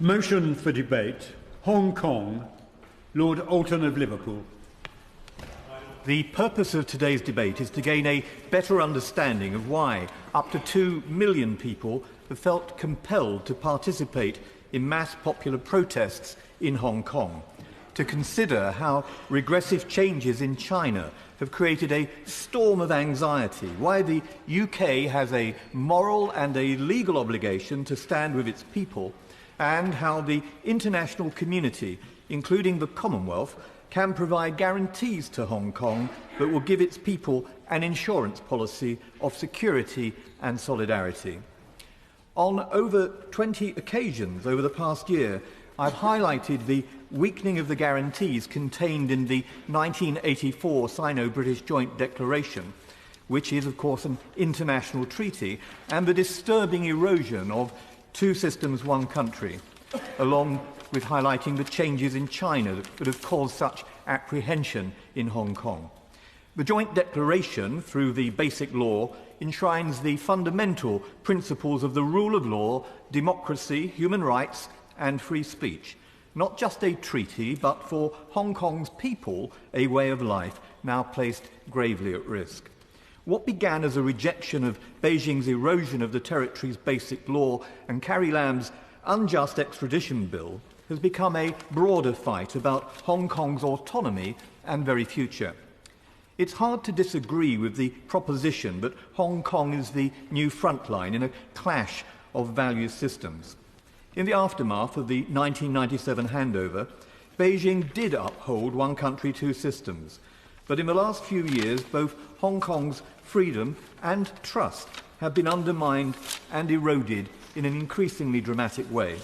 Motion for debate. Hong Kong. Lord Alton of Liverpool. The purpose of today's debate is to gain a better understanding of why up to 2 million people have felt compelled to participate in mass popular protests in Hong Kong, to consider how regressive changes in China have created a storm of anxiety, why the UK has a moral and a legal obligation to stand with its people, and how the international community, including the Commonwealth, can provide guarantees to Hong Kong that will give its people an insurance policy of security and solidarity. On over 20 occasions over the past year, I've highlighted the weakening of the guarantees contained in the 1984 Sino-British Joint Declaration, which is, of course, an international treaty, and the disturbing erosion of two systems, one country, along with highlighting the changes in China that have caused such apprehension in Hong Kong. The Joint Declaration, through the Basic Law, enshrines the fundamental principles of the rule of law, democracy, human rights and free speech. Not just a treaty, but for Hong Kong's people, a way of life now placed gravely at risk. What began as a rejection of Beijing's erosion of the territory's basic law and Carrie Lam's unjust extradition bill has become a broader fight about Hong Kong's autonomy and very future. It's hard to disagree with the proposition that Hong Kong is the new frontline in a clash of value systems. In the aftermath of the 1997 handover, Beijing did uphold one country, two systems. But in the last few years, both Hong Kong's freedom and trust have been undermined and eroded in an increasingly dramatic way.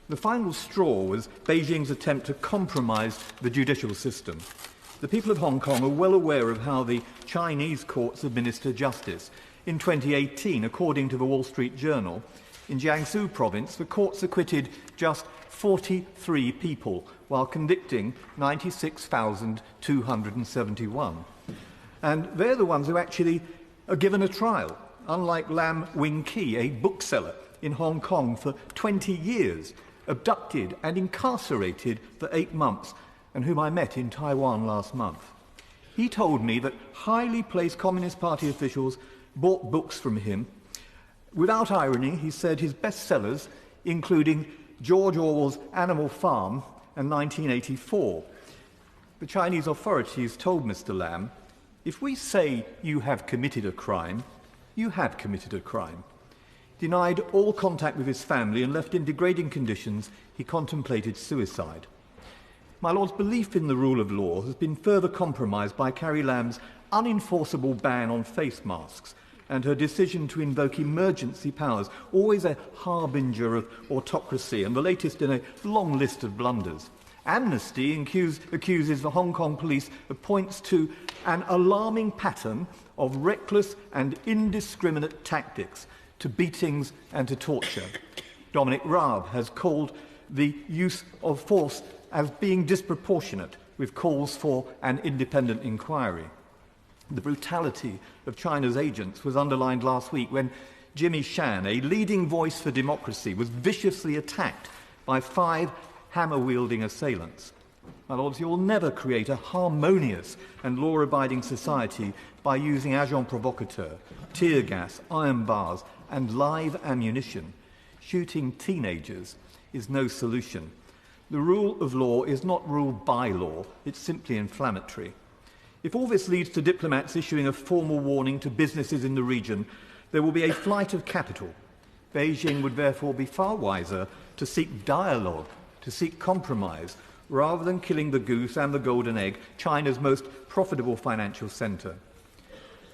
The final straw was Beijing's attempt to compromise the judicial system. The people of Hong Kong are well aware of how the Chinese courts administer justice. In 2018, according to the Wall Street Journal, in Jiangsu province, the courts acquitted just 43 people, while convicting 96,271. And they're the ones who actually are given a trial, unlike Lam Wing-Ki, a bookseller in Hong Kong for 20 years, abducted and incarcerated for 8 months, and whom I met in Taiwan last month. He told me that highly placed Communist Party officials bought books from him. Without irony, he said his bestsellers, including George Orwell's Animal Farm and 1984. The Chinese authorities told Mr. Lam, if we say you have committed a crime, you have committed a crime. Denied all contact with his family and left in degrading conditions, he contemplated suicide. My Lord's belief in the rule of law has been further compromised by Carrie Lam's unenforceable ban on face masks and her decision to invoke emergency powers, always a harbinger of autocracy and the latest in a long list of blunders. Amnesty accuses the Hong Kong police of points to an alarming pattern of reckless and indiscriminate tactics, to beatings and to torture. Dominic Raab has called the use of force as being disproportionate, with calls for an independent inquiry. The brutality of China's agents was underlined last week when Jimmy Shan, a leading voice for democracy, was viciously attacked by 5 hammer-wielding assailants. My Lords, you will never create a harmonious and law-abiding society by using agents provocateurs, tear gas, iron bars and live ammunition. Shooting teenagers is no solution. The rule of law is not ruled by law, it's simply inflammatory. If all this leads to diplomats issuing a formal warning to businesses in the region, there will be a flight of capital. Beijing would therefore be far wiser to seek dialogue, to seek compromise, rather than killing the goose and the golden egg, China's most profitable financial centre.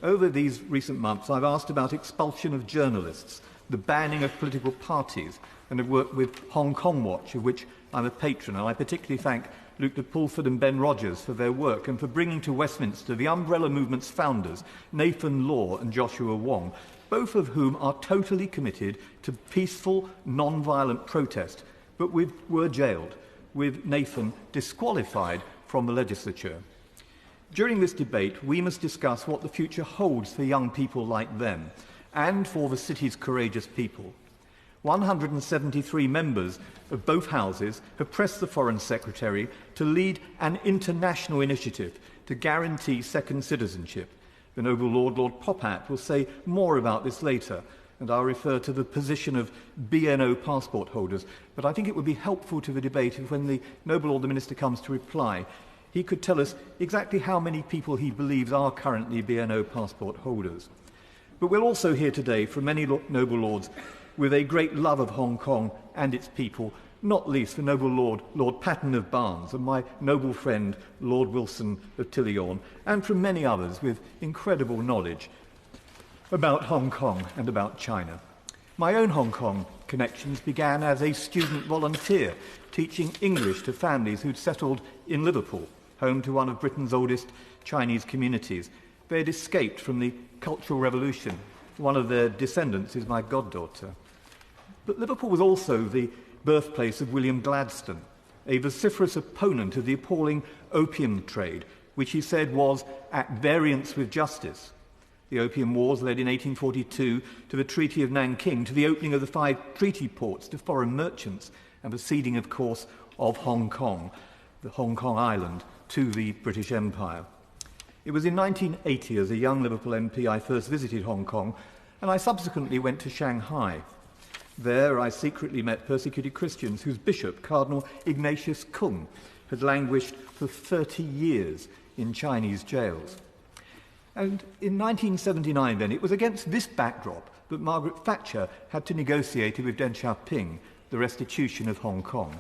Over these recent months, I've asked about expulsion of journalists, the banning of political parties, and have worked with Hong Kong Watch, of which I'm a patron, and I particularly thank Luke de Pulford and Ben Rogers for their work and for bringing to Westminster the Umbrella Movement's founders, Nathan Law and Joshua Wong, both of whom are totally committed to peaceful, non-violent protest, but were jailed, with Nathan disqualified from the legislature. During this debate, we must discuss what the future holds for young people like them and for the city's courageous people. 173 members of both houses have pressed the Foreign Secretary to lead an international initiative to guarantee second citizenship. The Noble Lord Popat, will say more about this later, and I'll refer to the position of BNO passport holders. But I think it would be helpful to the debate if, when the Noble Lord the Minister comes to reply, he could tell us exactly how many people he believes are currently BNO passport holders. But we'll also hear today from many Noble Lords with a great love of Hong Kong and its people, not least the Noble Lord Patten of Barnes, and my noble friend Lord Wilson of Tilliorn, and from many others with incredible knowledge about Hong Kong and about China. My own Hong Kong connections began as a student volunteer, teaching English to families who'd settled in Liverpool, home to one of Britain's oldest Chinese communities. They had escaped from the Cultural Revolution. One of their descendants is my goddaughter. But Liverpool was also the birthplace of William Gladstone, a vociferous opponent of the appalling opium trade, which he said was at variance with justice. The Opium Wars led in 1842 to the Treaty of Nanking, to the opening of the 5 treaty ports to foreign merchants, and the ceding, of course, of Hong Kong, the Hong Kong island, to the British Empire. It was in 1980, as a young Liverpool MP, I first visited Hong Kong, and I subsequently went to Shanghai. There I secretly met persecuted Christians whose bishop, Cardinal Ignatius Kung, had languished for 30 years in Chinese jails. And in 1979 then, it was against this backdrop that Margaret Thatcher had to negotiate with Deng Xiaoping the restitution of Hong Kong.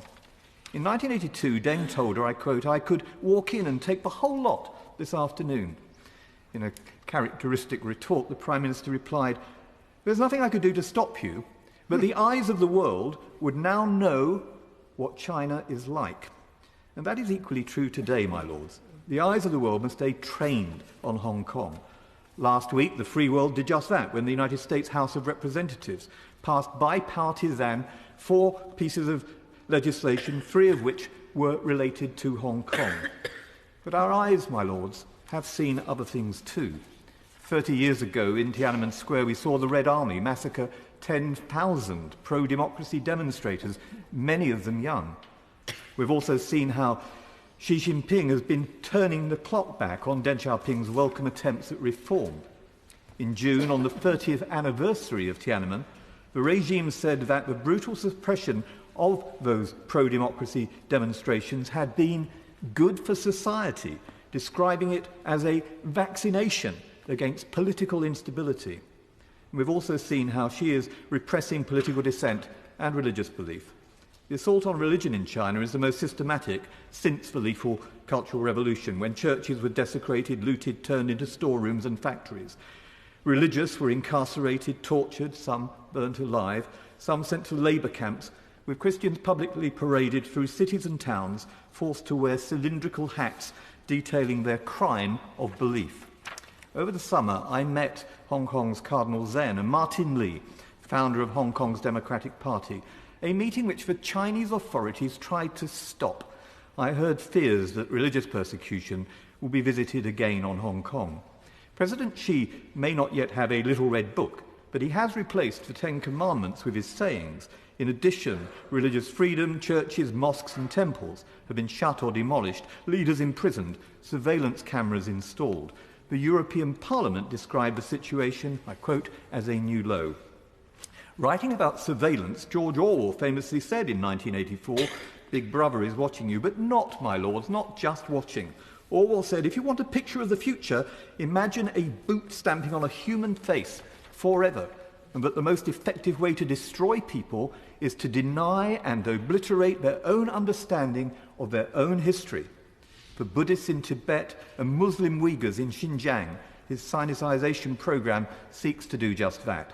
In 1982, Deng told her, I quote, "I could walk in and take the whole lot this afternoon." In a characteristic retort, the Prime Minister replied, "There's nothing I could do to stop you, but the eyes of the world would now know what China is like." And that is equally true today, my lords. The eyes of the world must stay trained on Hong Kong. Last week, the free world did just that when the United States House of Representatives passed bipartisan 4 pieces of legislation, 3 of which were related to Hong Kong. But our eyes, my lords, have seen other things too. 30 years ago in Tiananmen Square, we saw the Red Army massacre 10,000 pro-democracy demonstrators, many of them young. We've also seen how Xi Jinping has been turning the clock back on Deng Xiaoping's welcome attempts at reform. In June, on the 30th anniversary of Tiananmen, the regime said that the brutal suppression of those pro-democracy demonstrations had been good for society, describing it as a vaccination against political instability. We've also seen how Xi is repressing political dissent and religious belief. The assault on religion in China is the most systematic since the lethal Cultural Revolution, when churches were desecrated, looted, turned into storerooms and factories. Religious were incarcerated, tortured, some burnt alive, some sent to labour camps, with Christians publicly paraded through cities and towns, forced to wear cylindrical hats detailing their crime of belief. Over the summer, I met Hong Kong's Cardinal Zen and Martin Lee, founder of Hong Kong's Democratic Party, a meeting which the Chinese authorities tried to stop. I heard fears that religious persecution will be visited again on Hong Kong. President Xi may not yet have a little red book, but he has replaced the 10 Commandments with his sayings. In addition, religious freedom, churches, mosques and temples have been shut or demolished, leaders imprisoned, surveillance cameras installed. The European Parliament described the situation, I quote, as a new low. Writing about surveillance, George Orwell famously said in 1984, "Big Brother is watching you," but not, my lords, not just watching. Orwell said, "If you want a picture of the future, imagine a boot stamping on a human face forever, and that the most effective way to destroy people is to deny and obliterate their own understanding of their own history." For Buddhists in Tibet and Muslim Uyghurs in Xinjiang, his Sinicization program seeks to do just that.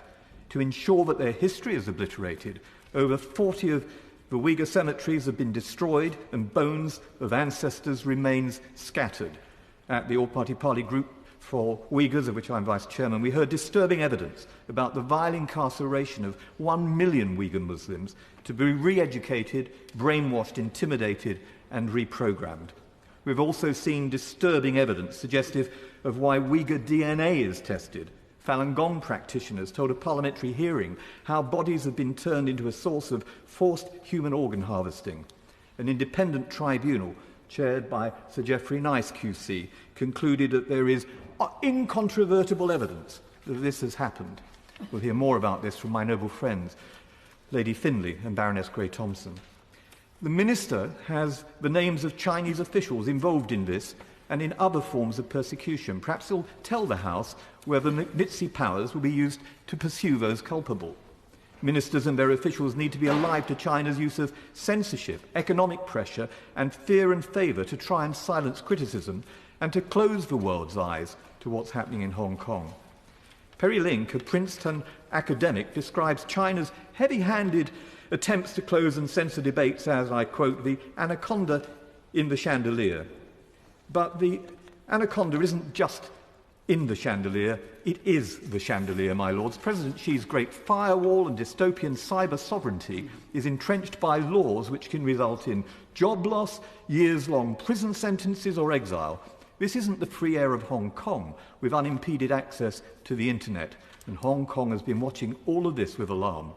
To ensure that their history is obliterated, over 40 of the Uyghur cemeteries have been destroyed and bones of ancestors remains scattered. At the All-Party Party Group for Uyghurs, of which I'm Vice Chairman, we heard disturbing evidence about the vile incarceration of 1 million Uyghur Muslims to be re-educated, brainwashed, intimidated and reprogrammed. We've also seen disturbing evidence suggestive of why Uyghur DNA is tested. Falun Gong practitioners told a parliamentary hearing how bodies have been turned into a source of forced human organ harvesting. An independent tribunal, chaired by Sir Geoffrey Nice QC, concluded that there is incontrovertible evidence that this has happened. We'll hear more about this from my noble friends, Lady Finlay and Baroness Gray-Thompson. The Minister has the names of Chinese officials involved in this and in other forms of persecution. Perhaps he'll tell the House whether Nazi powers will be used to pursue those culpable. Ministers and their officials need to be alive to China's use of censorship, economic pressure, and fear and favour to try and silence criticism and to close the world's eyes to what's happening in Hong Kong. Perry Link, a Princeton academic, describes China's heavy-handed attempts to close and censor debates as, I quote, the anaconda in the chandelier. But the anaconda isn't just in the chandelier, it is the chandelier, my lords. President Xi's great firewall and dystopian cyber sovereignty is entrenched by laws which can result in job loss, years-long prison sentences or exile. This isn't the free air of Hong Kong with unimpeded access to the internet, and Hong Kong has been watching all of this with alarm.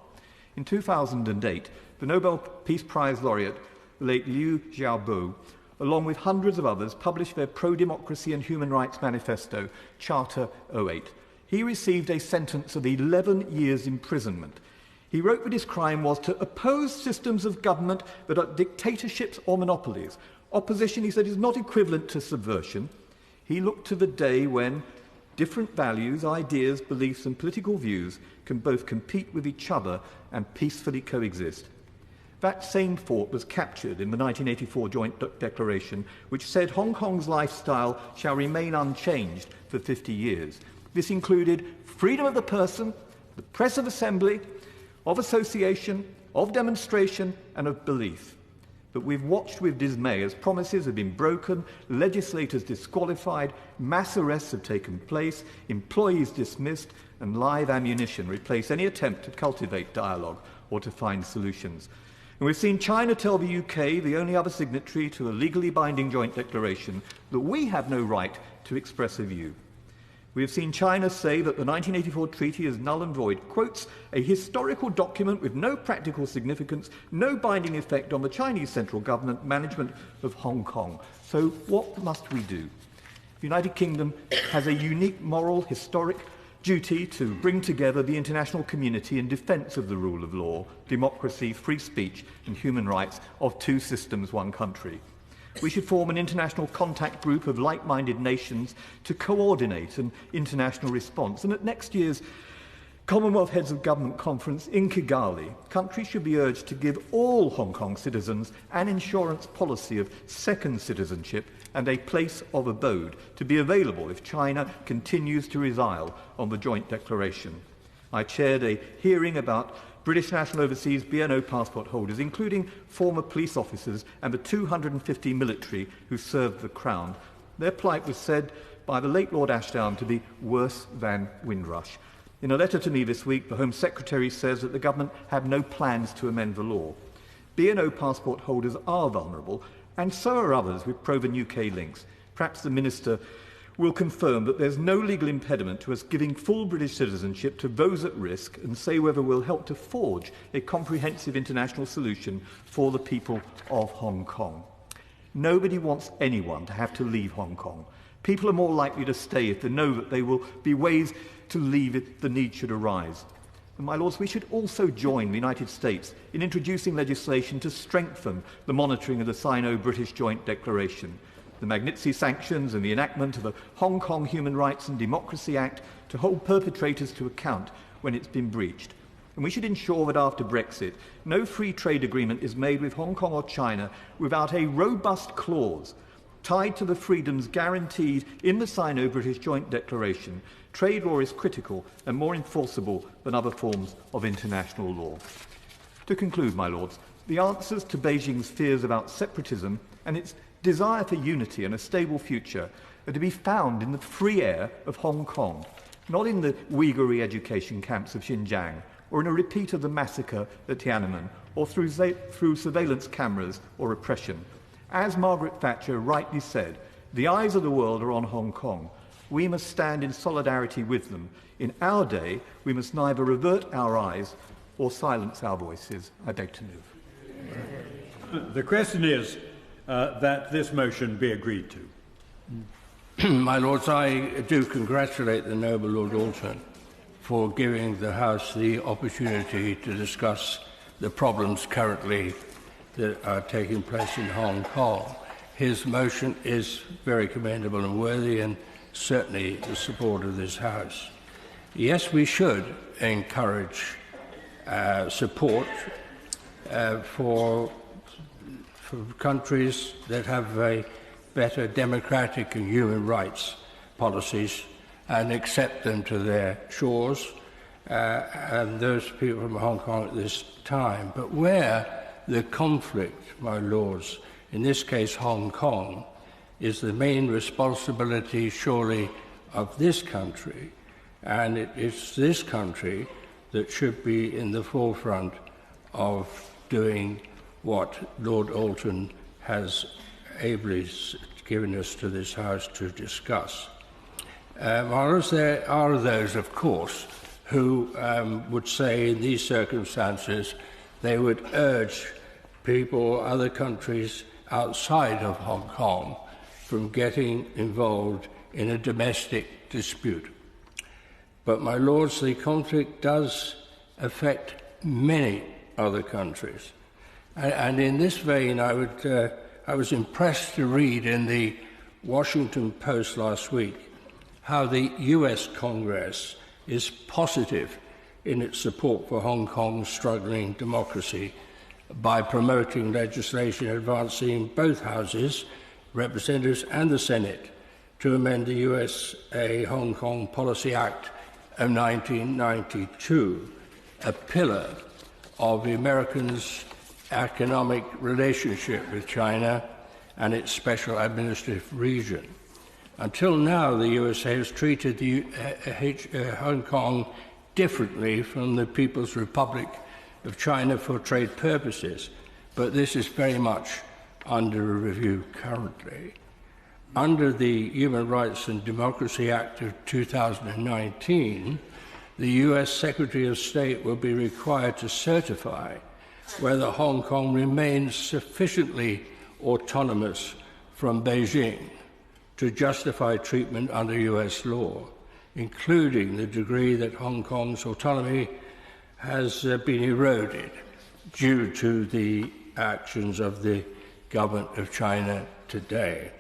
In 2008, the Nobel Peace Prize laureate, the late Liu Xiaobo, along with hundreds of others, published their pro-democracy and human rights manifesto, Charter 08. He received a sentence of 11 years imprisonment. He wrote that his crime was to oppose systems of government that are dictatorships or monopolies. Opposition, he said, is not equivalent to subversion. He looked to the day when different values, ideas, beliefs and political views can both compete with each other and peacefully coexist. That same thought was captured in the 1984 Joint Declaration, which said Hong Kong's lifestyle shall remain unchanged for 50 years. This included freedom of the person, the press of assembly, of association, of demonstration, and of belief. But we've watched with dismay as promises have been broken, legislators disqualified, mass arrests have taken place, employees dismissed, and live ammunition replace any attempt to cultivate dialogue or to find solutions. And we've seen China tell the UK, the only other signatory to a legally binding joint declaration, that we have no right to express a view. We have seen China say that the 1984 treaty is null and void, quotes, a historical document with no practical significance, no binding effect on the Chinese central government management of Hong Kong. So what must we do? The United Kingdom has a unique moral, historic duty to bring together the international community in defence of the rule of law, democracy, free speech and human rights of two systems, one country. We should form an international contact group of like-minded nations to coordinate an international response. And at next year's Commonwealth Heads of Government Conference in Kigali, countries should be urged to give all Hong Kong citizens an insurance policy of second citizenship and a place of abode to be available if China continues to resile on the joint declaration. I chaired a hearing about British national overseas BNO passport holders, including former police officers and the 250 military who served the Crown. Their plight was said by the late Lord Ashdown to be worse than Windrush. In a letter to me this week, the Home Secretary says that the government have no plans to amend the law. BNO passport holders are vulnerable, and so are others with proven UK links. Perhaps the Minister will confirm that there's no legal impediment to us giving full British citizenship to those at risk and say whether we'll help to forge a comprehensive international solution for the people of Hong Kong. Nobody wants anyone to have to leave Hong Kong. People are more likely to stay if they know that there will be ways to leave if the need should arise. And my lords, we should also join the United States in introducing legislation to strengthen the monitoring of the Sino-British Joint Declaration, the Magnitsky sanctions and the enactment of the Hong Kong Human Rights and Democracy Act to hold perpetrators to account when it's been breached. And we should ensure that after Brexit, no free trade agreement is made with Hong Kong or China without a robust clause tied to the freedoms guaranteed in the Sino-British Joint Declaration. Trade law is critical and more enforceable than other forms of international law. To conclude, my lords, the answers to Beijing's fears about separatism and its desire for unity and a stable future are to be found in the free air of Hong Kong, not in the Uyghur re-education camps of Xinjiang, or in a repeat of the massacre at Tiananmen, or through surveillance cameras or repression. As Margaret Thatcher rightly said, the eyes of the world are on Hong Kong. we must stand in solidarity with them. In our day, we must neither avert our eyes or silence our voices. I beg to move. The question is that this motion be agreed to. My Lords, I do congratulate the noble Lord Alton for giving the House the opportunity to discuss the problems currently that are taking place in Hong Kong. His motion is very commendable and worthy, and certainly the support of this House. Yes, we should encourage support for countries that have a better democratic and human rights policies and accept them to their shores, and those people from Hong Kong at this time. But where the conflict, my Lords, in this case Hong Kong, is the main responsibility surely of this country, and it is this country that should be in the forefront of doing what Lord Alton has ably given us to this House to discuss. Whereas there are those, of course, who would say in these circumstances they would urge people, other countries outside of Hong Kong, from getting involved in a domestic dispute. But, my Lords, the conflict does affect many other countries. And in this vein, I was impressed to read in the Washington Post last week how the US Congress is positive in its support for Hong Kong's struggling democracy by promoting legislation advancing both houses, representatives and the Senate, to amend the USA Hong Kong Policy Act of 1992, a pillar of the Americans' economic relationship with China and its special administrative region. Until now, the USA has treated Hong Kong differently from the People's Republic of China for trade purposes, but this is very much under review currently. Under the Human Rights and Democracy Act of 2019, the US Secretary of State will be required to certify whether Hong Kong remains sufficiently autonomous from Beijing to justify treatment under US law, including the degree that Hong Kong's autonomy has been eroded due to the actions of the government of China today.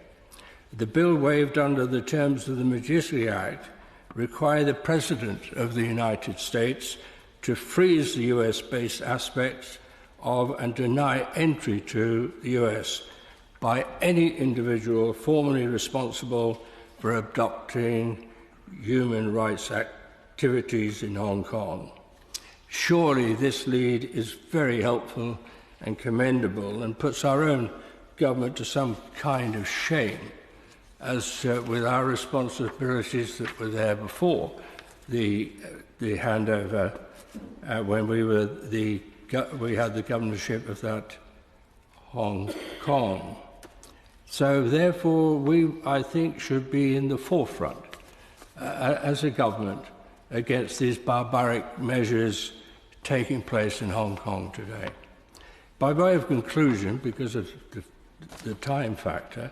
The bill waived under the terms of the Ministerial Act require the President of the United States to freeze the US-based aspects of and deny entry to the US by any individual formally responsible for abducting human rights activities in Hong Kong. Surely this lead is very helpful and commendable and puts our own government to some kind of shame, as with our responsibilities that were there before the handover when we had the governorship of that Hong Kong. So therefore we, I think, should be in the forefront as a government against these barbaric measures taking place in Hong Kong today. By way of conclusion, because of the time factor,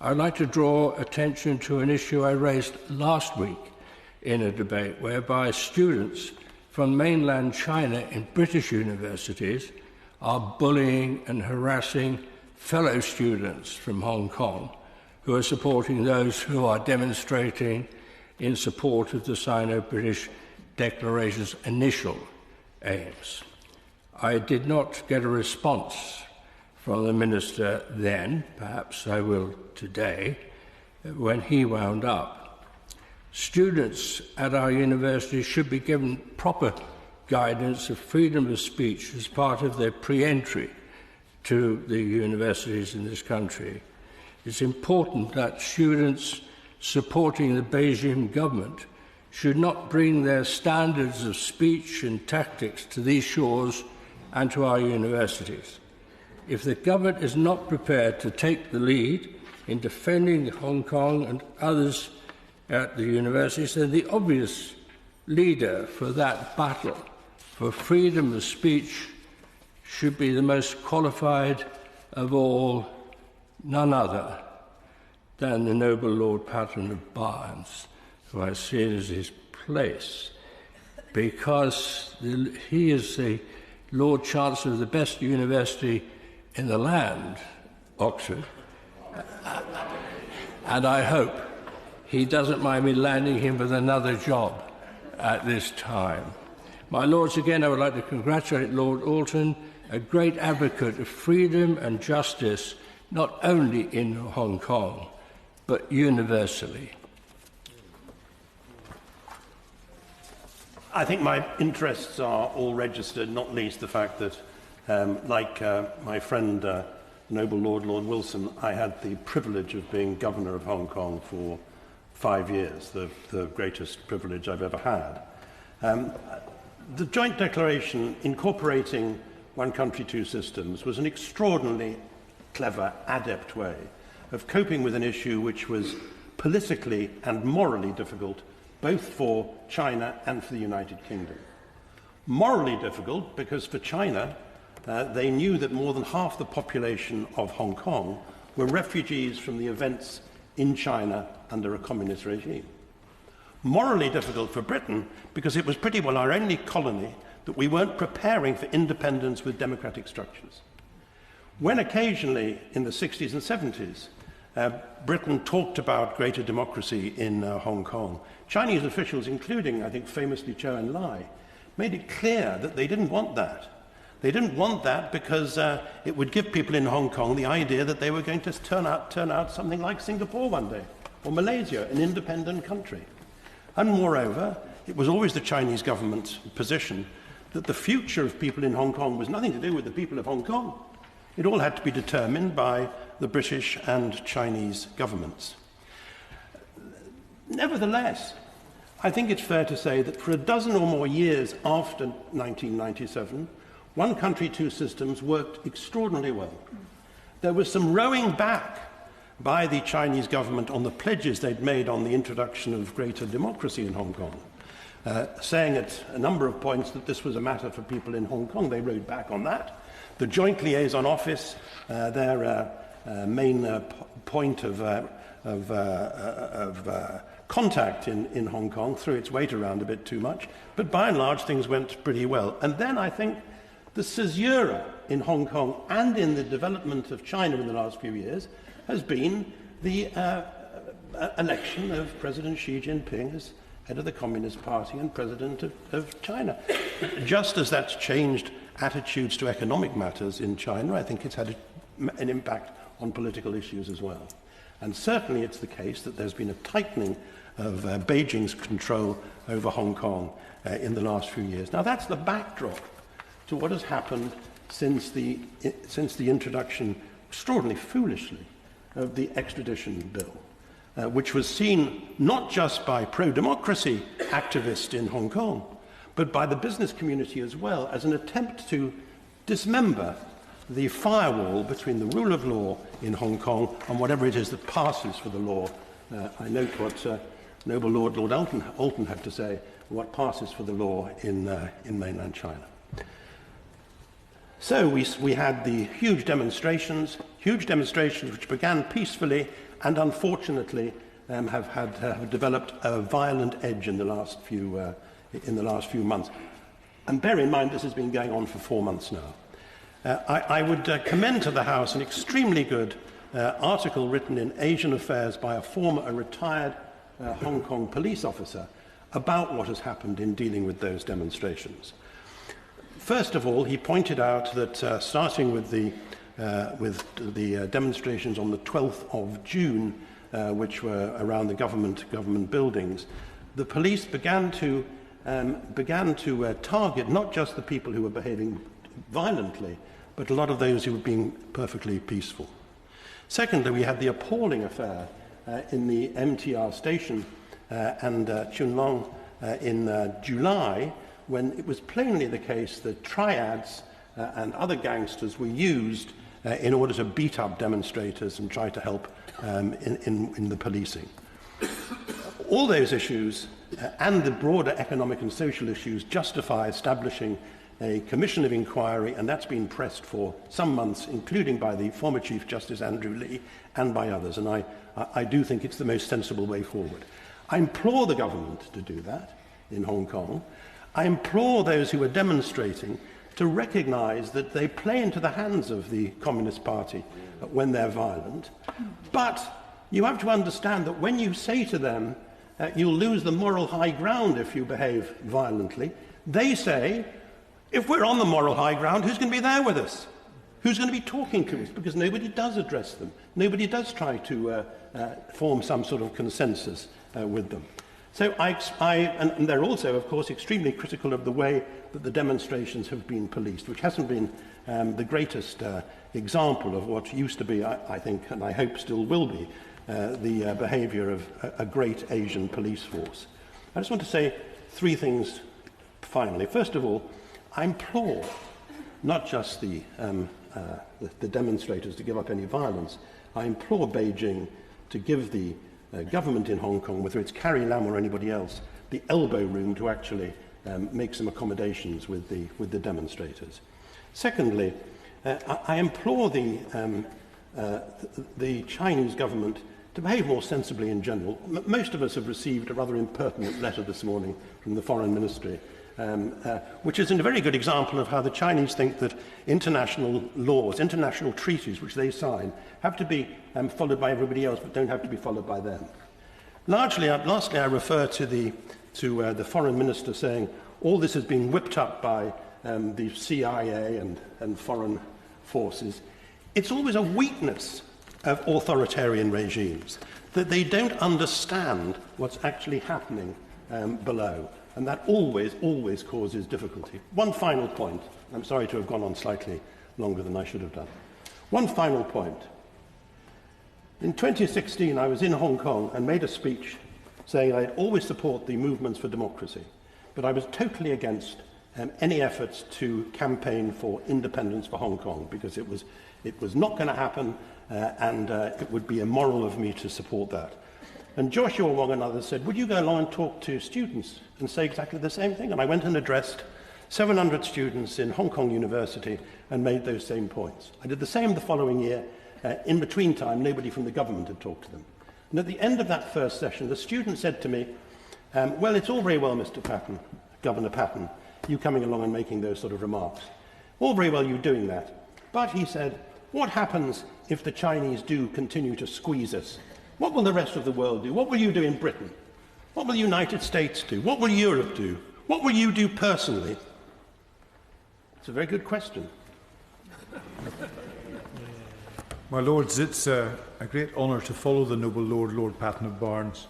I'd like to draw attention to an issue I raised last week in a debate whereby students from mainland China in British universities are bullying and harassing fellow students from Hong Kong who are supporting those who are demonstrating in support of the Sino-British Declaration's initial aims. I did not get a response from the Minister then, perhaps I will today, when he wound up. Students at our universities should be given proper guidance of freedom of speech as part of their pre-entry to the universities in this country. It's important that students supporting the Beijing government should not bring their standards of speech and tactics to these shores and to our universities. If the government is not prepared to take the lead in defending Hong Kong and others at the universities, then the obvious leader for that battle for freedom of speech should be the most qualified of all, none other than the noble Lord Patron of Barnes, who I see as his place, because he is the Lord Chancellor of the best university in the land, Oxford, and I hope he doesn't mind me landing him with another job at this time. My Lords, again, I would like to congratulate Lord Alton, a great advocate of freedom and justice, not only in Hong Kong, but universally. I think my interests are all registered, not least the fact that, like my friend, noble Lord Wilson, I had the privilege of being governor of Hong Kong for 5 years, the greatest privilege I've ever had. The joint declaration incorporating one country, two systems was an extraordinarily clever, adept way of coping with an issue which was politically and morally difficult, both for China and for the United Kingdom. Morally difficult because for China, they knew that more than half the population of Hong Kong were refugees from the events in China under a communist regime. Morally difficult for Britain because it was pretty well our only colony that we weren't preparing for independence with democratic structures. When occasionally in the 60s and 70s, Britain talked about greater democracy in Hong Kong, Chinese officials, including, I think, famously Zhou Enlai, made it clear that they didn't want that. They didn't want that because it would give people in Hong Kong the idea that they were going to turn out something like Singapore one day, or Malaysia, an independent country. And moreover, it was always the Chinese government's position that the future of people in Hong Kong was nothing to do with the people of Hong Kong. It all had to be determined by the British and Chinese governments. Nevertheless, I think it's fair to say that for a dozen or more years after 1997, one country, two systems worked extraordinarily well. There was some rowing back by the Chinese government on the pledges they'd made on the introduction of greater democracy in Hong Kong, saying at a number of points that this was a matter for people in Hong Kong. They rowed back on that. The Joint Liaison Office, their main point of contact in Hong Kong, threw its weight around a bit too much, but by and large things went pretty well. And then I think the caesura in Hong Kong and in the development of China in the last few years has been the election of President Xi Jinping as head of the Communist Party and President of China. Just as that's changed attitudes to economic matters in China, I think it's had an impact on political issues as well. And certainly it's the case that there's been a tightening of Beijing's control over Hong Kong in the last few years. Now that's the backdrop to what has happened since the introduction, extraordinarily foolishly, of the extradition bill, which was seen not just by pro-democracy activists in Hong Kong, but by the business community as well, as an attempt to dismember the firewall between the rule of law in Hong Kong and whatever it is that passes for the law. I note what noble Lord Alton had to say, what passes for the law in mainland China. So we had the huge demonstrations which began peacefully and unfortunately have developed a violent edge in the last few months. And bear in mind, this has been going on for 4 months now. I would commend to the House an extremely good article written in Asian Affairs by a retired Hong Kong police officer about what has happened in dealing with those demonstrations. First of all, he pointed out that starting with the demonstrations on the 12th of June, which were around the government buildings, the police began to target not just the people who were behaving violently, but a lot of those who were being perfectly peaceful. Secondly, we had the appalling affair in the MTR station and Chun Long in July, when it was plainly the case that triads and other gangsters were used in order to beat up demonstrators and try to help in the policing. all those issues and the broader economic and social issues justify establishing a commission of inquiry, and that's been pressed for some months, including by the former Chief Justice Andrew Leigh and by others, and I do think it's the most sensible way forward. I implore the government to do that in Hong Kong. I implore those who are demonstrating to recognise that they play into the hands of the Communist Party when they're violent. But you have to understand that when you say to them, you'll lose the moral high ground if you behave violently, they say, if we're on the moral high ground, who's going to be there with us? Who's going to be talking to us? Because nobody does address them. Nobody does try to form some sort of consensus with them. So and they're also, of course, extremely critical of the way that the demonstrations have been policed, which hasn't been the greatest example of what used to be, I think, and I hope still will be, the behaviour of a great Asian police force. I just want to say three things finally. First of all, I implore not just the demonstrators to give up any violence. I implore Beijing to give the government in Hong Kong, whether it's Carrie Lam or anybody else, the elbow room to actually make some accommodations with the demonstrators. Secondly, I implore the Chinese government to behave more sensibly in general. Most of us have received a rather impertinent letter this morning from the Foreign Ministry, which is a very good example of how the Chinese think that international laws, international treaties which they sign, have to be followed by everybody else but don't have to be followed by them. Lastly, I refer to the Foreign Minister saying all this has been whipped up by the CIA and foreign forces. It's always a weakness of authoritarian regimes that they don't understand what's actually happening below. And that always causes difficulty. One final point. I'm sorry to have gone on slightly longer than I should have done. One final point. In 2016, I was in Hong Kong and made a speech saying I'd always support the movements for democracy, but I was totally against any efforts to campaign for independence for Hong Kong, because it was not going to happen, and it would be immoral of me to support that. And Joshua Wong and others said, would you go along and talk to students and say exactly the same thing? And I went and addressed 700 students in Hong Kong University and made those same points. I did the same the following year. In between time, nobody from the government had talked to them. And at the end of that first session, the student said to me, well, it's all very well, Mr. Patton, Governor Patton, you coming along and making those sort of remarks. All very well you doing that. But, he said, what happens if the Chinese do continue to squeeze us? What will the rest of the world do? What will you do in Britain? What will the United States do? What will Europe do? What will you do personally? It's a very good question. My Lords, it's a great honour to follow the noble Lord, Lord Patton of Barnes,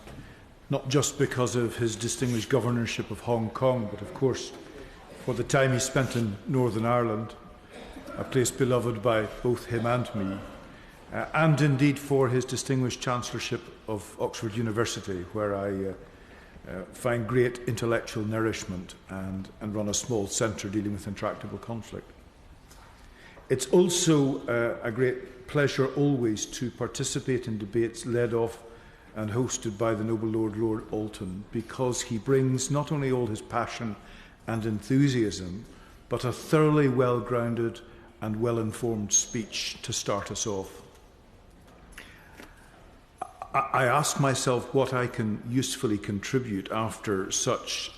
not just because of his distinguished governorship of Hong Kong, but of course for the time he spent in Northern Ireland, a place beloved by both him and me, and indeed for his distinguished chancellorship of Oxford University, where I find great intellectual nourishment and run a small centre dealing with intractable conflict. It's also a great pleasure always to participate in debates led off and hosted by the noble Lord, Lord Alton, because he brings not only all his passion and enthusiasm, but a thoroughly well-grounded and well-informed speech to start us off. I ask myself what I can usefully contribute after such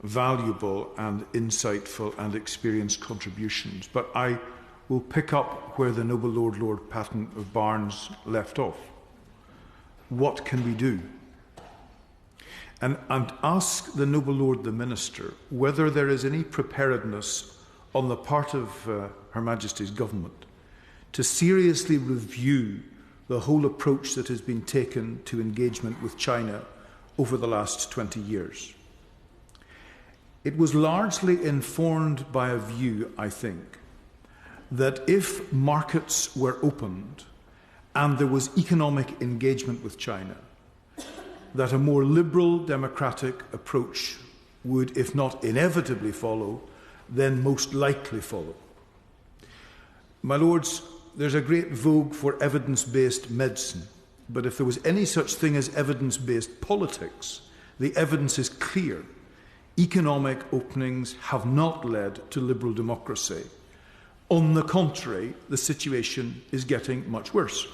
valuable and insightful and experienced contributions, but I will pick up where the noble Lord, Lord Patton of Barnes left off. What can we do? And ask the noble Lord the Minister whether there is any preparedness on the part of Her Majesty's government to seriously review the whole approach that has been taken to engagement with China over the last 20 years. It was largely informed by a view, I think, that if markets were opened and there was economic engagement with China, that a more liberal democratic approach would, if not inevitably follow, then most likely follow. My Lords, there's a great vogue for evidence-based medicine But if there was any such thing as evidence-based politics, the evidence is clear. Economic openings have not led to liberal democracy. On the contrary, the situation is getting much worse.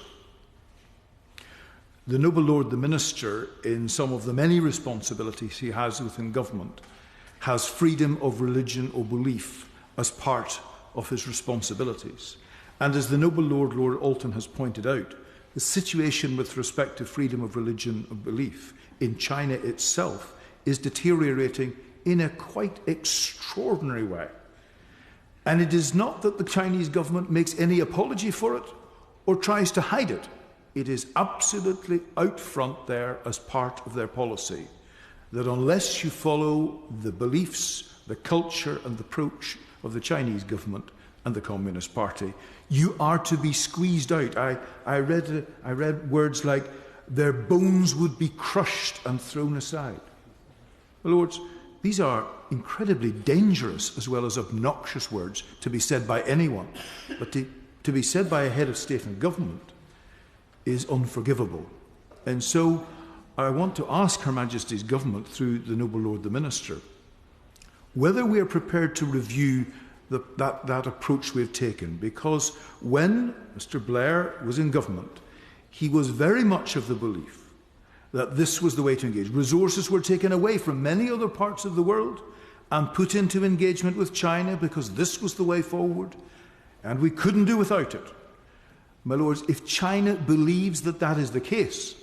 The noble Lord, the Minister, in some of the many responsibilities he has within government, has freedom of religion or belief as part of his responsibilities. And as the noble Lord Alton has pointed out, the situation with respect to freedom of religion or belief in China itself is deteriorating in a quite extraordinary way. And it is not that the Chinese government makes any apology for it or tries to hide it. It is absolutely out front there as part of their policy, that unless you follow the beliefs, the culture and the approach of the Chinese government and the Communist Party, you are to be squeezed out. I read words like, their bones would be crushed and thrown aside. Well, Lords, these are incredibly dangerous as well as obnoxious words to be said by anyone. But to be said by a head of state and government is unforgivable. And so I want to ask Her Majesty's government, through the noble Lord the Minister, whether we are prepared to review that approach we have taken. Because when Mr. Blair was in government, he was very much of the belief that this was the way to engage. Resources were taken away from many other parts of the world and put into engagement with China because this was the way forward, and we couldn't do without it. My Lords, if China believes that that is the case,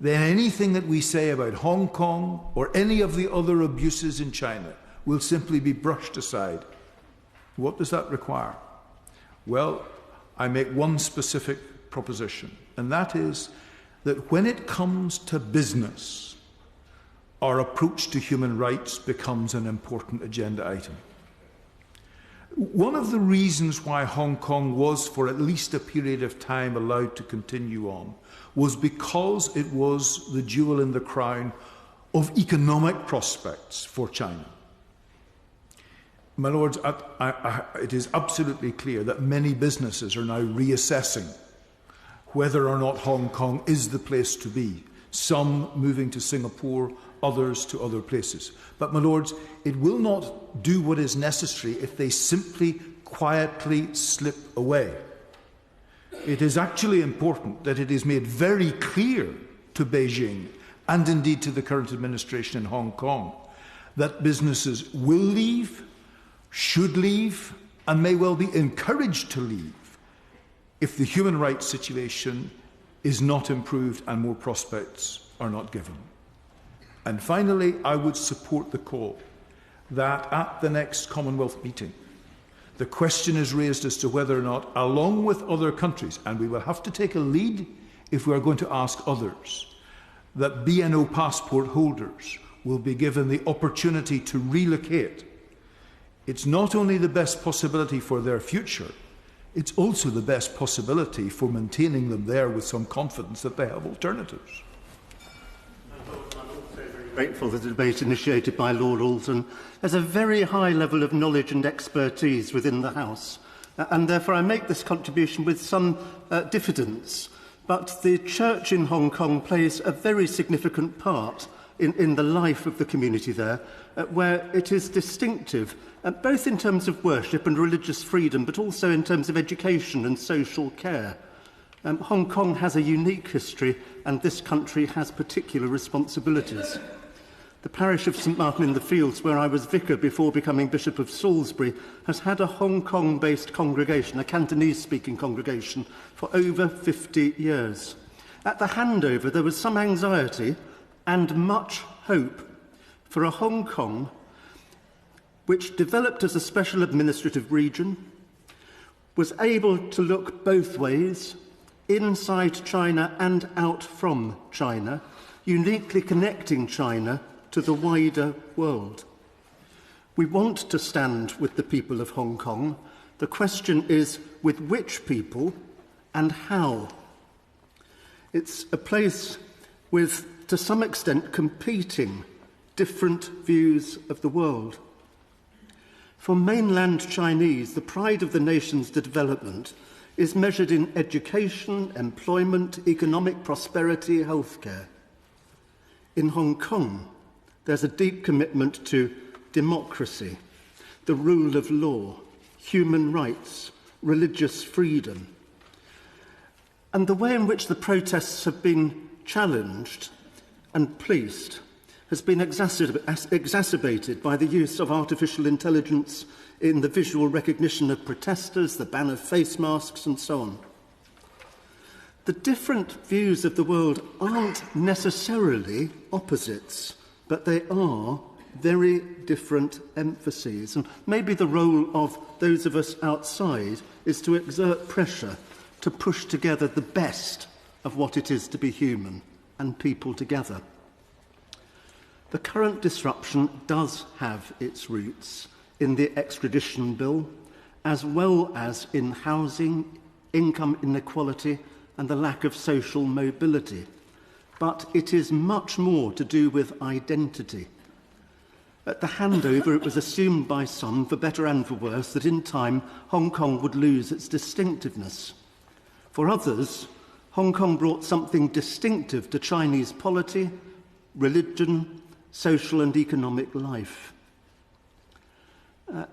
then anything that we say about Hong Kong or any of the other abuses in China will simply be brushed aside. What does that require? Well, I make one specific proposition, and that is that when it comes to business, our approach to human rights becomes an important agenda item. One of the reasons why Hong Kong was, for at least a period of time, allowed to continue on was because it was the jewel in the crown of economic prospects for China. My Lords, it is absolutely clear that many businesses are now reassessing whether or not Hong Kong is the place to be. Some moving to Singapore, others to other places. But, my Lords, it will not do what is necessary if they simply quietly slip away. It is actually important that it is made very clear to Beijing, and indeed to the current administration in Hong Kong, that businesses will leave, should leave, and may well be encouraged to leave if the human rights situation is not improved and more prospects are not given. And finally, I would support the call that at the next Commonwealth meeting, the question is raised as to whether or not, along with other countries, and we will have to take a lead if we are going to ask others, that BNO passport holders will be given the opportunity to relocate. It's not only the best possibility for their future, it's also the best possibility for maintaining them there with some confidence that they have alternatives. I'm also very grateful that the debate initiated by Lord Alton has a very high level of knowledge and expertise within the House, and therefore I make this contribution with some diffidence. But the Church in Hong Kong plays a very significant part in the life of the community there, where it is distinctive, both in terms of worship and religious freedom, but also in terms of education and social care. Hong Kong has a unique history, and this country has particular responsibilities. The parish of St Martin in the Fields, where I was vicar before becoming Bishop of Salisbury, has had a Hong Kong-based congregation, a Cantonese-speaking congregation, for over 50 years. At the handover, there was some anxiety and much hope for a Hong Kong which developed as a special administrative region, was able to look both ways, inside China and out from China, uniquely connecting China to the wider world. We want to stand with the people of Hong Kong. The question is, with which people and how? It's a place with, to some extent, competing different views of the world. For mainland Chinese, the pride of the nation's development is measured in education, employment, economic prosperity, healthcare. In Hong Kong, there's a deep commitment to democracy, the rule of law, human rights, religious freedom. And the way in which the protests have been challenged and policed has been exacerbated by the use of artificial intelligence in the visual recognition of protesters, the ban of face masks, and so on. The different views of the world aren't necessarily opposites, but they are very different emphases. And maybe the role of those of us outside is to exert pressure to push together the best of what it is to be human and people together. The current disruption does have its roots in the extradition bill, as well as in housing, income inequality, and the lack of social mobility. But it is much more to do with identity. At the handover, it was assumed by some, for better and for worse, that in time Hong Kong would lose its distinctiveness. For others, Hong Kong brought something distinctive to Chinese polity, religion, social and economic life.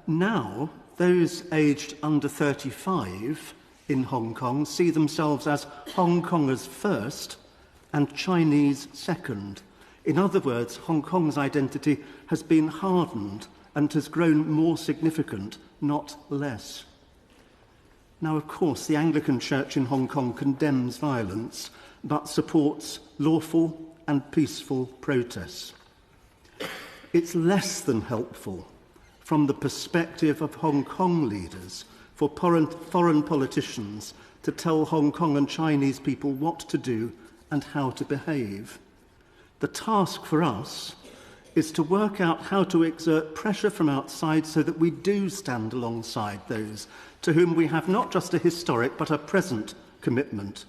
Now, those aged under 35 in Hong Kong see themselves as Hong Kongers first and Chinese second. In other words, Hong Kong's identity has been hardened and has grown more significant, not less. Now, of course, the Anglican Church in Hong Kong condemns violence, but supports lawful and peaceful protests. It's less than helpful from the perspective of Hong Kong leaders for foreign politicians to tell Hong Kong and Chinese people what to do and how to behave. The task for us is to work out how to exert pressure from outside so that we do stand alongside those to whom we have not just a historic but a present commitment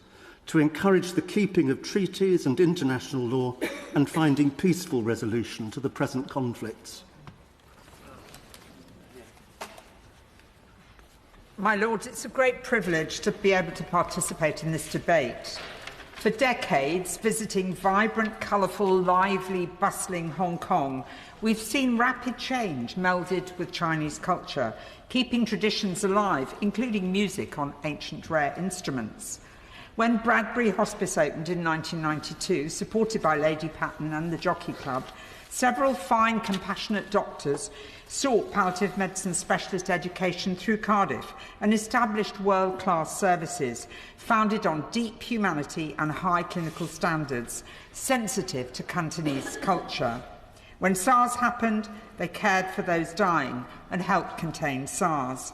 to encourage the keeping of treaties and international law and finding peaceful resolution to the present conflicts. My Lords, it's a great privilege to be able to participate in this debate. For decades, visiting vibrant, colourful, lively, bustling Hong Kong, we've seen rapid change melded with Chinese culture, keeping traditions alive, including music on ancient rare instruments. When Bradbury Hospice opened in 1992, supported by Lady Patten and the Jockey Club, several fine, compassionate doctors sought palliative medicine specialist education through Cardiff and established world-class services founded on deep humanity and high clinical standards, sensitive to Cantonese culture. When SARS happened, they cared for those dying and helped contain SARS.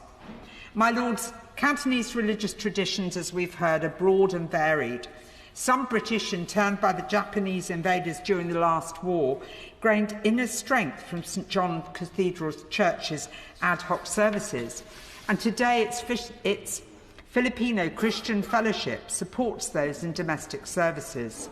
My Lords, Cantonese religious traditions, as we've heard, are broad and varied. Some British, interned by the Japanese invaders during the last war, gained inner strength from St John Cathedral Church's ad hoc services. And today its Filipino Christian Fellowship supports those in domestic services.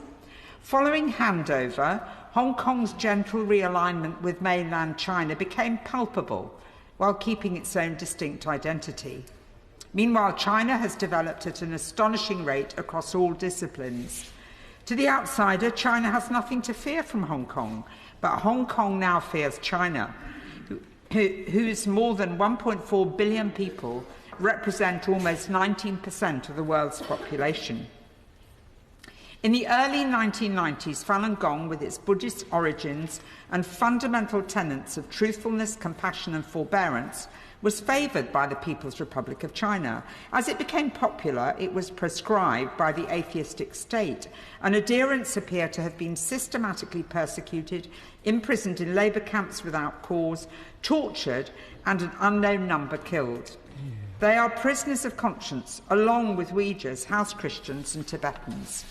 Following handover, Hong Kong's gentle realignment with mainland China became palpable while keeping its own distinct identity. Meanwhile, China has developed at an astonishing rate across all disciplines. To the outsider, China has nothing to fear from Hong Kong, but Hong Kong now fears China, whose more than 1.4 billion people represent almost 19% of the world's population. In the early 1990s, Falun Gong, with its Buddhist origins and fundamental tenets of truthfulness, compassion and forbearance, was favoured by the People's Republic of China. As it became popular, it was proscribed by the atheistic state, and adherents appear to have been systematically persecuted, imprisoned in labour camps without cause, tortured, and an unknown number killed. They are prisoners of conscience, along with Uyghurs, House Christians and Tibetans.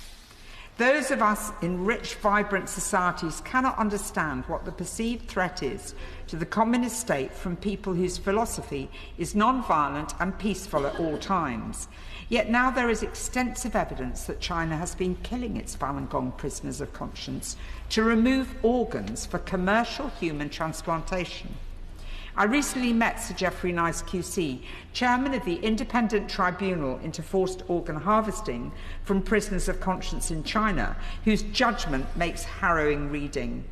Those of us in rich, vibrant societies cannot understand what the perceived threat is to the communist state from people whose philosophy is non-violent and peaceful at all times. Yet now there is extensive evidence that China has been killing its Falun Gong prisoners of conscience to remove organs for commercial human transplantation. I recently met Sir Geoffrey Nice QC, chairman of the Independent Tribunal into Forced Organ Harvesting from Prisoners of Conscience in China, whose judgment makes harrowing reading.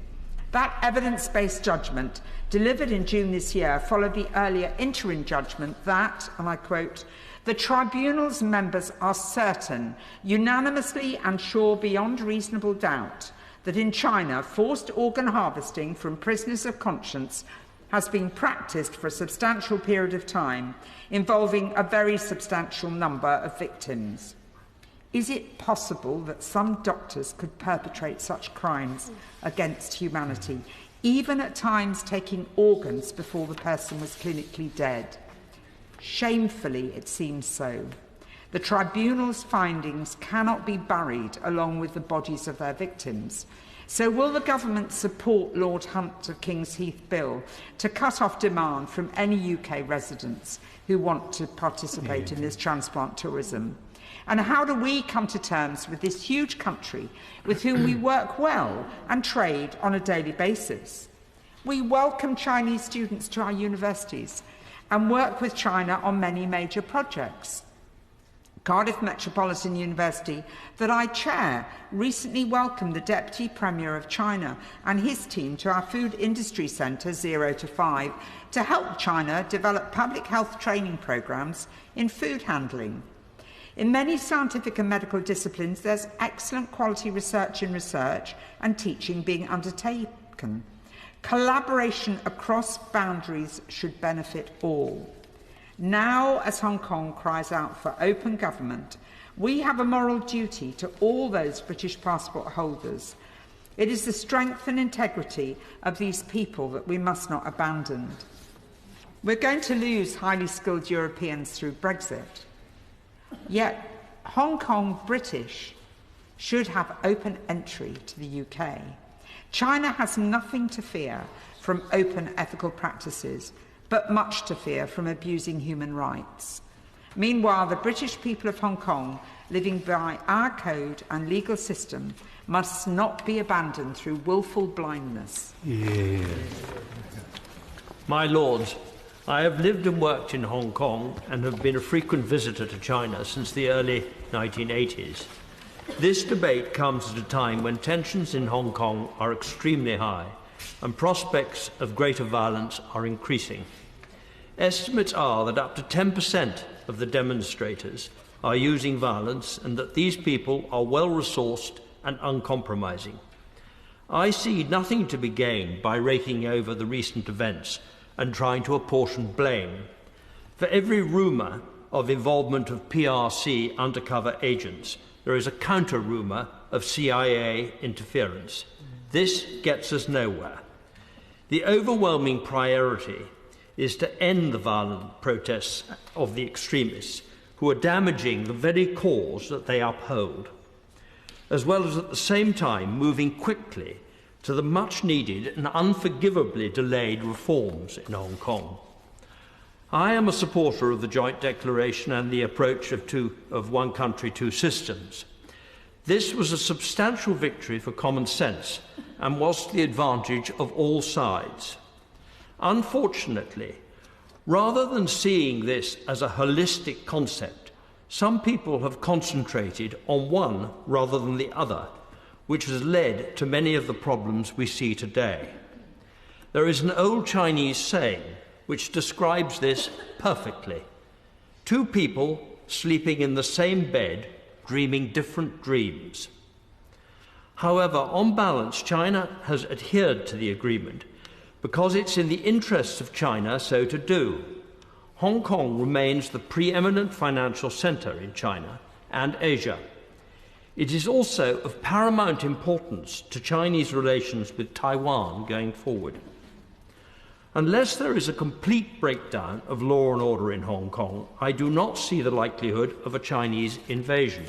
That evidence-based judgment, delivered in June this year, followed the earlier interim judgment that, and I quote, "The tribunal's members are certain, unanimously and sure beyond reasonable doubt, that in China, forced organ harvesting from prisoners of conscience has been practiced for a substantial period of time, involving a very substantial number of victims." Is it possible that some doctors could perpetrate such crimes against humanity, even at times taking organs before the person was clinically dead? Shamefully, it seems so. The tribunal's findings cannot be buried along with the bodies of their victims. So will the government support Lord Hunt of King's Heath Bill to cut off demand from any UK residents who want to participate in this transplant tourism? And how do we come to terms with this huge country with whom we work well and trade on a daily basis? We welcome Chinese students to our universities and work with China on many major projects. Cardiff Metropolitan University, that I chair, recently welcomed the Deputy Premier of China and his team to our Food Industry Centre 0 to 5 to help China develop public health training programmes in food handling. In many scientific and medical disciplines, there's excellent quality research in research and teaching being undertaken. Collaboration across boundaries should benefit all. Now, as Hong Kong cries out for open government, we have a moral duty to all those British passport holders. It is the strength and integrity of these people that we must not abandon. We're going to lose highly skilled Europeans through Brexit. Yet, Hong Kong British should have open entry to the UK. China has nothing to fear from open ethical practices, but much to fear from abusing human rights. Meanwhile, the British people of Hong Kong, living by our code and legal system, must not be abandoned through willful blindness. Yeah. My Lords, I have lived and worked in Hong Kong and have been a frequent visitor to China since the early 1980s. This debate comes at a time when tensions in Hong Kong are extremely high and prospects of greater violence are increasing. Estimates are that up to 10% of the demonstrators are using violence and that these people are well-resourced and uncompromising. I see nothing to be gained by raking over the recent events and trying to apportion blame. For every rumour of involvement of PRC undercover agents, there is a counter-rumour of CIA interference. This gets us nowhere. The overwhelming priority is to end the violent protests of the extremists who are damaging the very cause that they uphold, as well as at the same time moving quickly to the much-needed and unforgivably delayed reforms in Hong Kong. I am a supporter of the joint declaration and the approach of one country, two systems. This was a substantial victory for common sense and was to the advantage of all sides. Unfortunately, rather than seeing this as a holistic concept, some people have concentrated on one rather than the other, which has led to many of the problems we see today. There is an old Chinese saying which describes this perfectly. Two people sleeping in the same bed, dreaming different dreams. However, on balance, China has adhered to the agreement because it's in the interests of China so to do. Hong Kong remains the preeminent financial centre in China and Asia. It is also of paramount importance to Chinese relations with Taiwan going forward. Unless there is a complete breakdown of law and order in Hong Kong, I do not see the likelihood of a Chinese invasion.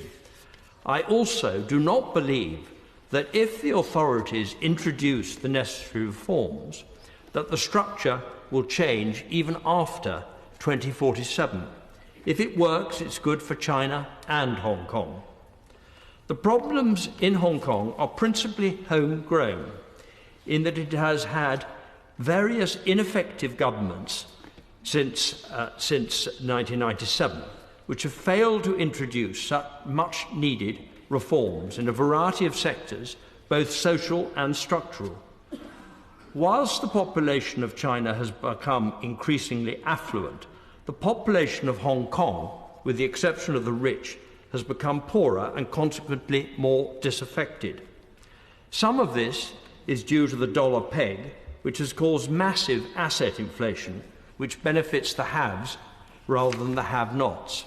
I also do not believe that if the authorities introduce the necessary reforms, that the structure will change even after 2047. If it works, it's good for China and Hong Kong. The problems in Hong Kong are principally homegrown, in that it has had various ineffective governments since 1997, which have failed to introduce such much-needed reforms in a variety of sectors, both social and structural. Whilst the population of China has become increasingly affluent, the population of Hong Kong, with the exception of the rich, has become poorer and consequently more disaffected. Some of this is due to the dollar peg, which has caused massive asset inflation, which benefits the haves rather than the have-nots.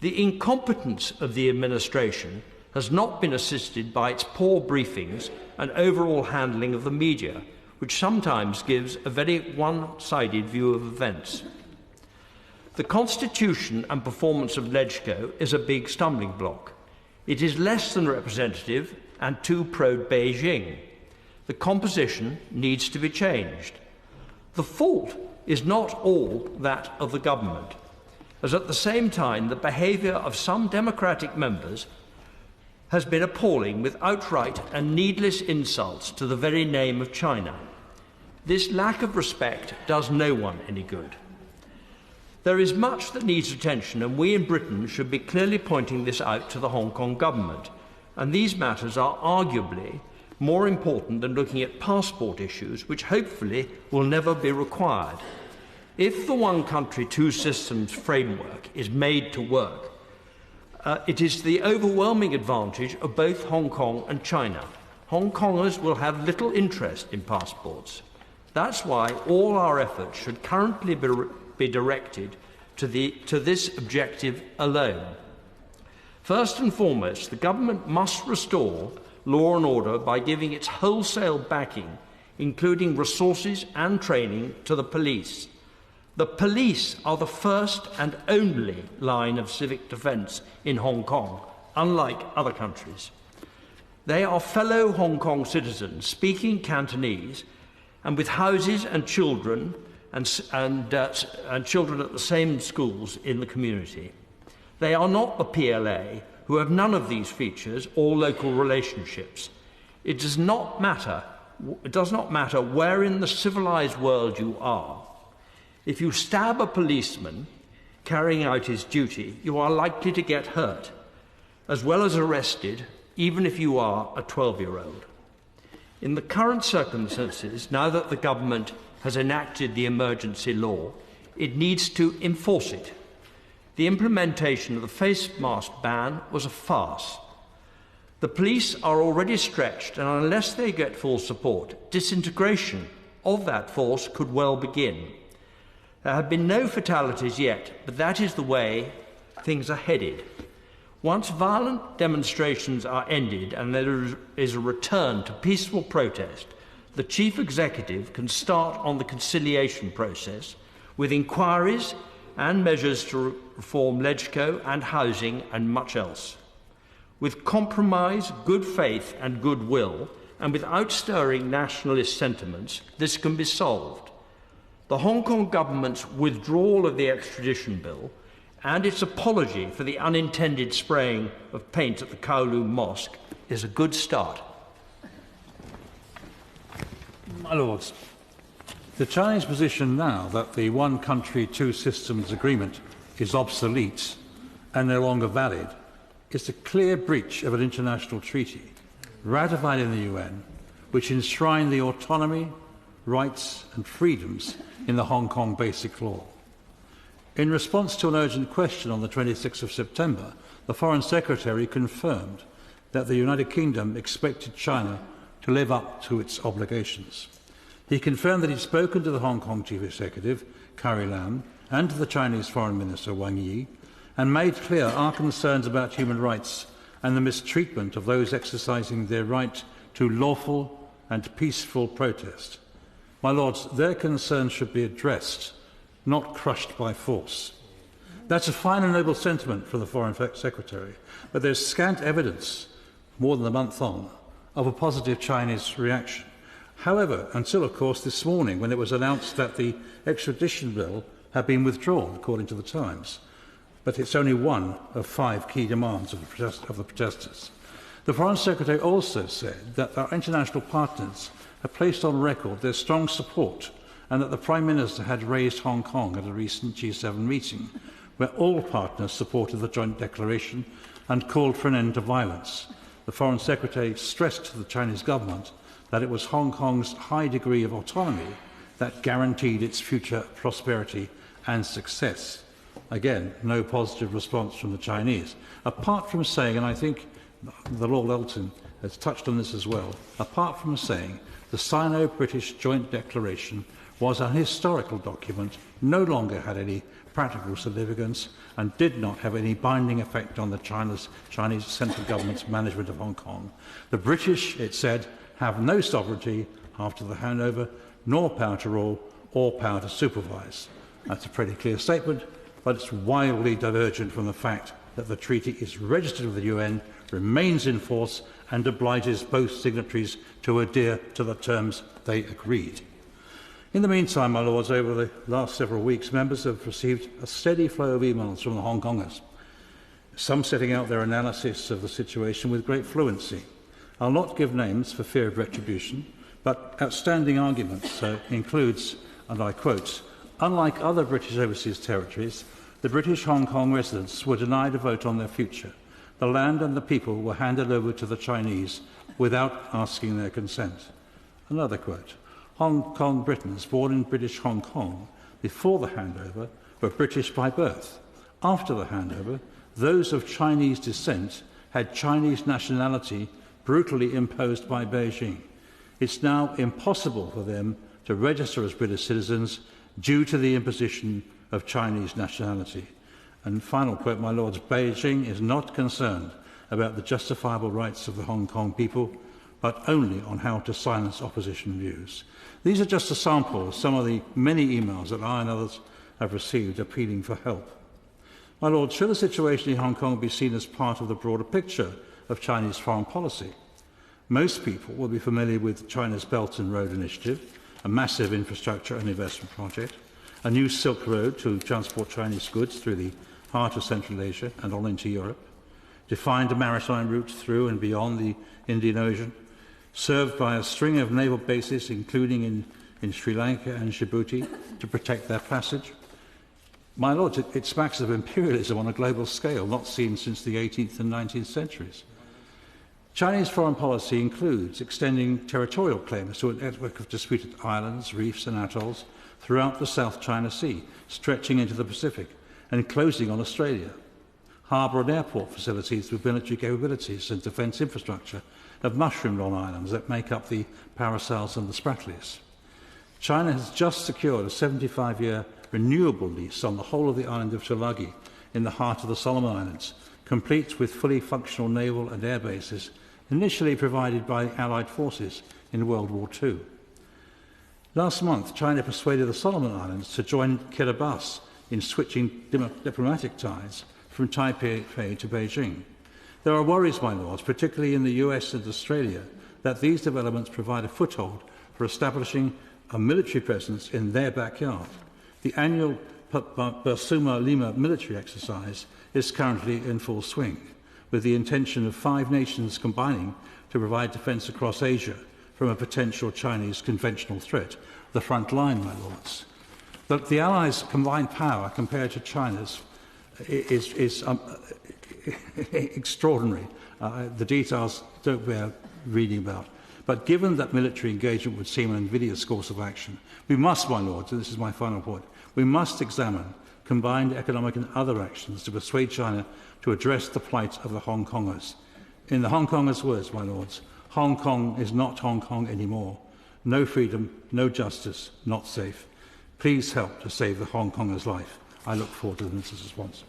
The incompetence of the administration has not been assisted by its poor briefings and overall handling of the media, which sometimes gives a very one-sided view of events. The constitution and performance of LegCo is a big stumbling block. It is less than representative and too pro-Beijing. The composition needs to be changed. The fault is not all that of the government, as at the same time the behaviour of some democratic members has been appalling, with outright and needless insults to the very name of China. This lack of respect does no one any good. There is much that needs attention, and we in Britain should be clearly pointing this out to the Hong Kong government. And these matters are arguably more important than looking at passport issues, which hopefully will never be required. If the one country, two systems framework is made to work, it is the overwhelming advantage of both Hong Kong and China. Hong Kongers will have little interest in passports. That's why all our efforts should currently be directed to this objective alone. First and foremost, the government must restore law and order by giving its wholesale backing, including resources and training, to the police. The police are the first and only line of civic defence in Hong Kong, unlike other countries. They are fellow Hong Kong citizens speaking Cantonese and with houses and children and children at the same schools in the community. They are not the PLA, who have none of these features or local relationships. It does not matter where in the civilised world you are. If you stab a policeman carrying out his duty, you are likely to get hurt, as well as arrested, even if you are a 12-year-old. In the current circumstances, now that the government has enacted the emergency law, it needs to enforce it. The implementation of the face mask ban was a farce. The police are already stretched, and unless they get full support, disintegration of that force could well begin. There have been no fatalities yet, but that is the way things are headed. Once violent demonstrations are ended and there is a return to peaceful protest, the Chief Executive can start on the conciliation process with inquiries and measures to reform LegCo and housing and much else. With compromise, good faith and goodwill, and without stirring nationalist sentiments, this can be solved. The Hong Kong government's withdrawal of the extradition bill and its apology for the unintended spraying of paint at the Kowloon Mosque is a good start. My Lords, the Chinese position now that the one country, two systems agreement is obsolete and no longer valid is a clear breach of an international treaty ratified in the UN, which enshrined the autonomy, rights and freedoms in the Hong Kong Basic Law. In response to an urgent question on the 26th of September, the Foreign Secretary confirmed that the United Kingdom expected China to live up to its obligations. He confirmed that he'd spoken to the Hong Kong Chief Executive, Carrie Lam, and to the Chinese Foreign Minister, Wang Yi, and made clear our concerns about human rights and the mistreatment of those exercising their right to lawful and peaceful protest. My Lords, their concerns should be addressed, not crushed by force. That's a fine and noble sentiment from the Foreign Secretary, but there's scant evidence, more than a month on, of a positive Chinese reaction. However, until, of course, this morning, when it was announced that the extradition bill had been withdrawn, according to the Times. But it's only one of 5 key demands of the protesters. The Foreign Secretary also said that our international partners have placed on record their strong support and that the Prime Minister had raised Hong Kong at a recent G7 meeting, where all partners supported the joint declaration and called for an end to violence. The Foreign Secretary stressed to the Chinese government that it was Hong Kong's high degree of autonomy that guaranteed its future prosperity and success. Again, no positive response from the Chinese, apart from saying, and I think the Lord Elton has touched on this as well, apart from saying the Sino-British Joint Declaration was a historical document, no longer had any practical significance, and did not have any binding effect on the Chinese central government's management of Hong Kong. The British, it said, have no sovereignty after the handover, nor power to rule, or power to supervise. That's a pretty clear statement, but it's wildly divergent from the fact that the treaty is registered with the UN, remains in force, and obliges both signatories to adhere to the terms they agreed. In the meantime, my Lords, over the last several weeks, members have received a steady flow of emails from the Hong Kongers, some setting out their analysis of the situation with great fluency. I'll not give names for fear of retribution, but outstanding arguments includes, and I quote, "Unlike other British overseas territories, the British Hong Kong residents were denied a vote on their future. The land and the people were handed over to the Chinese without asking their consent." Another quote, "Hong Kong Britons born in British Hong Kong before the handover were British by birth. After the handover, those of Chinese descent had Chinese nationality brutally imposed by Beijing. It's now impossible for them to register as British citizens due to the imposition of Chinese nationality." And final quote, my Lords, "Beijing is not concerned about the justifiable rights of the Hong Kong people, but only on how to silence opposition views." These are just a sample of some of the many emails that I and others have received appealing for help. My Lord, should the situation in Hong Kong be seen as part of the broader picture of Chinese foreign policy? Most people will be familiar with China's Belt and Road Initiative, a massive infrastructure and investment project, a new Silk Road to transport Chinese goods through the heart of Central Asia and on into Europe, defined a maritime route through and beyond the Indian Ocean, served by a string of naval bases, including in Sri Lanka and Djibouti, to protect their passage. My Lords, it smacks of imperialism on a global scale, not seen since the 18th and 19th centuries. Chinese foreign policy includes extending territorial claims to a network of disputed islands, reefs and atolls throughout the South China Sea, stretching into the Pacific, and closing on Australia. Harbour and airport facilities with military capabilities and defence infrastructure have mushroomed on islands that make up the Paracels and the Spratlys. China has just secured a 75-year renewable lease on the whole of the island of Tulagi in the heart of the Solomon Islands, complete with fully functional naval and air bases initially provided by the Allied forces in World War II. Last month, China persuaded the Solomon Islands to join Kiribati in switching diplomatic ties from Taipei to Beijing. There are worries, my Lords, particularly in the US and Australia, that these developments provide a foothold for establishing a military presence in their backyard. The annual Bersuma Lima military exercise is currently in full swing, with the intention of 5 nations combining to provide defence across Asia from a potential Chinese conventional threat. The front line, my Lords. The Allies' combined power compared to China's is extraordinary. The details don't bear reading about. But given that military engagement would seem an invidious course of action, we must, my Lords, and this is my final point, we must examine combined economic and other actions to persuade China to address the plight of the Hong Kongers. In the Hong Kongers' words, my Lords, Hong Kong is not Hong Kong anymore. No freedom, no justice, not safe. Please help to save the Hong Kongers' life. I look forward to the Minister's response.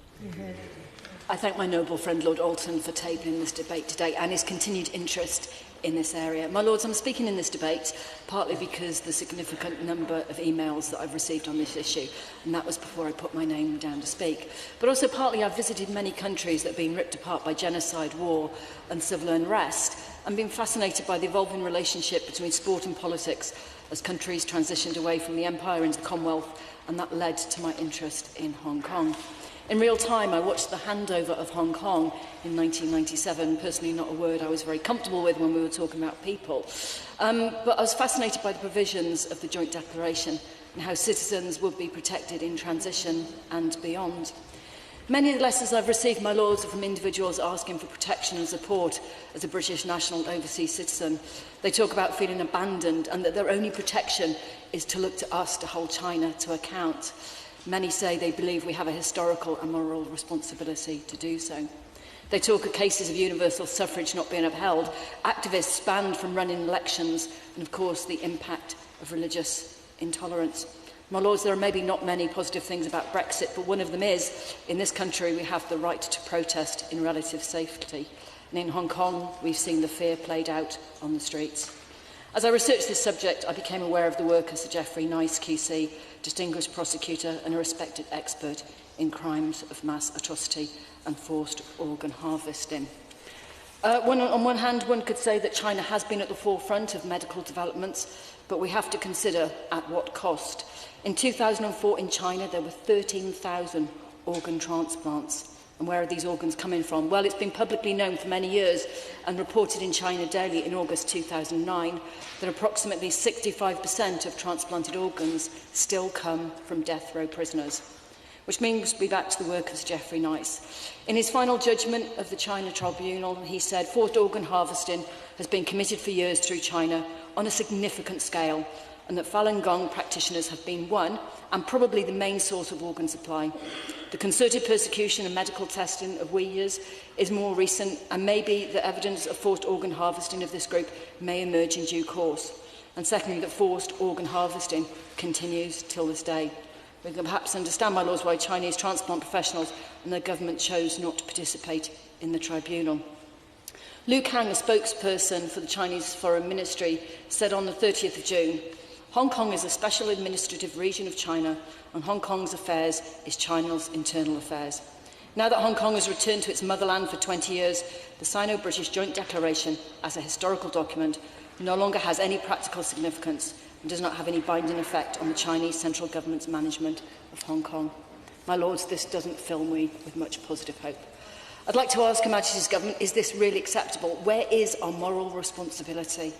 I thank my noble friend Lord Alton for tabling this debate today and his continued interest in this area. My Lords, I'm speaking in this debate partly because the significant number of emails that I've received on this issue, and that was before I put my name down to speak, but also partly I've visited many countries that have been ripped apart by genocide, war and civil unrest, and been fascinated by the evolving relationship between sport and politics as countries transitioned away from the Empire into the Commonwealth, and that led to my interest in Hong Kong. In real time, I watched the handover of Hong Kong in 1997, personally not a word I was very comfortable with when we were talking about people. But I was fascinated by the provisions of the Joint Declaration and how citizens would be protected in transition and beyond. Many of the lessons I've received, my lords, are from individuals asking for protection and support as a British national overseas citizen. They talk about feeling abandoned and that their only protection is to look to us to hold China to account. Many say they believe we have a historical and moral responsibility to do so. They talk of cases of universal suffrage not being upheld, activists banned from running elections, and of course the impact of religious intolerance. My lords, there are maybe not many positive things about Brexit, but one of them is, in this country we have the right to protest in relative safety. And in Hong Kong, we've seen the fear played out on the streets. As I researched this subject, I became aware of the work of Sir Geoffrey Nice, QC, distinguished prosecutor and a respected expert in crimes of mass atrocity and forced organ harvesting. On one hand, one could say that China has been at the forefront of medical developments, but we have to consider at what cost. In 2004 in China, there were 13,000 organ transplants. And where are these organs coming from? Well, it's been publicly known for many years and reported in China Daily in August 2009 that approximately 65% of transplanted organs still come from death row prisoners. Which brings me back to the work of Sir Geoffrey Nice. In his final judgment of the China Tribunal, he said forced organ harvesting has been committed for years through China on a significant scale, and that Falun Gong practitioners have been one and probably the main source of organ supply. The concerted persecution and medical testing of Uyghurs is more recent, and maybe the evidence of forced organ harvesting of this group may emerge in due course. And secondly, that forced organ harvesting continues till this day. We can perhaps understand, my lords, why Chinese transplant professionals and their government chose not to participate in the tribunal. Liu Kang, a spokesperson for the Chinese Foreign Ministry, said on the 30th of June, Hong Kong is a special administrative region of China, and Hong Kong's affairs is China's internal affairs. Now that Hong Kong has returned to its motherland for 20 years, the Sino-British Joint Declaration, as a historical document, no longer has any practical significance and does not have any binding effect on the Chinese central government's management of Hong Kong. My lords, this doesn't fill me with much positive hope. I'd like to ask Her Majesty's Government, is this really acceptable? Where is our moral responsibility?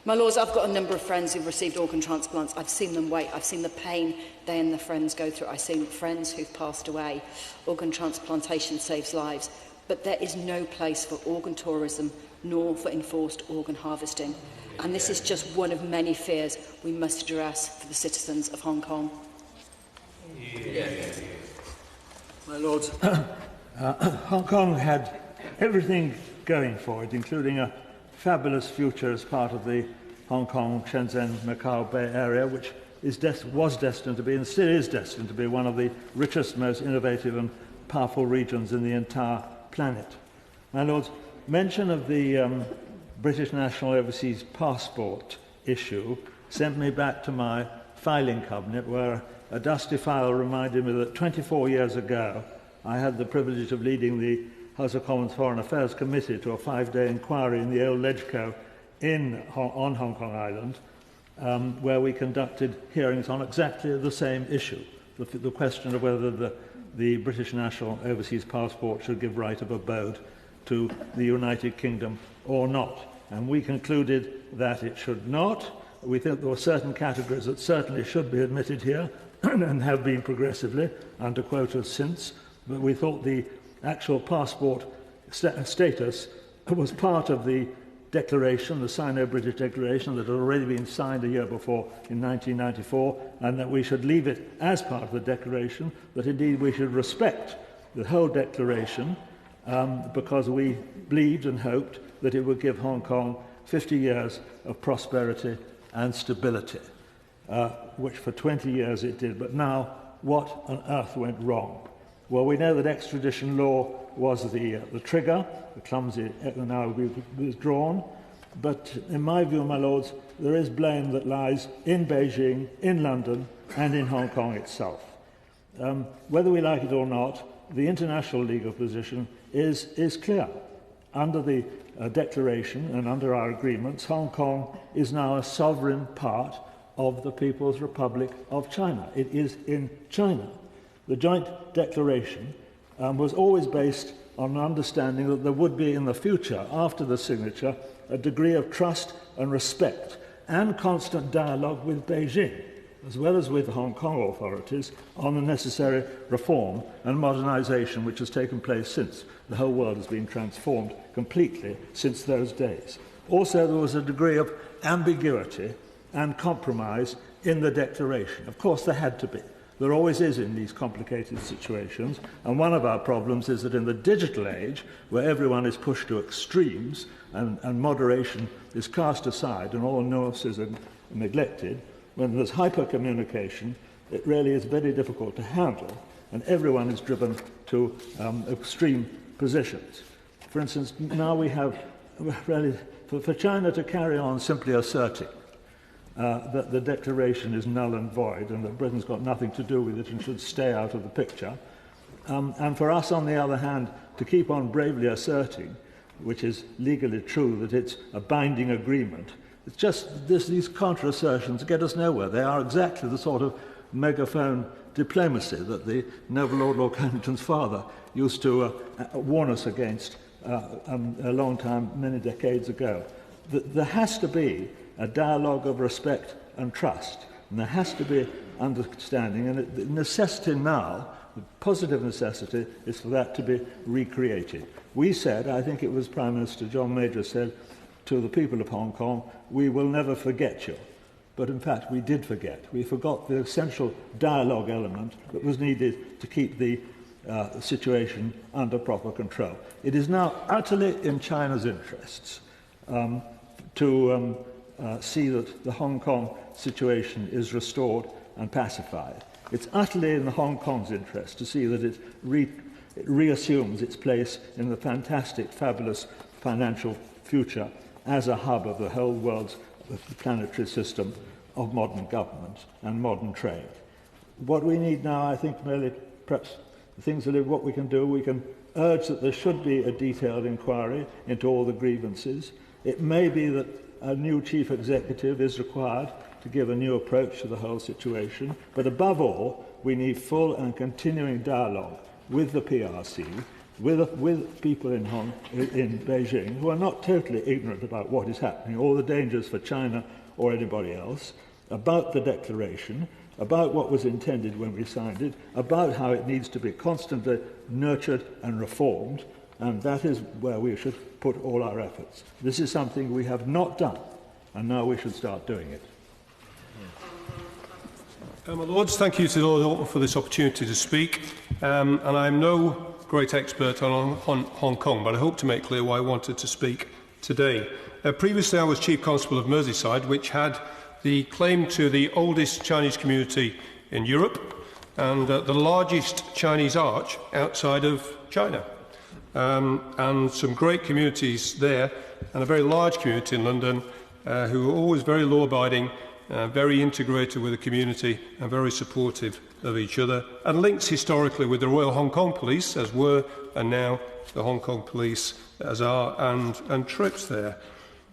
My lords, I've got a number of friends who've received organ transplants. I've seen them wait. I've seen the pain they and their friends go through. I've seen friends who've passed away. Organ transplantation saves lives. But there is no place for organ tourism nor for enforced organ harvesting. And this is just one of many fears we must address for the citizens of Hong Kong. My lords, Hong Kong had everything going for it, including a fabulous future as part of the Hong Kong, Shenzhen, Macau Bay Area, which was destined to be and still is destined to be one of the richest, most innovative and powerful regions in the entire planet. My lords, mention of the British National Overseas Passport issue sent me back to my filing cabinet, where a dusty file reminded me that 24 years ago I had the privilege of leading the House of Commons Foreign Affairs Committee to a 5-day inquiry in the old Legco on Hong Kong Island, where we conducted hearings on exactly the same issue, the question of whether the British National Overseas Passport should give right of abode to the United Kingdom or not. And we concluded that it should not. We think there were certain categories that certainly should be admitted here and have been progressively under quotas since, but we thought the actual passport status was part of the declaration, the Sino-British Declaration, that had already been signed a year before in 1994, and that we should leave it as part of the declaration, that indeed we should respect the whole declaration because we believed and hoped that it would give Hong Kong 50 years of prosperity and stability, which for 20 years it did. But now, what on earth went wrong? Well, we know that extradition law was the trigger, the clumsy now withdrawn, but in my view, my lords, there is blame that lies in Beijing, in London, and in Hong Kong itself. Whether we like it or not, the international legal position is clear. Under the declaration and under our agreements, Hong Kong is now a sovereign part of the People's Republic of China. It is in China. The joint declaration was always based on an understanding that there would be in the future, after the signature, a degree of trust and respect and constant dialogue with Beijing, as well as with the Hong Kong authorities, on the necessary reform and modernisation which has taken place since. The whole world has been transformed completely since those days. Also, there was a degree of ambiguity and compromise in the declaration. Of course, there had to be. There always is in these complicated situations, and one of our problems is that in the digital age, where everyone is pushed to extremes and moderation is cast aside and all nuances are neglected, when there's hyper-communication, it really is very difficult to handle, and everyone is driven to extreme positions. For instance, now we have really, for China to carry on simply asserting that the declaration is null and void and that Britain's got nothing to do with it and should stay out of the picture. And for us, on the other hand, to keep on bravely asserting, which is legally true, that it's a binding agreement. It's just these counter-assertions get us nowhere. They are exactly the sort of megaphone diplomacy that the noble Lord Carrington's father used to warn us against a long time, many decades ago. There has to be a dialogue of respect and trust, and there has to be understanding, and the necessity now, the positive necessity, is for that to be recreated. We said, I think it was Prime Minister John Major said to the people of Hong Kong, we will never forget you. But in fact, we did forget. We forgot the essential dialogue element that was needed to keep the situation under proper control. It is now utterly in China's interests to see that the Hong Kong situation is restored and pacified. It's utterly in the Hong Kong's interest to see that it reassumes its place in the fantastic, fabulous financial future as a hub of the whole world's planetary system of modern government and modern trade. What we need now, I think, merely perhaps the things that what we can do, we can urge that there should be a detailed inquiry into all the grievances. It may be that a new chief executive is required to give a new approach to the whole situation, but above all, we need full and continuing dialogue with the PRC, with people in Beijing who are not totally ignorant about what is happening, all the dangers for China or anybody else, about the declaration, about what was intended when we signed it, about how it needs to be constantly nurtured and reformed, and that is where we should put all our efforts. This is something we have not done, and now we should start doing it. My Lords, thank you to Lord Alton for this opportunity to speak. And I'm no great expert on Hong Kong, but I hope to make clear why I wanted to speak today. Previously, I was Chief Constable of Merseyside, which had the claim to the oldest Chinese community in Europe and the largest Chinese arch outside of China. And some great communities there, and a very large community in London, who are always very law-abiding, very integrated with the community and very supportive of each other, and links historically with the Royal Hong Kong Police, as were, and now the Hong Kong Police as are, and trips there.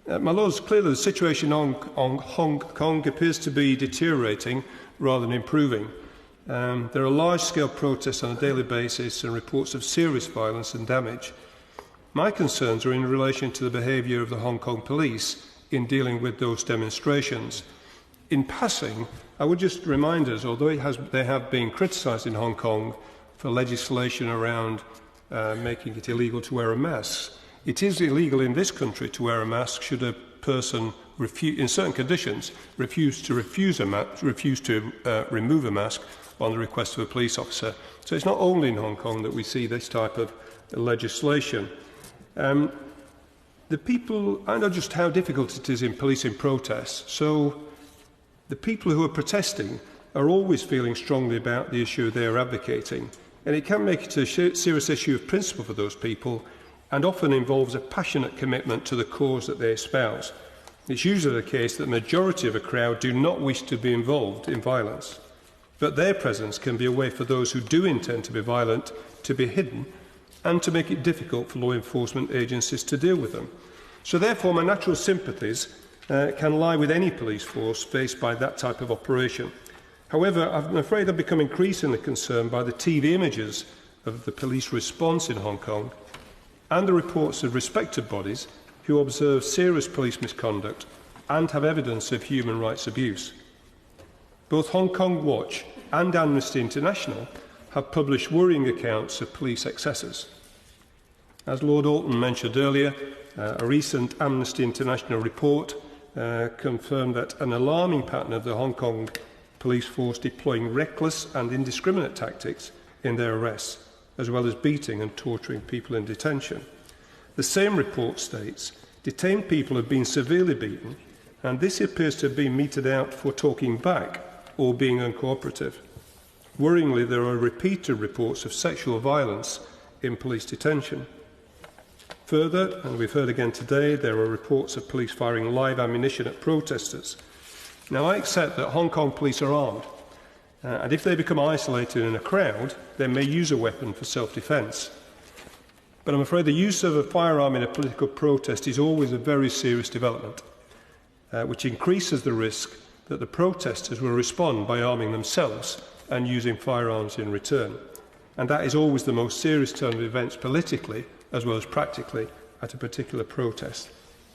My Lords, clearly the situation on Hong Kong appears to be deteriorating rather than improving. There are large-scale protests on a daily basis and reports of serious violence and damage. My concerns are in relation to the behaviour of the Hong Kong Police in dealing with those demonstrations. In passing, I would just remind us, although they have been criticised in Hong Kong for legislation around making it illegal to wear a mask, it is illegal in this country to wear a mask should a person, in certain conditions, refuse to remove a mask on the request of a police officer. So it's not only in Hong Kong that we see this type of legislation. The people, I know just how difficult it is in policing protests, so the people who are protesting are always feeling strongly about the issue they are advocating, and it can make it a serious issue of principle for those people, and often involves a passionate commitment to the cause that they espouse. It's usually the case that the majority of a crowd do not wish to be involved in violence, but their presence can be a way for those who do intend to be violent to be hidden and to make it difficult for law enforcement agencies to deal with them. So therefore, my natural sympathies can lie with any police force faced by that type of operation. However, I'm afraid I've become increasingly concerned by the TV images of the police response in Hong Kong and the reports of respected bodies who observe serious police misconduct and have evidence of human rights abuse. Both Hong Kong Watch and Amnesty International have published worrying accounts of police excesses. As Lord Alton mentioned earlier, a recent Amnesty International report confirmed that an alarming pattern of the Hong Kong police force deploying reckless and indiscriminate tactics in their arrests, as well as beating and torturing people in detention. The same report states detained people have been severely beaten, and this appears to have been meted out for talking back or being uncooperative. Worryingly, there are repeated reports of sexual violence in police detention. Further, and we've heard again today, there are reports of police firing live ammunition at protesters. Now, I accept that Hong Kong police are armed, and if they become isolated in a crowd, they may use a weapon for self-defence. But I'm afraid the use of a firearm in a political protest is always a very serious development, which increases the risk that the protesters will respond by arming themselves and using firearms in return. And that is always the most serious turn of events politically as well as practically at a particular protest.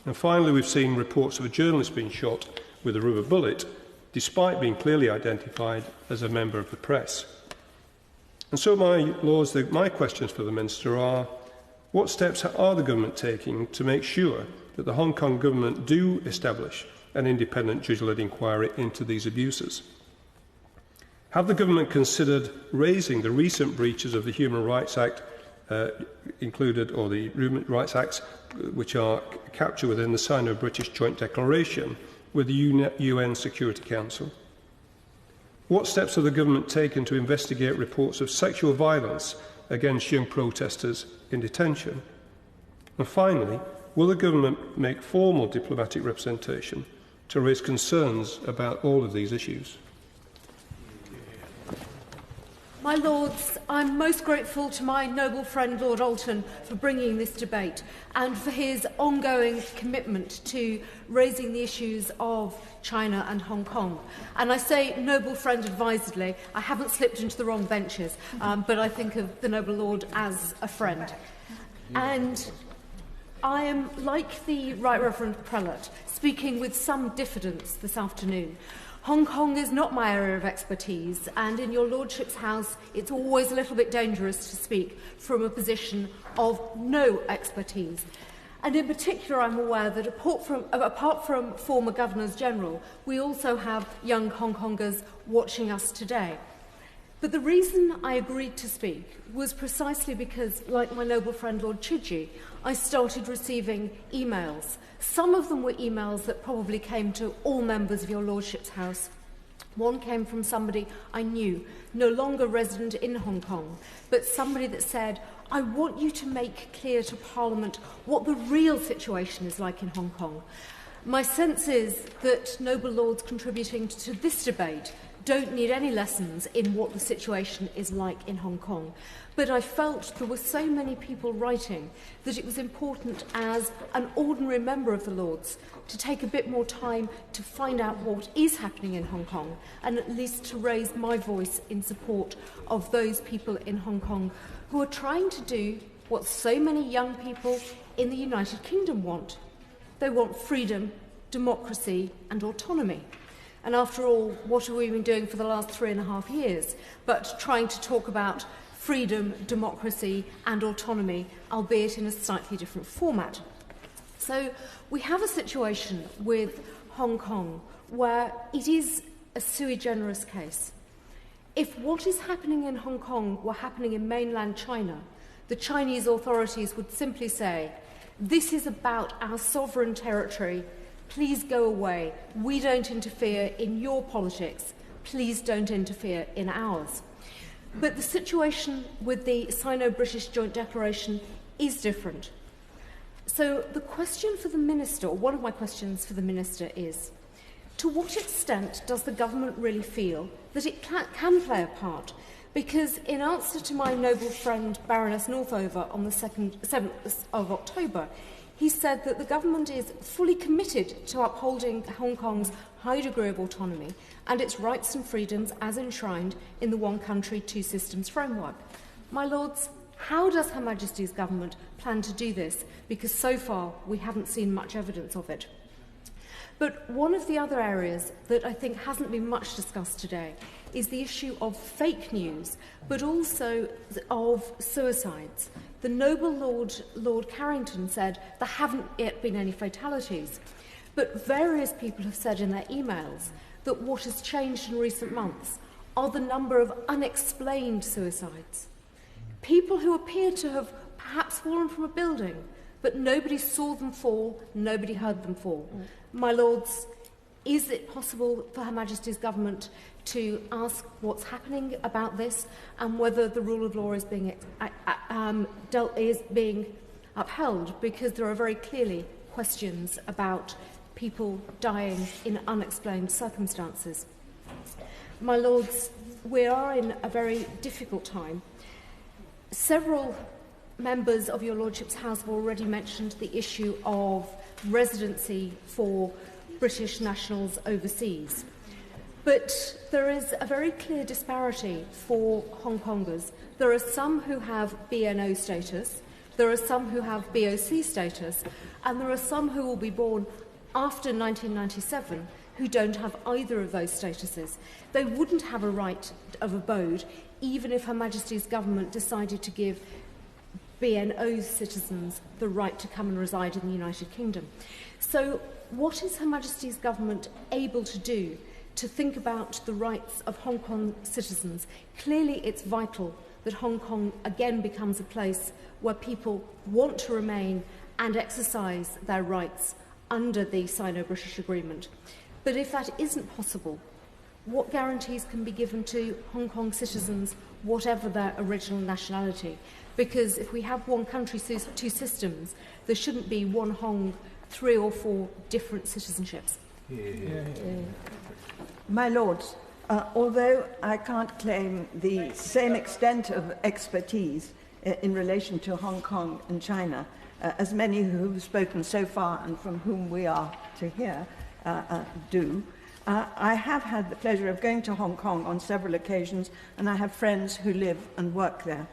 And finally, we've seen reports of a journalist being shot with a rubber bullet, despite being clearly identified as a member of the press. And so, my Lords, my questions for the Minister are, what steps are the government taking to make sure that the Hong Kong government do establish an independent judicial-led inquiry into these abuses? Have the government considered raising the recent breaches of the Human Rights Act included, or the Human Rights Acts, which are captured within the Sino-British Joint Declaration, with the UN Security Council? What steps have the government taken to investigate reports of sexual violence against young protesters in detention? And finally, will the government make formal diplomatic representation to raise concerns about all of these issues? My Lords, I'm most grateful to my noble friend Lord Alton for bringing this debate and for his ongoing commitment to raising the issues of China and Hong Kong. And I say noble friend advisedly. I haven't slipped into the wrong benches, but I think of the noble Lord as a friend. And I am, like the Right Reverend Prelate, speaking with some diffidence this afternoon. Hong Kong is not my area of expertise, and in your Lordship's house it's always a little bit dangerous to speak from a position of no expertise. And in particular, I'm aware that apart from former Governors-General, we also have young Hong Kongers watching us today. But the reason I agreed to speak was precisely because, like my noble friend Lord Chidgey, I started receiving emails. Some of them were emails that probably came to all members of your Lordship's house. One came from somebody I knew, no longer resident in Hong Kong, but somebody that said, I want you to make clear to Parliament what the real situation is like in Hong Kong. My sense is that noble lords contributing to this debate don't need any lessons in what the situation is like in Hong Kong. But I felt there were so many people writing that it was important as an ordinary member of the Lords to take a bit more time to find out what is happening in Hong Kong and at least to raise my voice in support of those people in Hong Kong who are trying to do what so many young people in the United Kingdom want. They want freedom, democracy and autonomy. And after all, what have we been doing for the last 3.5 years but trying to talk about freedom, democracy and autonomy, albeit in a slightly different format? So we have a situation with Hong Kong where it is a sui generis case. If what is happening in Hong Kong were happening in mainland China, the Chinese authorities would simply say, this is about our sovereign territory. Please go away. We don't interfere in your politics. Please don't interfere in ours. But the situation with the Sino-British Joint Declaration is different. So the question for the Minister, or one of my questions for the Minister is, to what extent does the government really feel that it can play a part? Because in answer to my noble friend Baroness Northover on the 7th of October, he said that the government is fully committed to upholding Hong Kong's high degree of autonomy and its rights and freedoms as enshrined in the One Country, Two Systems framework. My Lords, how does Her Majesty's government plan to do this? Because so far we haven't seen much evidence of it. But one of the other areas that I think hasn't been much discussed today is the issue of fake news, but also of suicides. The noble Lord Carrington said there haven't yet been any fatalities, but various people have said in their emails that what has changed in recent months are the number of unexplained suicides. People who appear to have perhaps fallen from a building, but nobody saw them fall, nobody heard them fall. My Lords, is it possible for Her Majesty's government to ask what's happening about this and whether the rule of law is being upheld? Because there are very clearly questions about people dying in unexplained circumstances. My Lords, we are in a very difficult time. Several members of your Lordship's House have already mentioned the issue of residency for British nationals overseas. But there is a very clear disparity for Hong Kongers. There are some who have BNO status, there are some who have BOC status, and there are some who will be born after 1997 who don't have either of those statuses. They wouldn't have a right of abode even if Her Majesty's government decided to give BNO citizens the right to come and reside in the United Kingdom. So what is Her Majesty's government able to do to think about the rights of Hong Kong citizens? Clearly it's vital that Hong Kong again becomes a place where people want to remain and exercise their rights under the Sino-British Agreement. But if that isn't possible, what guarantees can be given to Hong Kong citizens, whatever their original nationality? Because if we have one country, two systems, there shouldn't be one Hong, 3 or 4 different citizenships. My Lords, although I can't claim the same extent of expertise in relation to Hong Kong and China as many who have spoken so far and from whom we are to hear do, I have had the pleasure of going to Hong Kong on several occasions, and I have friends who live and work there.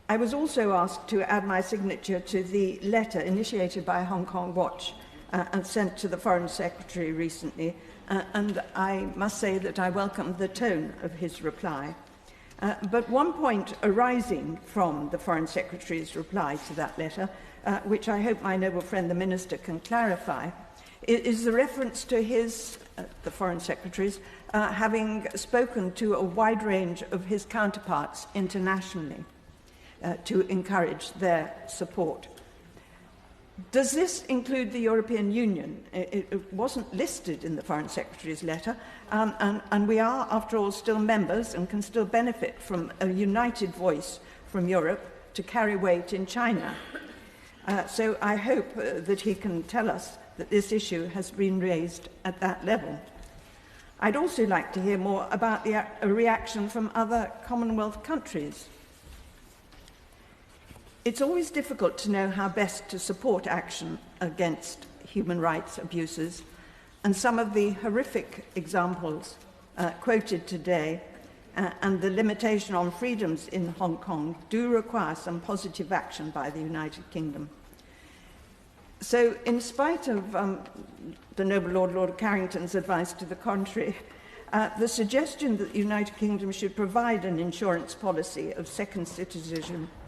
I was also asked to add my signature to the letter initiated by Hong Kong Watch and sent to the Foreign Secretary recently, and I must say that I welcome the tone of his reply. But one point arising from the Foreign Secretary's reply to that letter, which I hope my noble friend the Minister can clarify, is the reference to his, the Foreign Secretary's, having spoken to a wide range of his counterparts internationally to encourage their support. Does this include the European Union? It wasn't listed in the Foreign Secretary's letter, and we are, after all, still members and can still benefit from a united voice from Europe to carry weight in China. So I hope that he can tell us that this issue has been raised at that level. I'd also like to hear more about the reaction from other Commonwealth countries. It's always difficult to know how best to support action against human rights abuses, and some of the horrific examples quoted today and the limitation on freedoms in Hong Kong do require some positive action by the United Kingdom. So, in spite of the noble Lord Carrington's advice to the contrary, the suggestion that the United Kingdom should provide an insurance policy of second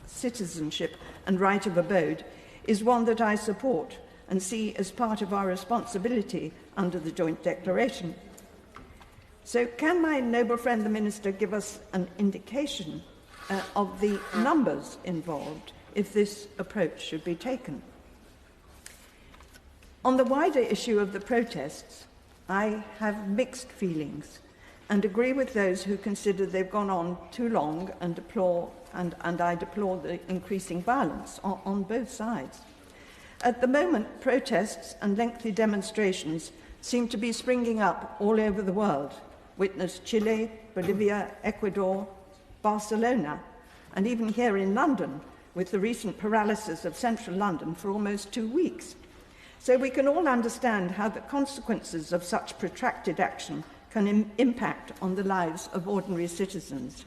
citizenship and right of abode is one that I support and see as part of our responsibility under the joint declaration. So can my noble friend the Minister give us an indication of the numbers involved if this approach should be taken? On the wider issue of the protests, I have mixed feelings and agree with those who consider they've gone on too long and I deplore the increasing violence on both sides. At the moment, protests and lengthy demonstrations seem to be springing up all over the world. Witness Chile, Bolivia, Ecuador, Barcelona, and even here in London, with the recent paralysis of central London for almost 2 weeks. So we can all understand how the consequences of such protracted action can impact on the lives of ordinary citizens.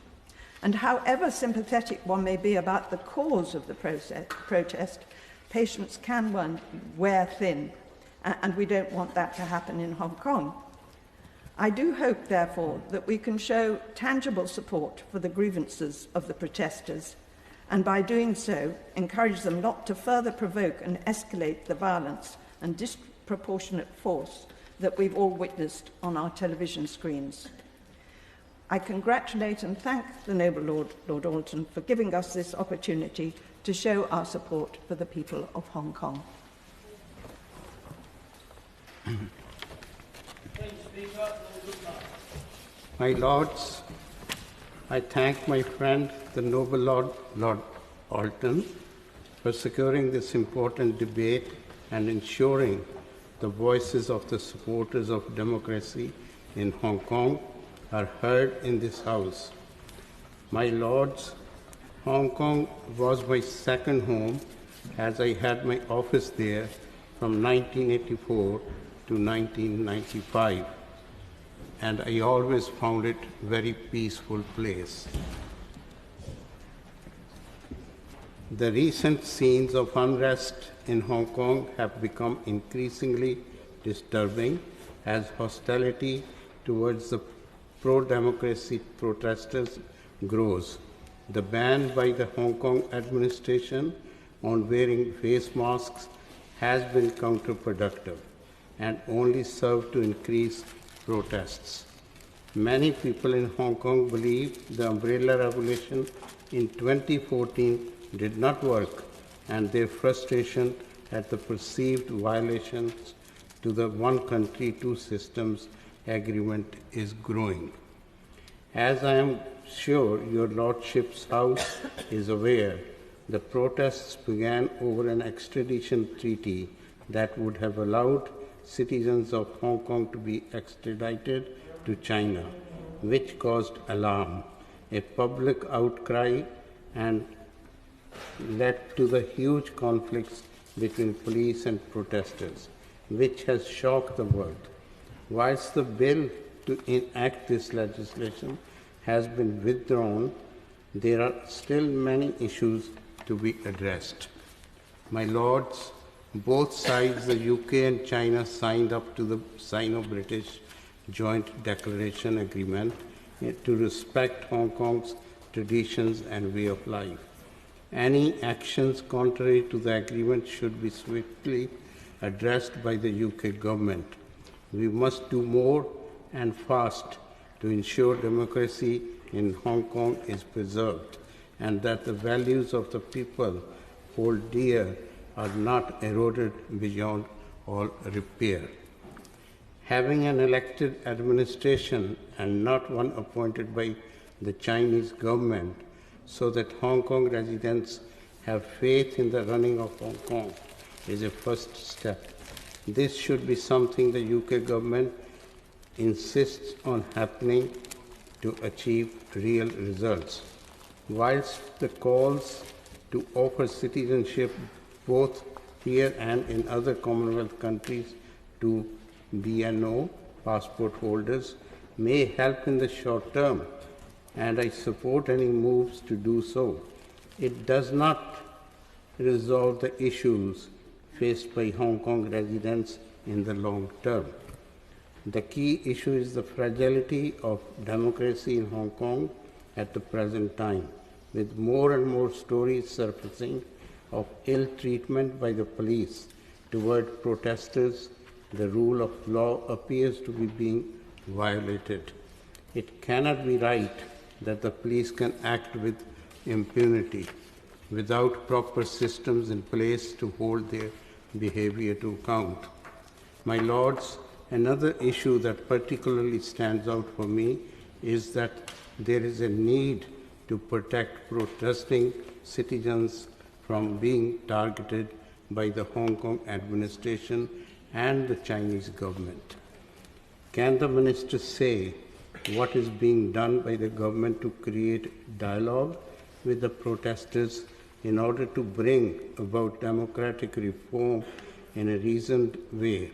And however sympathetic one may be about the cause of the protest, patience can wear thin, and we don't want that to happen in Hong Kong. I do hope, therefore, that we can show tangible support for the grievances of the protesters, and by doing so, encourage them not to further provoke and escalate the violence and disproportionate force that we've all witnessed on our television screens. I congratulate and thank the noble Lord Alton for giving us this opportunity to show our support for the people of Hong Kong. My lords, I thank my friend, the noble Lord Alton, for securing this important debate and ensuring the voices of the supporters of democracy in Hong Kong are heard in this House. My lords, Hong Kong was my second home, as I had my office there from 1984 to 1995, and I always found it a very peaceful place. The recent scenes of unrest in Hong Kong have become increasingly disturbing as hostility towards the pro-democracy protesters grows. The ban by the Hong Kong administration on wearing face masks has been counterproductive and only served to increase protests. Many people in Hong Kong believe the umbrella revolution in 2014 did not work, and their frustration at the perceived violations to the one country, two systems agreement is growing. As I am sure your Lordship's House is aware, the protests began over an extradition treaty that would have allowed citizens of Hong Kong to be extradited to China, which caused alarm, a public outcry, and led to the huge conflicts between police and protesters, which has shocked the world. Whilst the bill to enact this legislation has been withdrawn, there are still many issues to be addressed. My lords, both sides, the UK and China, signed up to the Sino-British Joint Declaration Agreement to respect Hong Kong's traditions and way of life. Any actions contrary to the agreement should be swiftly addressed by the UK government. We must do more and fast to ensure democracy in Hong Kong is preserved and that the values of the people hold dear are not eroded beyond all repair. Having an elected administration and not one appointed by the Chinese government so that Hong Kong residents have faith in the running of Hong Kong is a first step. This should be something the UK government insists on happening to achieve real results. Whilst the calls to offer citizenship both here and in other Commonwealth countries to BNO passport holders may help in the short term, and I support any moves to do so, it does not resolve the issues faced by Hong Kong residents in the long term. The key issue is the fragility of democracy in Hong Kong at the present time, with more and more stories surfacing of ill treatment by the police toward protesters. The rule of law appears to be being violated. It cannot be right that the police can act with impunity without proper systems in place to hold their behavior to account. My lords, another issue that particularly stands out for me is that there is a need to protect protesting citizens from being targeted by the Hong Kong administration and the Chinese government. Can the minister say what is being done by the government to create dialogue with the protesters in order to bring about democratic reform in a reasoned way,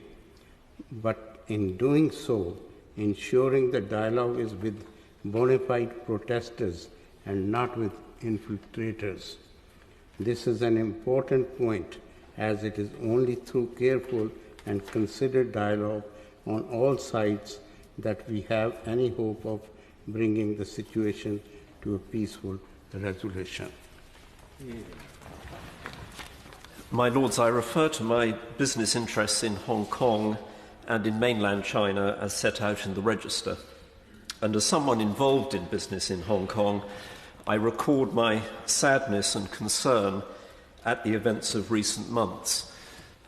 but in doing so, ensuring the dialogue is with bona fide protesters and not with infiltrators. This is an important point, as it is only through careful and considered dialogue on all sides that we have any hope of bringing the situation to a peaceful resolution. My Lords, I refer to my business interests in Hong Kong and in mainland China as set out in the register. And as someone involved in business in Hong Kong, I record my sadness and concern at the events of recent months.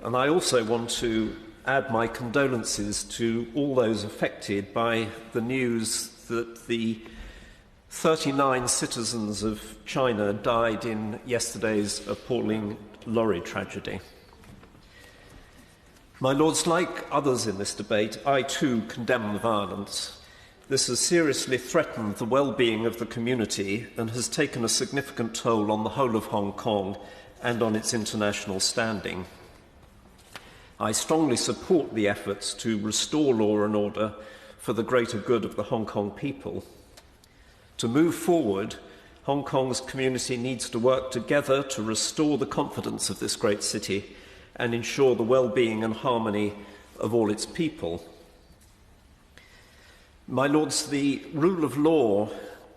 And I also want to add my condolences to all those affected by the news that the 39 citizens of China died in yesterday's appalling lorry tragedy. My Lords, like others in this debate, I too condemn the violence. This has seriously threatened the well-being of the community and has taken a significant toll on the whole of Hong Kong and on its international standing. I strongly support the efforts to restore law and order for the greater good of the Hong Kong people. To move forward, Hong Kong's community needs to work together to restore the confidence of this great city and ensure the well-being and harmony of all its people. My Lords, the rule of law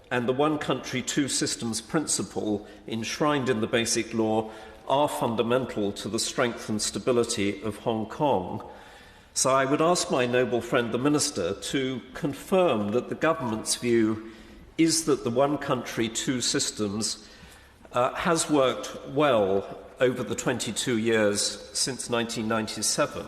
and the one country, two systems principle enshrined in the Basic Law are fundamental to the strength and stability of Hong Kong. So I would ask my noble friend, the Minister, to confirm that the government's view is that the one country, two systems has worked well over the 22 years since 1997.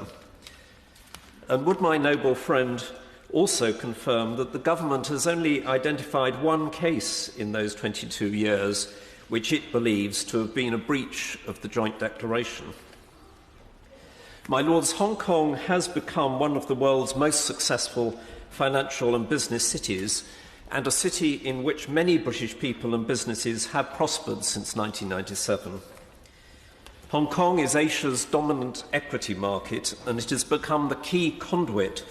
And would my noble friend also confirm that the government has only identified one case in those 22 years which it believes to have been a breach of the joint declaration? My Lords, Hong Kong has become one of the world's most successful financial and business cities, and a city in which many British people and businesses have prospered since 1997. Hong Kong is Asia's dominant equity market, and it has become the key conduit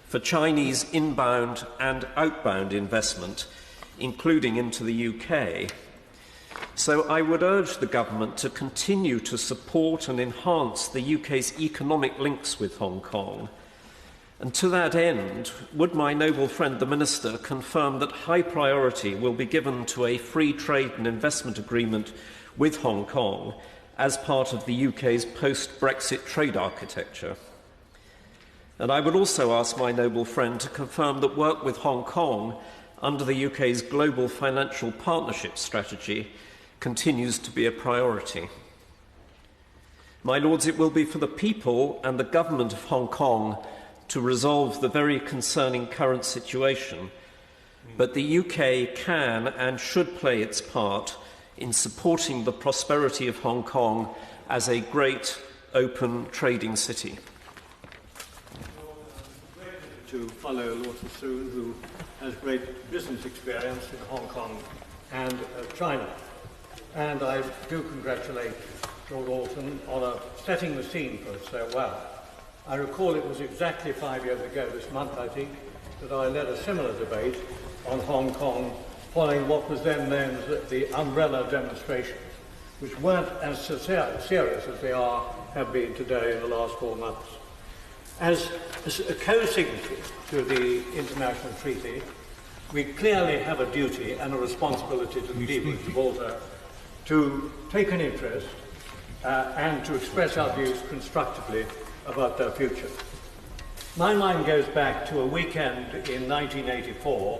for Chinese inbound and outbound investment, including into the UK. So I would urge the government to continue to support and enhance the UK's economic links with Hong Kong. And to that end, would my noble friend the Minister confirm that high priority will be given to a free trade and investment agreement with Hong Kong as part of the UK's post-Brexit trade architecture? And I would also ask my noble friend to confirm that work with Hong Kong under the UK's Global Financial Partnership Strategy continues to be a priority. My Lords, it will be for the people and the government of Hong Kong to resolve the very concerning current situation, but the UK can and should play its part in supporting the prosperity of Hong Kong as a great open trading city. To follow Lord Sassoon, who has great business experience in Hong Kong and China. And I do congratulate Lord Alton on setting the scene for us so well. I recall it was exactly 5 years ago this month, I think, that I led a similar debate on Hong Kong following what was then known as the umbrella demonstrations, which weren't as serious as they have been today in the last 4 months. As a co-signatory to the international treaty, we clearly have a duty and a responsibility to the people of Gibraltar to take an interest and to express our views constructively about their future. My mind goes back to a weekend in 1984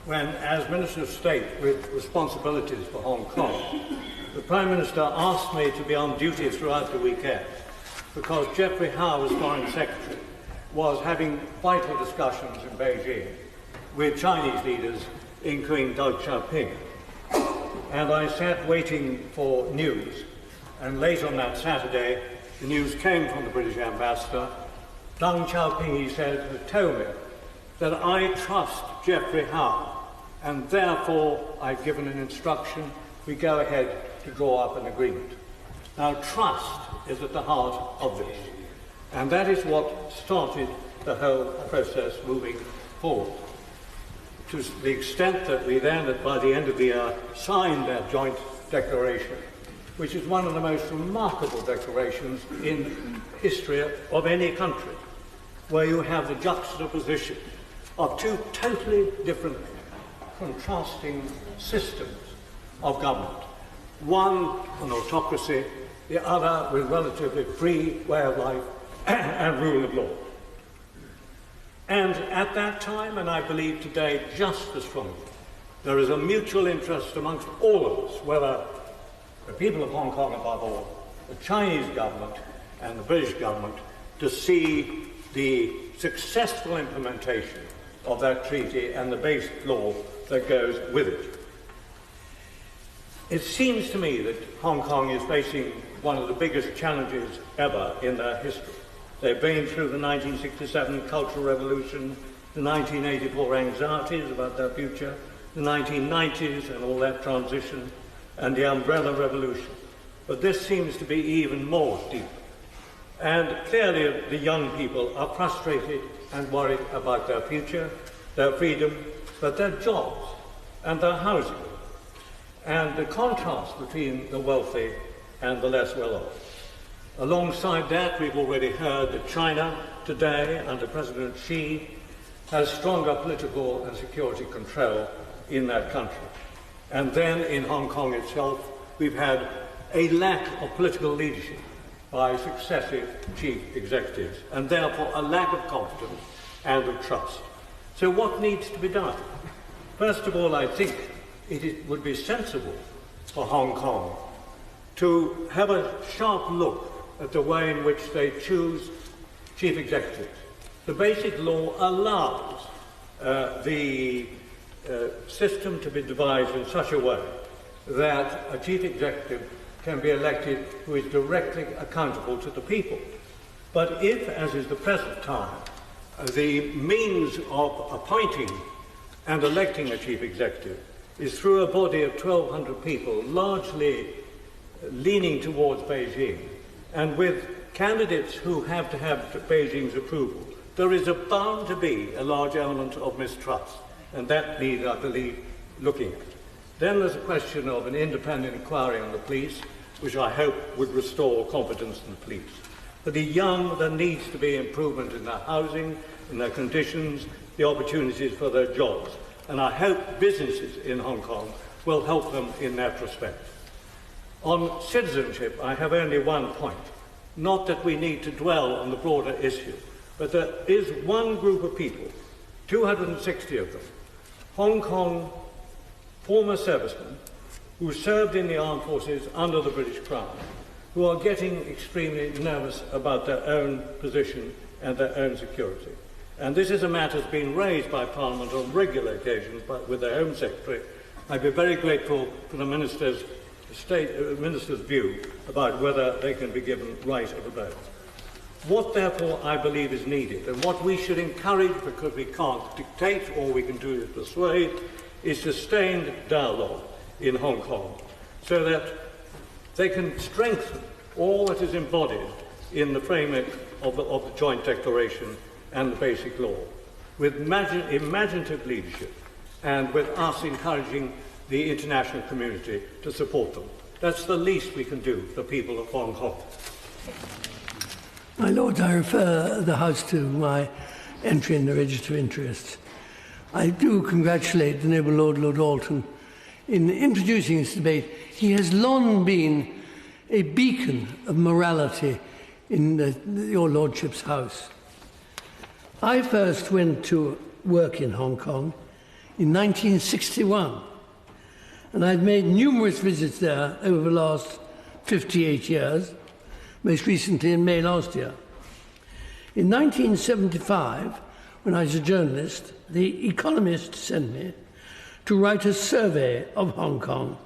when, as Minister of State with responsibilities for Hong Kong, the Prime Minister asked me to be on duty throughout the weekend because Geoffrey Howe, as Foreign Secretary, was having vital discussions in Beijing with Chinese leaders, including Deng Xiaoping. And I sat waiting for news, and late on that Saturday, the news came from the British ambassador. Deng Xiaoping, he said, had told me that I trust Geoffrey Howe, and therefore I've given an instruction, we go ahead to draw up an agreement. Now, trust is at the heart of this, and that is what started the whole process moving forward. To the extent that we then, by the end of the year, signed that joint declaration, which is one of the most remarkable declarations in history of any country, where you have the juxtaposition of two totally different, contrasting systems of government. One, an autocracy, the other with relatively free way of life and rule of law. And at that time, and I believe today just as strongly, there is a mutual interest amongst all of us, whether the people of Hong Kong above all, the Chinese government and the British government, to see the successful implementation of that treaty and the basic law that goes with it. It seems to me that Hong Kong is facing one of the biggest challenges ever in their history. They've been through the 1967 Cultural Revolution, the 1984 anxieties about their future, the 1990s and all that transition, and the Umbrella Revolution. But this seems to be even more deep. And clearly the young people are frustrated and worried about their future, their freedom, but their jobs and their housing, and the contrast between the wealthy and the less well-off. Alongside that, we've already heard that China today, under President Xi, has stronger political and security control in that country. And then in Hong Kong itself, we've had a lack of political leadership by successive chief executives, and therefore a lack of confidence and of trust. So what needs to be done? First of all, I think it would be sensible for Hong Kong to have a sharp look at the way in which they choose chief executives. The basic law allows the system to be devised in such a way that a chief executive can be elected who is directly accountable to the people. But if, as is the present time, the means of appointing and electing a chief executive is through a body of 1,200 people, largely leaning towards Beijing, and with candidates who have to have Beijing's approval, there is bound to be a large element of mistrust, and that needs, I believe, looking at. Then there's a question of an independent inquiry on the police, which I hope would restore confidence in the police. For the young, there needs to be improvement in their housing, in their conditions, the opportunities for their jobs. And I hope businesses in Hong Kong will help them in that respect. On citizenship, I have only one point. Not that we need to dwell on the broader issue, but there is one group of people, 260 of them, Hong Kong former servicemen who served in the armed forces under the British Crown, who are getting extremely nervous about their own position and their own security. And this is a matter that's been raised by Parliament on regular occasions with the Home Secretary. I'd be very grateful for the Minister's view about whether they can be given right of abode. What, therefore, I believe is needed, and what we should encourage, because we can't dictate, all we can do is persuade, is sustained dialogue in Hong Kong, so that they can strengthen all that is embodied in the framework of the Joint Declaration and the Basic Law, with imaginative leadership, and with us encouraging the international community to support them. That's the least we can do for the people of Hong Kong. My Lords, I refer the House to my entry in the Register of Interests. I do congratulate the noble Lord Alton in introducing this debate. He has long been a beacon of morality in your Lordship's House. I first went to work in Hong Kong in 1961, and I've made numerous visits there over the last 58 years, most recently in May last year. In 1975, when I was a journalist, The Economist sent me to write a survey of Hong Kong,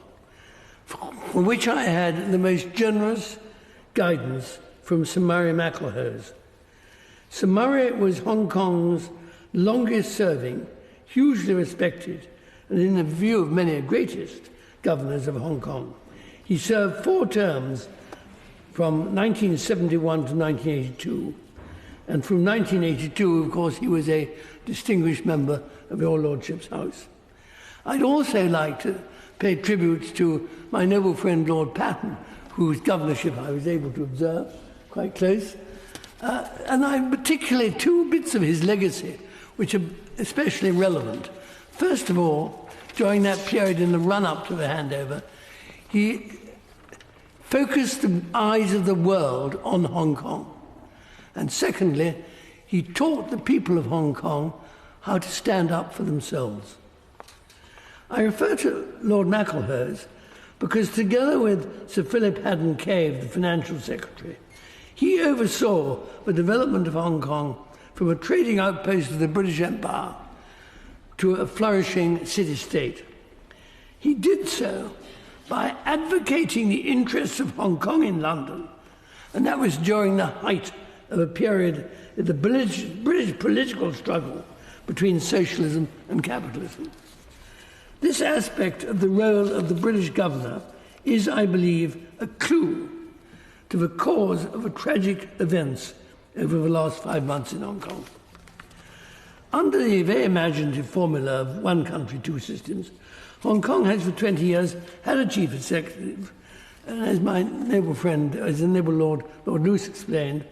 for which I had the most generous guidance from Sir Murray McElhose. Sir Murray was Hong Kong's longest-serving, hugely respected, and in the view of many, greatest governors of Hong Kong. He served 4 terms from 1971 to 1982, and from 1982, of course, he was a distinguished member of your Lordship's House. I'd also like to pay tribute to my noble friend Lord Patten, whose governorship I was able to observe quite close. And I particularly 2 bits of his legacy, which are especially relevant. First of all, during that period in the run-up to the handover, he focused the eyes of the world on Hong Kong. And secondly, he taught the people of Hong Kong how to stand up for themselves. I refer to Lord Macklehurst because together with Sir Philip Haddon Cave, the Financial Secretary, he oversaw the development of Hong Kong from a trading outpost of the British Empire to a flourishing city-state. He did so by advocating the interests of Hong Kong in London, and that was during the height of a period of the British political struggle between socialism and capitalism. This aspect of the role of the British governor is, I believe, a clue to the cause of the tragic events over the last 5 months in Hong Kong. Under the very imaginative formula of one country, 2 systems, Hong Kong has for 20 years had a chief executive, and as my noble friend, as the noble Lord Luce explained,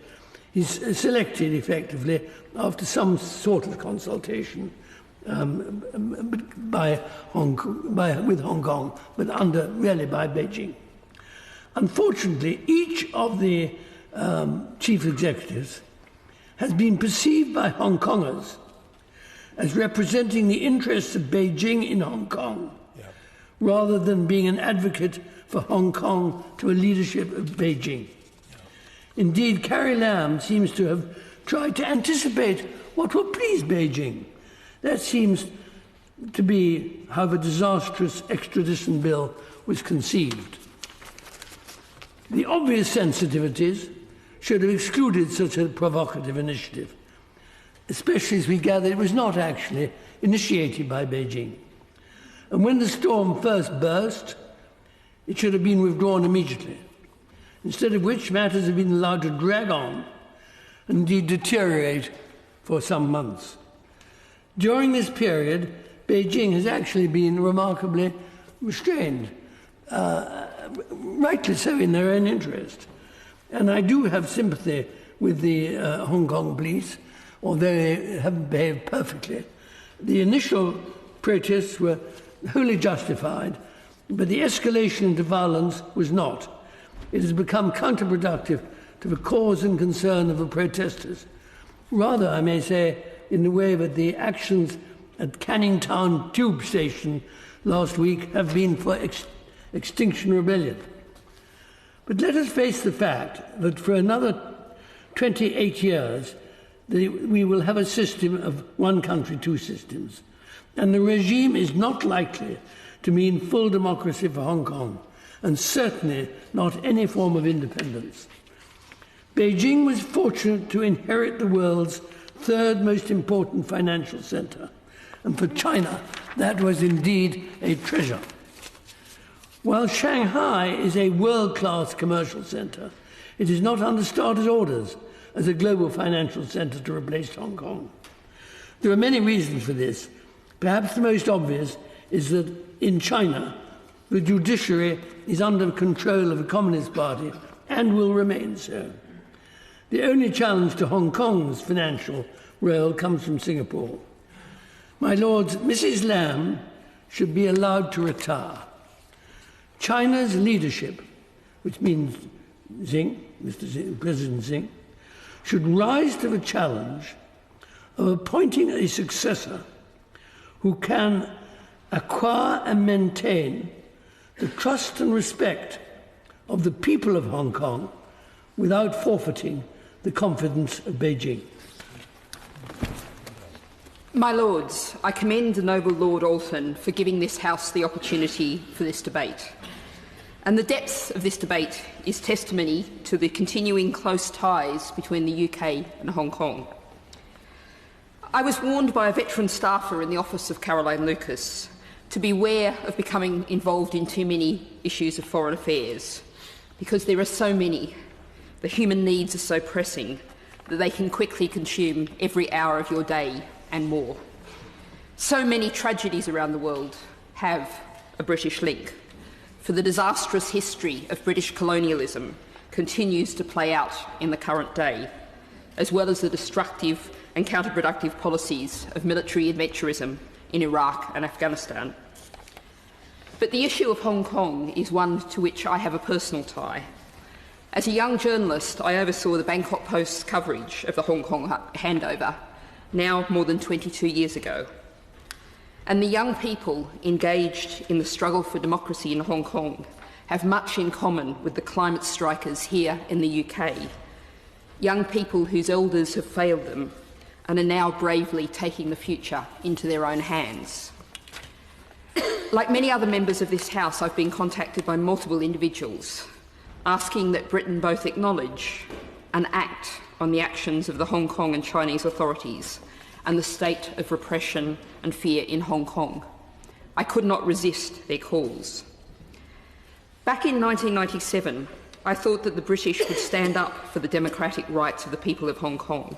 he's selected effectively after some sort of consultation with Hong Kong, but really by Beijing. Unfortunately, each of the chief executives has been perceived by Hong Kongers as representing the interests of Beijing in Hong Kong, rather than being an advocate for Hong Kong to a leadership of Beijing. Indeed, Carrie Lam seems to have tried to anticipate what will please Beijing. That seems to be how the disastrous extradition bill was conceived. The obvious sensitivities should have excluded such a provocative initiative, especially as we gather it was not actually initiated by Beijing. And when the storm first burst, it should have been withdrawn immediately, instead of which matters have been allowed to drag on and indeed deteriorate for some months. During this period, Beijing has actually been remarkably restrained, rightly so in their own interest. And I do have sympathy with the Hong Kong police, although they haven't behaved perfectly. The initial protests were wholly justified, but the escalation into violence was not. It has become counterproductive to the cause and concern of the protesters. Rather, I may say, in the way that the actions at Canning Town Tube Station last week have been for Extinction Rebellion. But let us face the fact that for another 28 years, we will have a system of one country, 2 systems. And the regime is not likely to mean full democracy for Hong Kong, and certainly not any form of independence. Beijing was fortunate to inherit the world's 3rd most important financial centre, and for China, that was indeed a treasure. While Shanghai is a world-class commercial centre, it is not under started orders as a global financial centre to replace Hong Kong. There are many reasons for this. Perhaps the most obvious is that in China, the judiciary is under control of the Communist Party and will remain so. The only challenge to Hong Kong's financial role comes from Singapore. My lords, Mrs. Lam should be allowed to retire. China's leadership, which means Xing, President Xing, should rise to the challenge of appointing a successor who can acquire and maintain the trust and respect of the people of Hong Kong without forfeiting the confidence of Beijing. My Lords, I commend the noble Lord Alton for giving this House the opportunity for this debate. And the depth of this debate is testimony to the continuing close ties between the UK and Hong Kong. I was warned by a veteran staffer in the office of Caroline Lucas to beware of becoming involved in too many issues of foreign affairs, because there are so many. The human needs are so pressing that they can quickly consume every hour of your day and more. So many tragedies around the world have a British link, for the disastrous history of British colonialism continues to play out in the current day, as well as the destructive and counterproductive policies of military adventurism in Iraq and Afghanistan. But the issue of Hong Kong is one to which I have a personal tie. As a young journalist, I oversaw the Bangkok Post's coverage of the Hong Kong handover, now more than 22 years ago. And the young people engaged in the struggle for democracy in Hong Kong have much in common with the climate strikers here in the UK. Young people whose elders have failed them and are now bravely taking the future into their own hands. Like many other members of this House, I've been contacted by multiple individuals asking that Britain both acknowledge and act on the actions of the Hong Kong and Chinese authorities and the state of repression and fear in Hong Kong. I could not resist their calls. Back in 1997, I thought that the British would stand up for the democratic rights of the people of Hong Kong.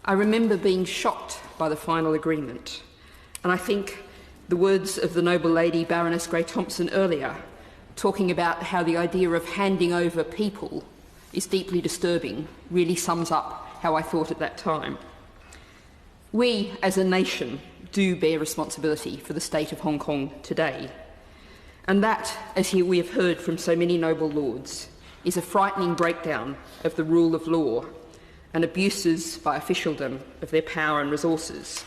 I remember being shocked by the final agreement, and I think the words of the noble lady Baroness Grey-Thompson earlier, talking about how the idea of handing over people is deeply disturbing, really sums up how I thought at that time. We, as a nation, do bear responsibility for the state of Hong Kong today. And that, as we have heard from so many noble lords, is a frightening breakdown of the rule of law and abuses by officialdom of their power and resources.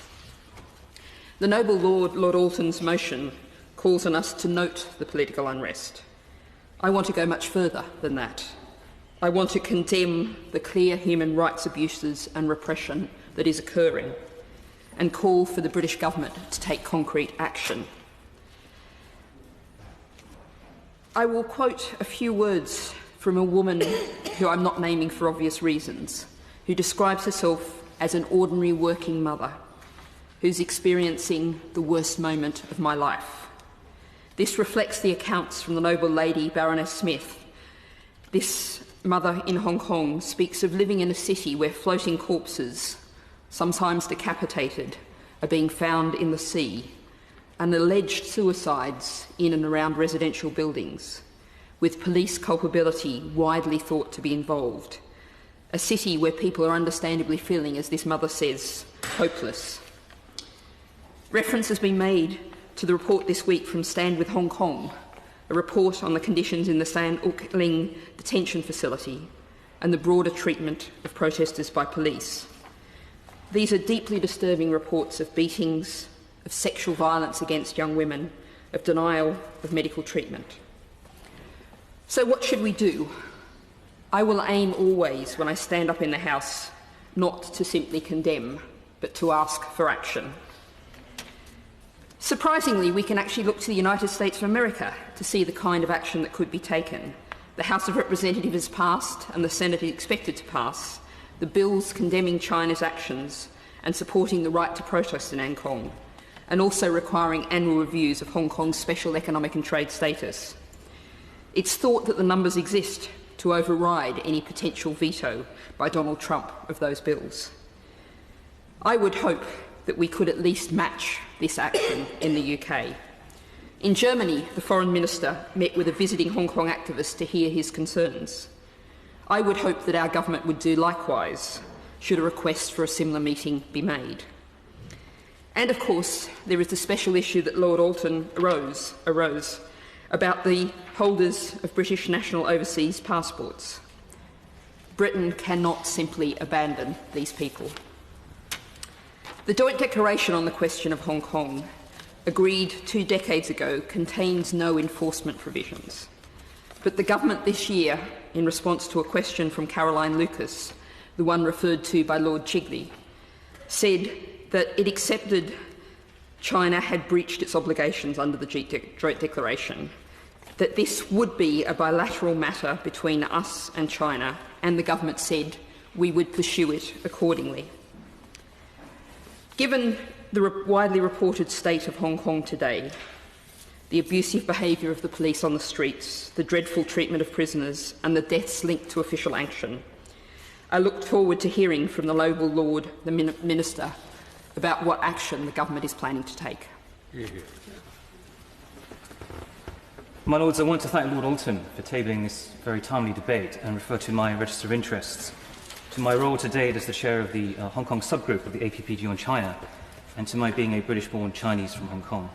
The noble Lord Alton's motion calls on us to note the political unrest. I want to go much further than that. I want to condemn the clear human rights abuses and repression that is occurring and call for the British government to take concrete action. I will quote a few words from a woman who I'm not naming for obvious reasons, who describes herself as an ordinary working mother who's experiencing the worst moment of my life. This reflects the accounts from the noble lady Baroness Smith. This mother in Hong Kong speaks of living in a city where floating corpses, sometimes decapitated, are being found in the sea, and alleged suicides in and around residential buildings, with police culpability widely thought to be involved. A city where people are understandably feeling, as this mother says, hopeless. Reference has been made to the report this week from Stand With Hong Kong, a report on the conditions in the San Uk Ling detention facility and the broader treatment of protesters by police. These are deeply disturbing reports of beatings, of sexual violence against young women, of denial of medical treatment. So what should we do? I will aim always, when I stand up in the House, not to simply condemn, but to ask for action. Surprisingly, we can actually look to the United States of America to see the kind of action that could be taken. The House of Representatives has passed, and the Senate is expected to pass, the bills condemning China's actions and supporting the right to protest in Hong Kong, and also requiring annual reviews of Hong Kong's special economic and trade status. It's thought that the numbers exist to override any potential veto by Donald Trump of those bills. I would hope that we could at least match this action in the UK. In Germany, the Foreign Minister met with a visiting Hong Kong activist to hear his concerns. I would hope that our government would do likewise, should a request for a similar meeting be made. And of course, there is the special issue that Lord Alton arose about the holders of British national overseas passports. Britain cannot simply abandon these people. The Joint Declaration on the question of Hong Kong, agreed 2 decades ago, contains no enforcement provisions. But the government this year, in response to a question from Caroline Lucas, the one referred to by Lord Chigley, said that it accepted China had breached its obligations under the Joint Declaration, that this would be a bilateral matter between us and China, and the government said we would pursue it accordingly. Given the widely reported state of Hong Kong today, the abusive behaviour of the police on the streets, the dreadful treatment of prisoners, and the deaths linked to official action, I look forward to hearing from the Noble Lord, the Minister, about what action the government is planning to take. My Lords, I want to thank Lord Alton for tabling this very timely debate and refer to my register of interests, to my role today as the chair of the Hong Kong subgroup of the APPG on China, and to my being a British-born Chinese from Hong Kong.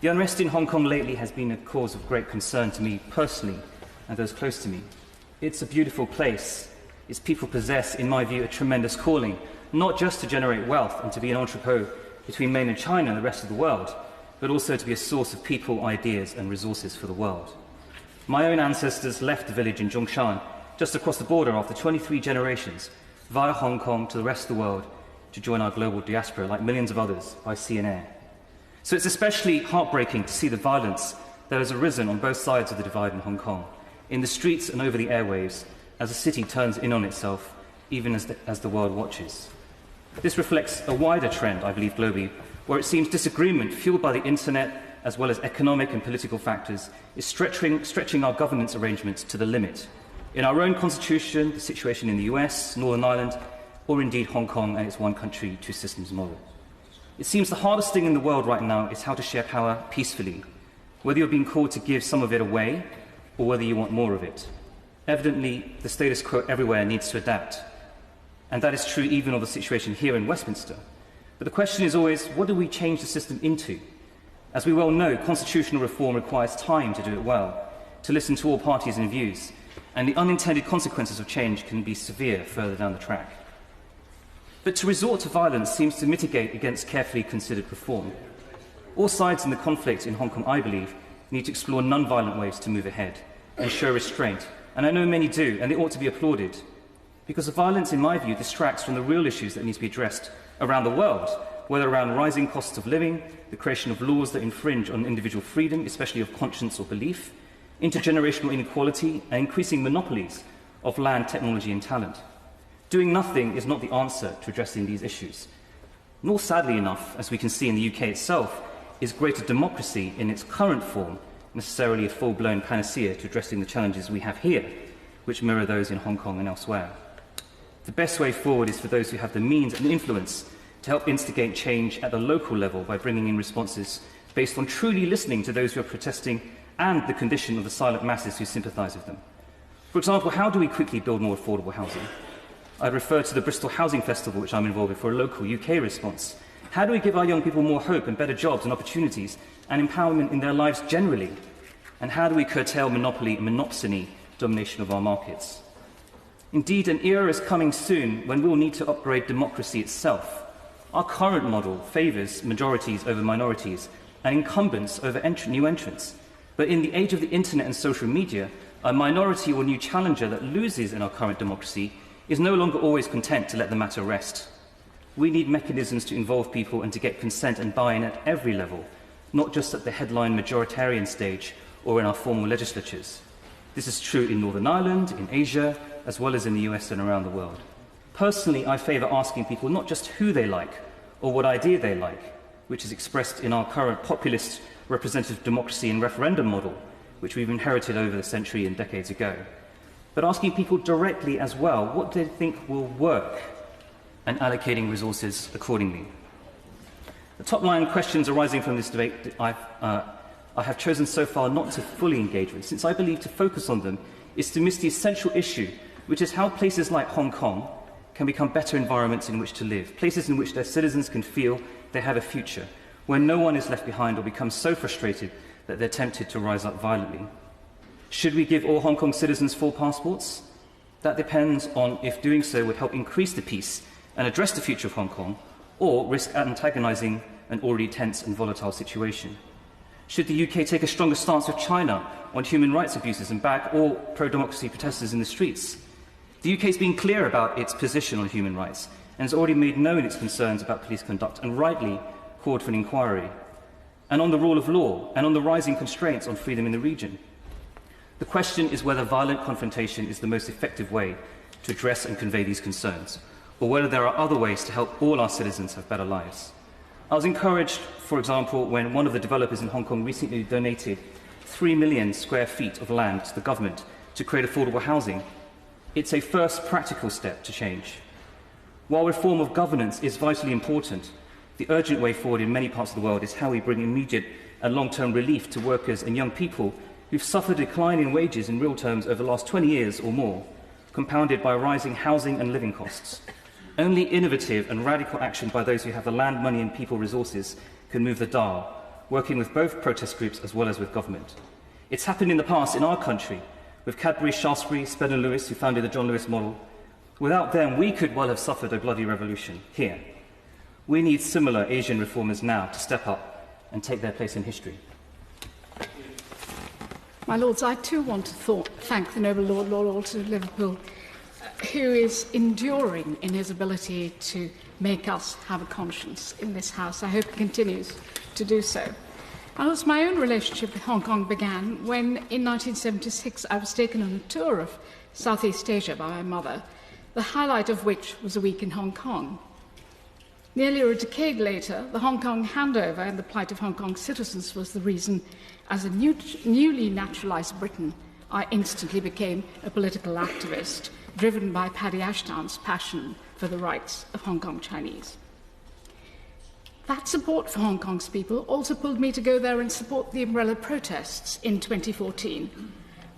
The unrest in Hong Kong lately has been a cause of great concern to me personally and those close to me. It's a beautiful place. Its people possess, in my view, a tremendous calling, not just to generate wealth and to be an entrepot between mainland China and the rest of the world, but also to be a source of people, ideas and resources for the world. My own ancestors left the village in Zhongshan, just across the border after 23 generations, via Hong Kong to the rest of the world to join our global diaspora, like millions of others, by sea and air. So it's especially heartbreaking to see the violence that has arisen on both sides of the divide in Hong Kong, in the streets and over the airwaves, as the city turns in on itself, even as the world watches. This reflects a wider trend, I believe, globally, where it seems disagreement fueled by the internet, as well as economic and political factors, is stretching our governance arrangements to the limit. In our own constitution, the situation in the US, Northern Ireland, or indeed Hong Kong and its one country, two systems model. It seems the hardest thing in the world right now is how to share power peacefully, whether you're being called to give some of it away or whether you want more of it. Evidently, the status quo everywhere needs to adapt, and that is true even of the situation here in Westminster. But the question is always, what do we change the system into? As we well know, constitutional reform requires time to do it well, to listen to all parties and views, and the unintended consequences of change can be severe further down the track. But to resort to violence seems to mitigate against carefully considered reform. All sides in the conflict in Hong Kong, I believe, need to explore non-violent ways to move ahead and show restraint, and I know many do, and they ought to be applauded, because the violence, in my view, distracts from the real issues that need to be addressed around the world, whether around rising costs of living, the creation of laws that infringe on individual freedom, especially of conscience or belief, intergenerational inequality, and increasing monopolies of land, technology and talent. Doing nothing is not the answer to addressing these issues. Nor, sadly enough, as we can see in the UK itself, is greater democracy in its current form necessarily a full-blown panacea to addressing the challenges we have here, which mirror those in Hong Kong and elsewhere. The best way forward is for those who have the means and influence to help instigate change at the local level by bringing in responses based on truly listening to those who are protesting and the condition of the silent masses who sympathise with them. For example, how do we quickly build more affordable housing? I'd refer to the Bristol Housing Festival, which I'm involved in, for a local UK response. How do we give our young people more hope and better jobs and opportunities and empowerment in their lives generally? And how do we curtail monopoly and monopsony domination of our markets? Indeed, an era is coming soon when we'll need to upgrade democracy itself. Our current model favours majorities over minorities and incumbents over new entrants. But in the age of the internet and social media, a minority or new challenger that loses in our current democracy is no longer always content to let the matter rest. We need mechanisms to involve people and to get consent and buy-in at every level, not just at the headline majoritarian stage or in our formal legislatures. This is true in Northern Ireland, in Asia, as well as in the US and around the world. Personally, I favour asking people not just who they like or what idea they like, which is expressed in our current populist representative democracy and referendum model, which we've inherited over the century and decades ago, but asking people directly as well what they think will work and allocating resources accordingly. The top-line questions arising from this debate I have chosen so far not to fully engage with, since I believe to focus on them is to miss the essential issue, which is how places like Hong Kong can become better environments in which to live, places in which their citizens can feel they have a future, where no one is left behind or becomes so frustrated that they're tempted to rise up violently. Should we give all Hong Kong citizens full passports? That depends on if doing so would help increase the peace and address the future of Hong Kong, or risk antagonising an already tense and volatile situation. Should the UK take a stronger stance with China on human rights abuses and back all pro-democracy protesters in the streets? The UK has been clear about its position on human rights and has already made known its concerns about police conduct and rightly called for an inquiry, and on the rule of law and on the rising constraints on freedom in the region. The question is whether violent confrontation is the most effective way to address and convey these concerns, or whether there are other ways to help all our citizens have better lives. I was encouraged, for example, when one of the developers in Hong Kong recently donated 3 million square feet of land to the government to create affordable housing. It's a first practical step to change. While reform of governance is vitally important, the urgent way forward in many parts of the world is how we bring immediate and long-term relief to workers and young people who've suffered a decline in wages in real terms over the last 20 years or more, compounded by rising housing and living costs. Only innovative and radical action by those who have the land, money and people resources can move the dial, working with both protest groups as well as with government. It's happened in the past in our country, with Cadbury, Shaftesbury, Speddon and Lewis, who founded the John Lewis model. Without them, we could well have suffered a bloody revolution here. We need similar Asian reformers now to step up and take their place in history. My Lords, I too want to thank the noble Lord Alton of Liverpool, who is enduring in his ability to make us have a conscience in this House. I hope he continues to do so. My own relationship with Hong Kong began when, in 1976, I was taken on a tour of Southeast Asia by my mother, the highlight of which was a week in Hong Kong. Nearly a decade later, the Hong Kong handover and the plight of Hong Kong citizens was the reason, as a newly naturalised Briton, I instantly became a political activist, driven by Paddy Ashdown's passion for the rights of Hong Kong Chinese. That support for Hong Kong's people also pulled me to go there and support the umbrella protests in 2014.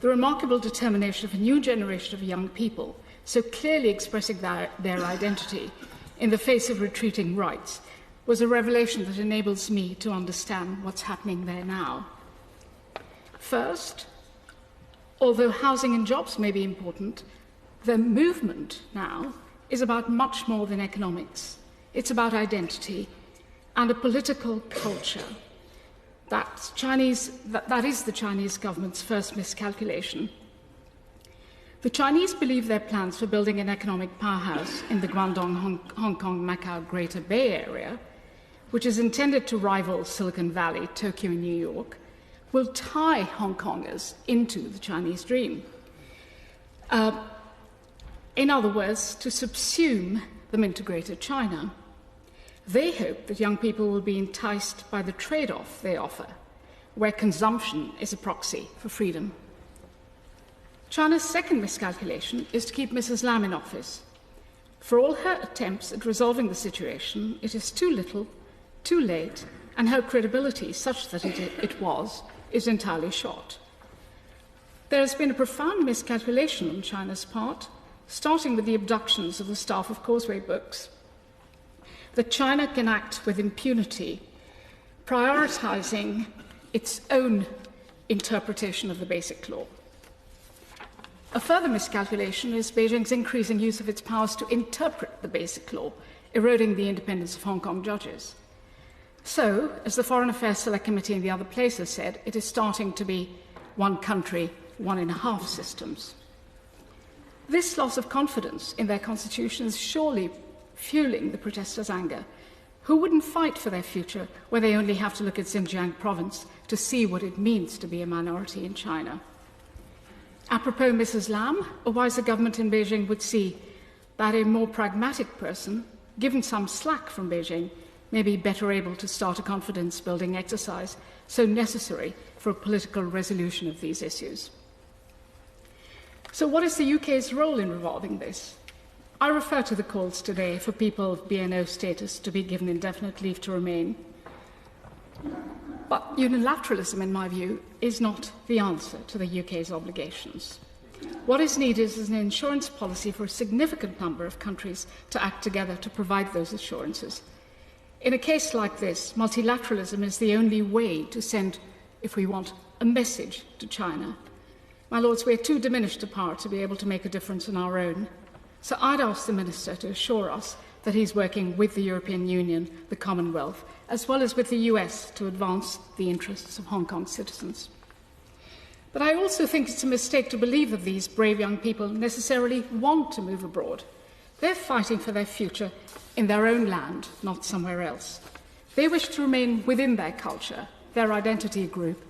The remarkable determination of a new generation of young people, so clearly expressing their identity in the face of retreating rights, was a revelation that enables me to understand what's happening there now. First, although housing and jobs may be important, the movement now is about much more than economics. It's about identity and a political culture. That is the Chinese government's first miscalculation. The Chinese believe their plans for building an economic powerhouse in the Guangdong, Hong Kong, Macau Greater Bay Area, which is intended to rival Silicon Valley, Tokyo and New York, will tie Hong Kongers into the Chinese dream. In other words, to subsume them into Greater China. They hope that young people will be enticed by the trade-off they offer, where consumption is a proxy for freedom. China's second miscalculation is to keep Mrs. Lam in office. For all her attempts at resolving the situation, it is too little, too late, and her credibility, such that it was, is entirely shot. There has been a profound miscalculation on China's part, starting with the abductions of the staff of Causeway Books, that China can act with impunity, prioritising its own interpretation of the Basic Law. A further miscalculation is Beijing's increasing use of its powers to interpret the Basic Law, eroding the independence of Hong Kong judges. So, as the Foreign Affairs Select Committee and the other places said, it is starting to be one country, 1.5 systems. This loss of confidence in their constitution is surely fueling the protesters' anger. Who wouldn't fight for their future when they only have to look at Xinjiang province to see what it means to be a minority in China? Apropos Mrs. Lam, a wiser government in Beijing would see that a more pragmatic person, given some slack from Beijing, may be better able to start a confidence-building exercise so necessary for a political resolution of these issues. So what is the UK's role in resolving this? I refer to the calls today for people of BNO status to be given indefinite leave to remain. But unilateralism, in my view, is not the answer to the UK's obligations. What is needed is an insurance policy for a significant number of countries to act together to provide those assurances. In a case like this, multilateralism is the only way to send, if we want, a message to China. My Lords, we are too diminished a power to be able to make a difference on our own. So I'd ask the Minister to assure us that he's working with the European Union, the Commonwealth, as well as with the US to advance the interests of Hong Kong citizens. But I also think it's a mistake to believe that these brave young people necessarily want to move abroad. They're fighting for their future in their own land, not somewhere else. They wish to remain within their culture, their identity group,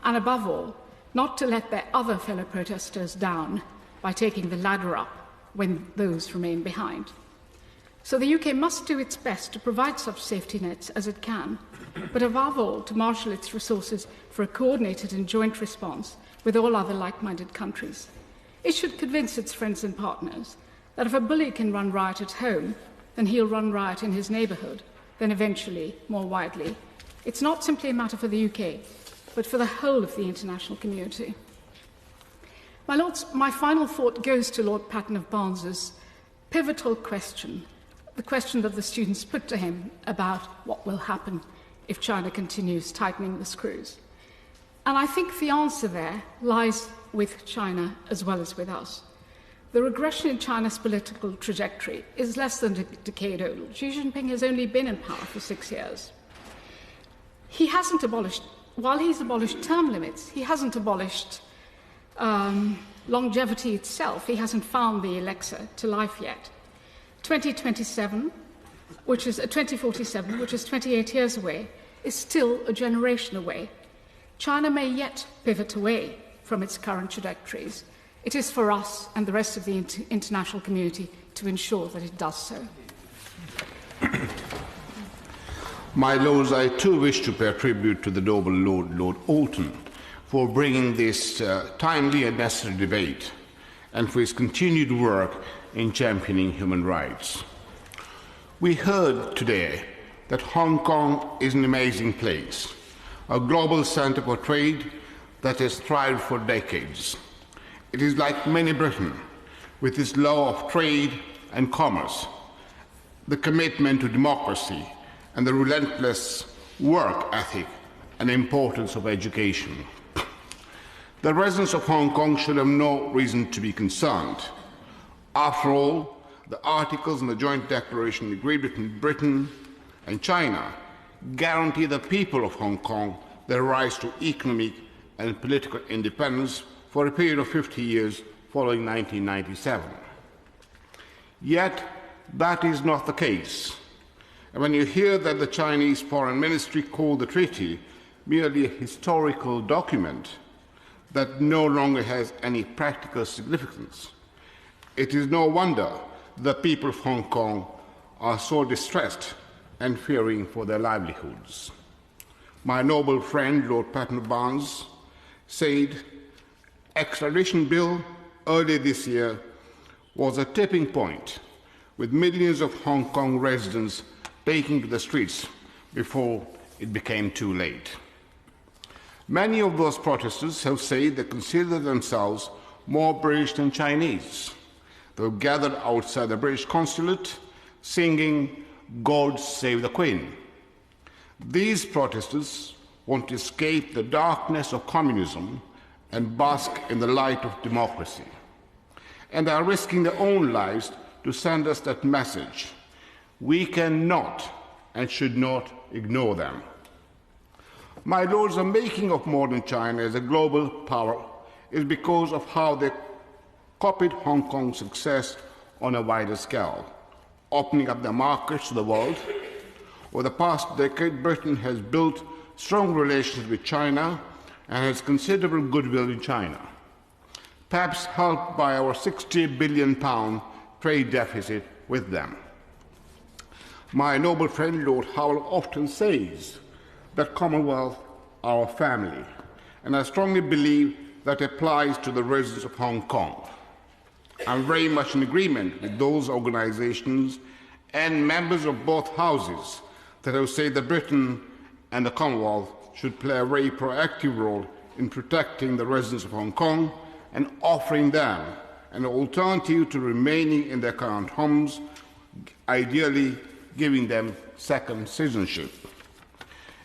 and above all, not to let their other fellow protesters down by taking the ladder up when those remain behind. So the UK must do its best to provide such safety nets as it can, but above all to marshal its resources for a coordinated and joint response with all other like-minded countries. It should convince its friends and partners that if a bully can run riot at home, then he'll run riot in his neighbourhood, then eventually, more widely. It's not simply a matter for the UK, but for the whole of the international community. My Lords, my final thought goes to Lord Patton of Barnes's pivotal question, the question that the students put to him about what will happen if China continues tightening the screws. And I think the answer there lies with China as well as with us. The regression in China's political trajectory is less than a decade old. Xi Jinping has only been in power for 6 years. While he's abolished term limits, he hasn't abolished longevity itself. He hasn't found the elixir to life yet. 2047, which is 2047, which is 28 years away, is still a generation away. China may yet pivot away from its current trajectories. It is for us and the rest of the international community to ensure that it does so. My Lords, I too wish to pay tribute to the noble Lord Alton for bringing this timely and necessary debate and for his continued work in championing human rights. We heard today that Hong Kong is an amazing place, a global centre for trade that has thrived for decades. It is like mini Britain, with its law of trade and commerce, the commitment to democracy, and the relentless work ethic and importance of education. The residents of Hong Kong should have no reason to be concerned. After all, the articles in the joint declaration agreed between Britain and China guarantee the people of Hong Kong their rights to economic and political independence for a period of 50 years following 1997. Yet, that is not the case. And when you hear that the Chinese Foreign Ministry called the treaty merely a historical document that no longer has any practical significance, it is no wonder the people of Hong Kong are so distressed and fearing for their livelihoods. My noble friend, Lord Patton of Barnes, said extradition bill earlier this year was a tipping point, with millions of Hong Kong residents taking to the streets before it became too late. Many of those protesters have said they consider themselves more British than Chinese. They have gathered outside the British consulate singing "God Save the Queen." These protesters want to escape the darkness of communism and bask in the light of democracy, and are risking their own lives to send us that message. We cannot and should not ignore them. My Lords, the making of modern China as a global power is because of how they copied Hong Kong's success on a wider scale, opening up their markets to the world. Over the past decade, Britain has built strong relations with China and has considerable goodwill in China, perhaps helped by our £60 billion trade deficit with them. My noble friend Lord Howell often says that Commonwealth are our family, and I strongly believe that applies to the residents of Hong Kong. I'm very much in agreement with those organisations and members of both houses that have said that Britain and the Commonwealth should play a very proactive role in protecting the residents of Hong Kong and offering them an alternative to remaining in their current homes, ideally giving them second citizenship.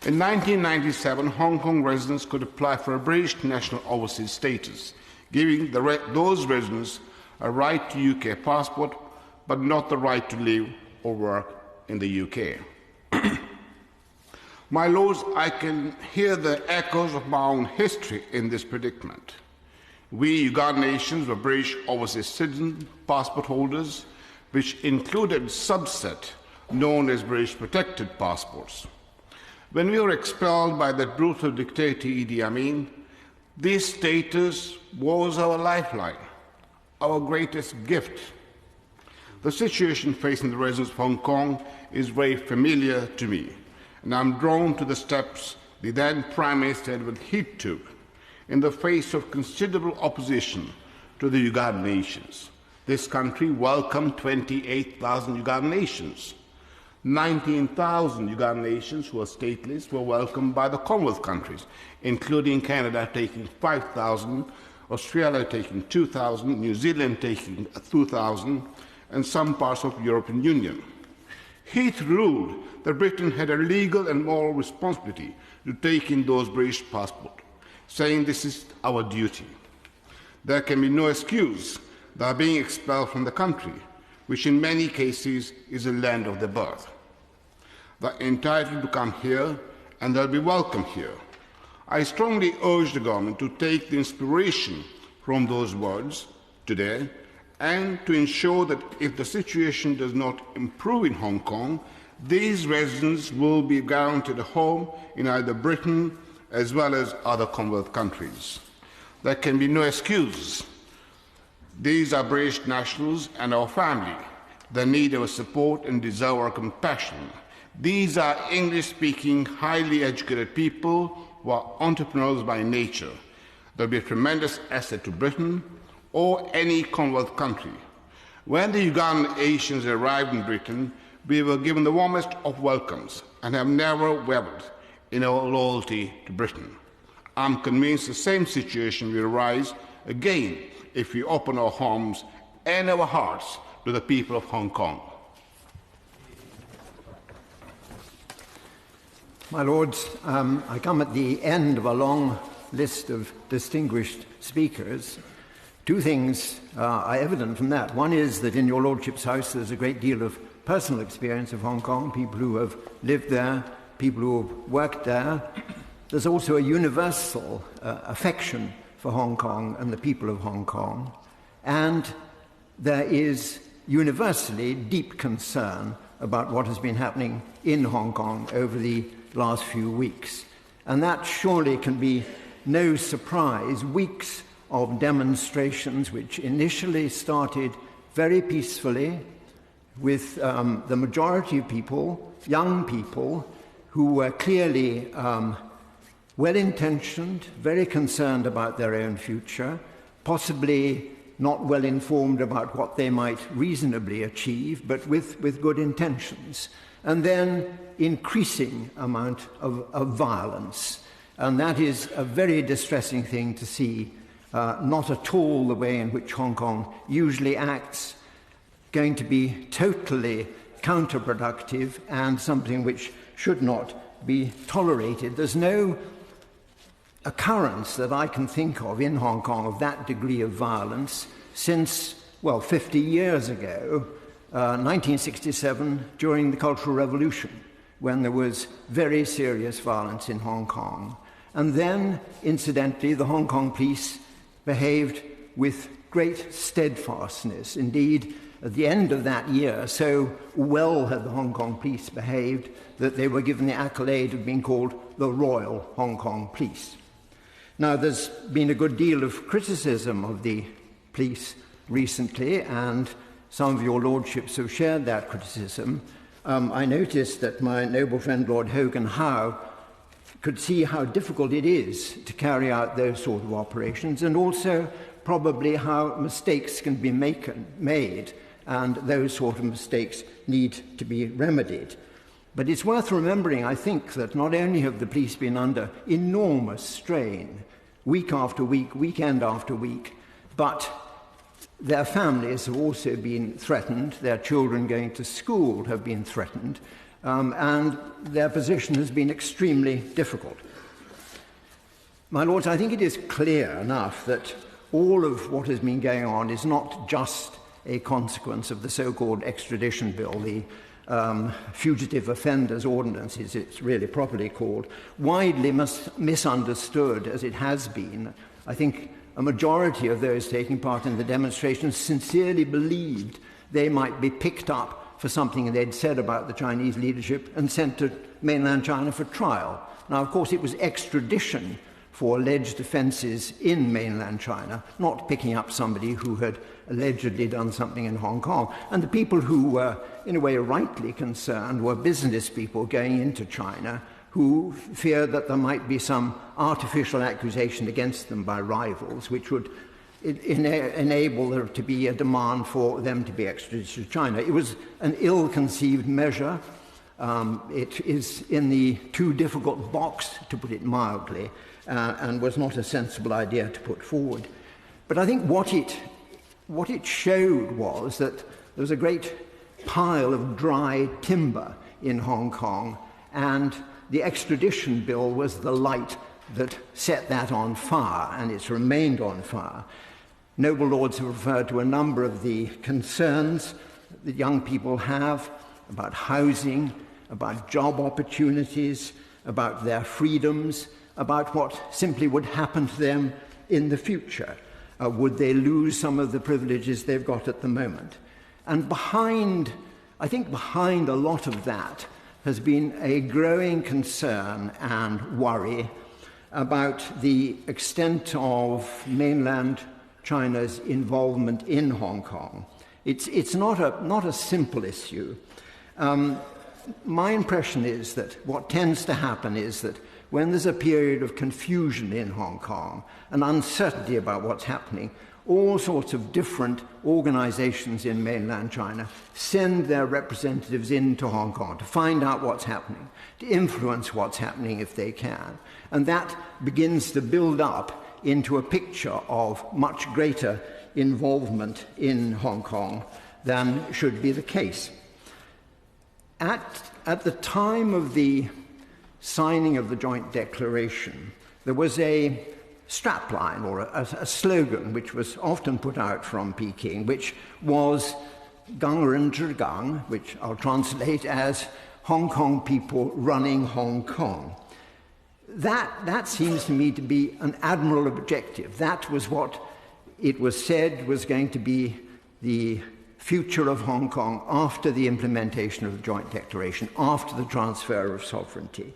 In 1997, Hong Kong residents could apply for a British national overseas status, giving those residents a right to UK passport, but not the right to live or work in the UK. My Lords, I can hear the echoes of my own history in this predicament. We Ugandan nations were British overseas citizen passport holders, which included a subset known as British protected passports. When we were expelled by that brutal dictator Idi Amin, this status was our lifeline, our greatest gift. The situation facing the residents of Hong Kong is very familiar to me, and I'm drawn to the steps the then Prime Minister Edward Heath took in the face of considerable opposition to the Ugandan nations. This country welcomed 28,000 Ugandan nations. 19,000 Ugandan nations who are stateless were welcomed by the Commonwealth countries, including Canada taking 5,000, Australia taking 2,000, New Zealand taking 2,000, and some parts of the European Union. Heath ruled that Britain had a legal and moral responsibility to take in those British passports, saying this is our duty. There can be no excuse they are being expelled from the country, which in many cases is the land of their birth. They are entitled to come here and they'll be welcome here. I strongly urge the government to take the inspiration from those words today and to ensure that if the situation does not improve in Hong Kong, these residents will be guaranteed a home in either Britain as well as other Commonwealth countries. There can be no excuse. These are British nationals and our family. They need our support and deserve our compassion. These are English-speaking, highly educated people who are entrepreneurs by nature. They'll be a tremendous asset to Britain or any Commonwealth country. When the Ugandan Asians arrived in Britain, we were given the warmest of welcomes and have never wavered in our loyalty to Britain. I'm convinced the same situation will arise again if we open our homes and our hearts to the people of Hong Kong. My Lords, I come at the end of a long list of distinguished speakers. Two things are evident from that. One is that in your Lordship's house there's a great deal of personal experience of Hong Kong, people who have lived there, people who have worked there. There's also a universal affection for Hong Kong and the people of Hong Kong, and there is universally deep concern about what has been happening in Hong Kong over the last few weeks. And that surely can be no surprise. Weeks of demonstrations which initially started very peacefully with the majority of people, young people, who were clearly well-intentioned, very concerned about their own future, possibly not well informed about what they might reasonably achieve, but with good intentions. And then increasing amount of violence. And that is a very distressing thing to see, not at all the way in which Hong Kong usually acts, going to be totally counterproductive and something which should not be tolerated. There's no occurrence that I can think of in Hong Kong of that degree of violence since, well, 50 years ago, 1967, during the Cultural Revolution, when there was very serious violence in Hong Kong. And then, incidentally, the Hong Kong police behaved with great steadfastness. Indeed, at the end of that year, so well had the Hong Kong police behaved that they were given the accolade of being called the Royal Hong Kong Police. Now, there's been a good deal of criticism of the police recently, and some of your lordships have shared that criticism. I noticed that my noble friend Lord Hogan Howe could see how difficult it is to carry out those sort of operations, and also probably how mistakes can be made, and those sort of mistakes need to be remedied. But it's worth remembering, I think, that not only have the police been under enormous strain, week after week, weekend after week, but their families have also been threatened, their children going to school have been threatened, and their position has been extremely difficult. My Lords, I think it is clear enough that all of what has been going on is not just a consequence of the so-called extradition bill, the Fugitive Offenders Ordinance, as it's really properly called, widely misunderstood as it has been. I think a majority of those taking part in the demonstrations sincerely believed they might be picked up for something they'd said about the Chinese leadership and sent to mainland China for trial. Now, of course, it was extradition for alleged offences in mainland China, not picking up somebody who had allegedly done something in Hong Kong. And the people who were, in a way, rightly concerned were business people going into China who feared that there might be some artificial accusation against them by rivals, which would enable there to be a demand for them to be extradited to China. It was an ill-conceived measure. It is in the too difficult box, to put it mildly, and was not a sensible idea to put forward. But I think what it showed was that there was a great pile of dry timber in Hong Kong, and the extradition bill was the light that set that on fire, and it's remained on fire. Noble lords have referred to a number of the concerns that young people have about housing, about job opportunities, about their freedoms, about what simply would happen to them in the future. Would they lose some of the privileges they've got at the moment? And I think behind a lot of that has been a growing concern and worry about the extent of mainland China's involvement in Hong Kong. It's not a simple issue. My impression is that what tends to happen is that when there's a period of confusion in Hong Kong and uncertainty about what's happening, all sorts of different organizations in mainland China send their representatives into Hong Kong to find out what's happening, to influence what's happening if they can. And that begins to build up into a picture of much greater involvement in Hong Kong than should be the case. At the time of the signing of the joint declaration, there was a strapline or a slogan which was often put out from Peking, which was "Gang Ren Zhi Gang," which I'll translate as "Hong Kong people running Hong Kong." That seems to me to be an admirable objective. That was what it was said was going to be the future of Hong Kong after the implementation of the joint declaration, after the transfer of sovereignty.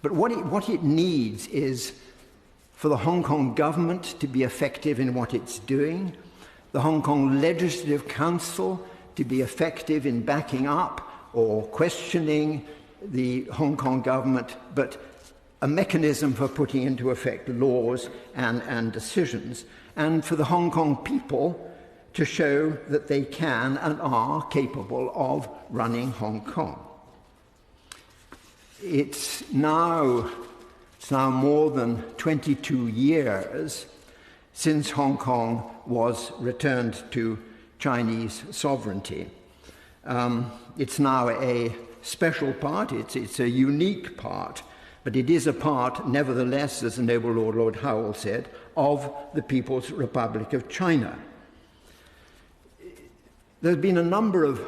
But what it needs is for the Hong Kong government to be effective in what it's doing, the Hong Kong Legislative Council to be effective in backing up or questioning the Hong Kong government, but a mechanism for putting into effect laws and decisions, and for the Hong Kong people to show that they can and are capable of running Hong Kong. It's now more than 22 years since Hong Kong was returned to Chinese sovereignty. It's now a special part, it's a unique part, but it is a part, nevertheless, as the noble Lord Howell said, of the People's Republic of China. There's been a number of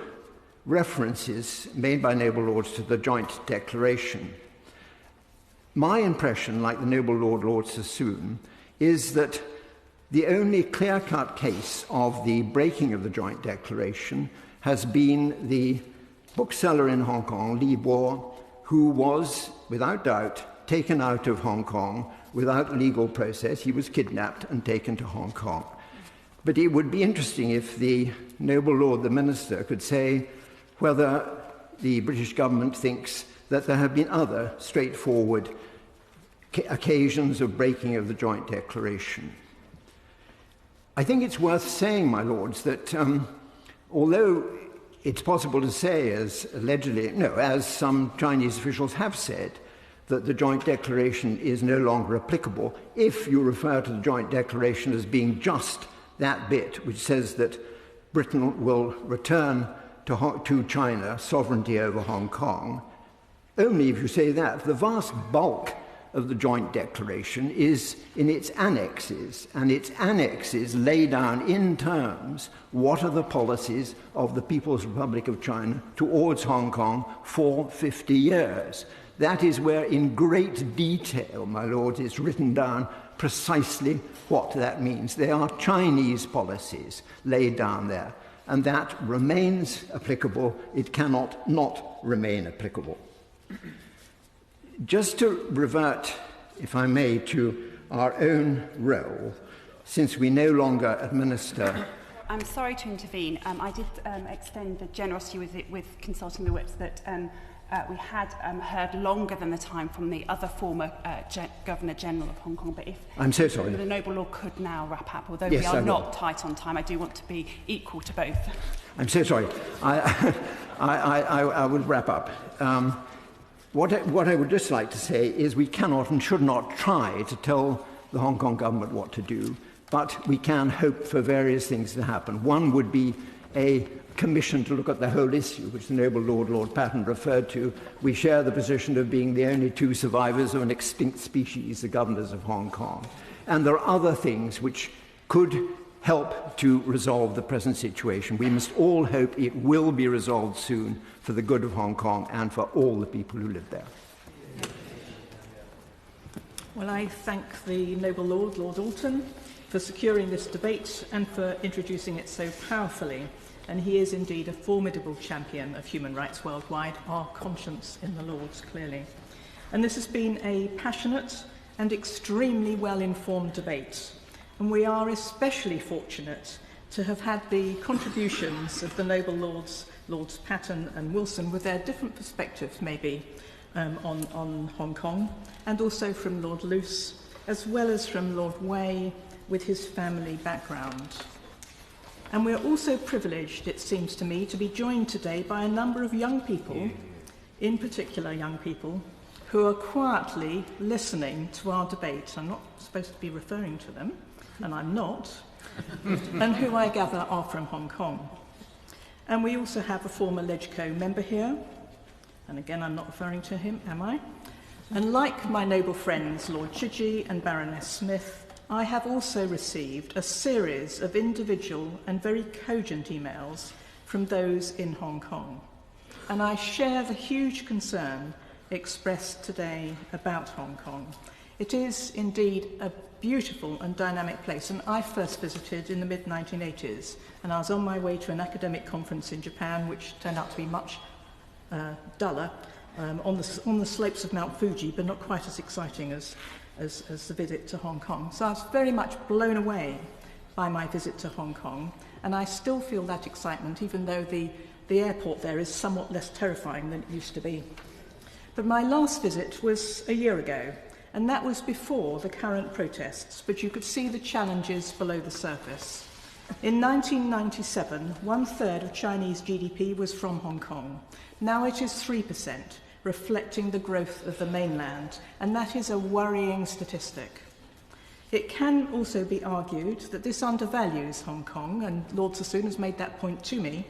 references made by noble lords to the joint declaration. My impression, like the noble Lord Sassoon, is that the only clear-cut case of the breaking of the joint declaration has been the bookseller in Hong Kong, Li Bo, who was, without doubt, taken out of Hong Kong without legal process. He was kidnapped and taken to Hong Kong. But it would be interesting if the noble Lord, the Minister, could say whether the British government thinks that there have been other straightforward occasions of breaking of the joint declaration. I think it's worth saying, my lords, that although it's possible to say, as some Chinese officials have said, that the joint declaration is no longer applicable if you refer to the joint declaration as being just that bit which says that Britain will return to China sovereignty over Hong Kong. Only if you say that. The vast bulk of the joint declaration is in its annexes, and its annexes lay down in terms what are the policies of the People's Republic of China towards Hong Kong for 50 years. That is where, in great detail, my lords, is written down precisely what that means. They are Chinese policies laid down there, and that remains applicable. It cannot not remain applicable. Just to revert, if I may, to our own role, since we no longer administer. I'm sorry to intervene. I did extend the generosity with consulting the whips that we had heard longer than the time from the other former Governor-General of Hong Kong. But if I'm so sorry. The Noble Lord could now wrap up, although yes, we are not tight on time, I do want to be equal to both. I'm so sorry. I will wrap up. What I would just like to say is we cannot and should not try to tell the Hong Kong government what to do, but we can hope for various things to happen. One would be a commission to look at the whole issue, which the Noble Lord Patton referred to. We share the position of being the only two survivors of an extinct species, the governors of Hong Kong. And there are other things which could help to resolve the present situation. We must all hope it will be resolved soon for the good of Hong Kong and for all the people who live there. Well, I thank the Noble Lord, Lord Alton, for securing this debate and for introducing it so powerfully. And he is indeed a formidable champion of human rights worldwide, our conscience in the Lords, clearly. And this has been a passionate and extremely well-informed debate. And we are especially fortunate to have had the contributions of the Noble Lords, Lords Patton and Wilson, with their different perspectives, maybe, on Hong Kong, and also from Lord Luce, as well as from Lord Wei, with his family background. And we're also privileged, it seems to me, to be joined today by a number of young people, in particular young people, who are quietly listening to our debate. I'm not supposed to be referring to them, and I'm not, and who I gather are from Hong Kong. And we also have a former LegCo member here, and again I'm not referring to him, am I? And like my noble friends Lord Chidgey and Baroness Smith, I have also received a series of individual and very cogent emails from those in Hong Kong. And I share the huge concern expressed today about Hong Kong. It is indeed a beautiful and dynamic place, and I first visited in the mid-1980s, and I was on my way to an academic conference in Japan, which turned out to be much duller, on the slopes of Mount Fuji, but not quite as exciting as the visit to Hong Kong. So I was very much blown away by my visit to Hong Kong, and I still feel that excitement, even though the airport there is somewhat less terrifying than it used to be. But my last visit was a year ago, and that was before the current protests, but you could see the challenges below the surface. In 1997, 1/3 of Chinese GDP was from Hong Kong. Now it is 3%, reflecting the growth of the mainland, and that is a worrying statistic. It can also be argued that this undervalues Hong Kong, and Lord Sassoon has made that point to me,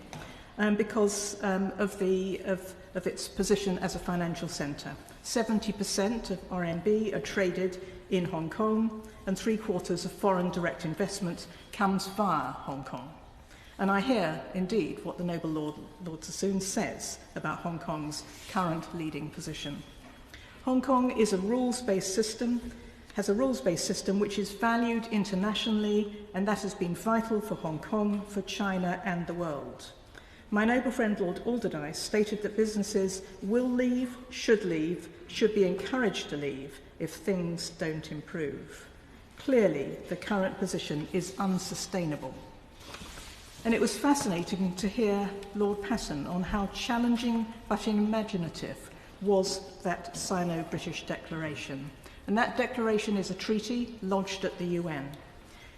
because of its position as a financial centre. 70% of RMB are traded in Hong Kong, and 3/4 of foreign direct investment comes via Hong Kong. And I hear, indeed, what the Noble Lord Sassoon says about Hong Kong's current leading position. Hong Kong is a rules-based system, has a rules-based system which is valued internationally, and that has been vital for Hong Kong, for China, and the world. My noble friend Lord Alderdice stated that businesses will leave, should be encouraged to leave if things don't improve. Clearly, the current position is unsustainable. And it was fascinating to hear Lord Patton on how challenging but imaginative was that Sino-British declaration. And that declaration is a treaty lodged at the UN.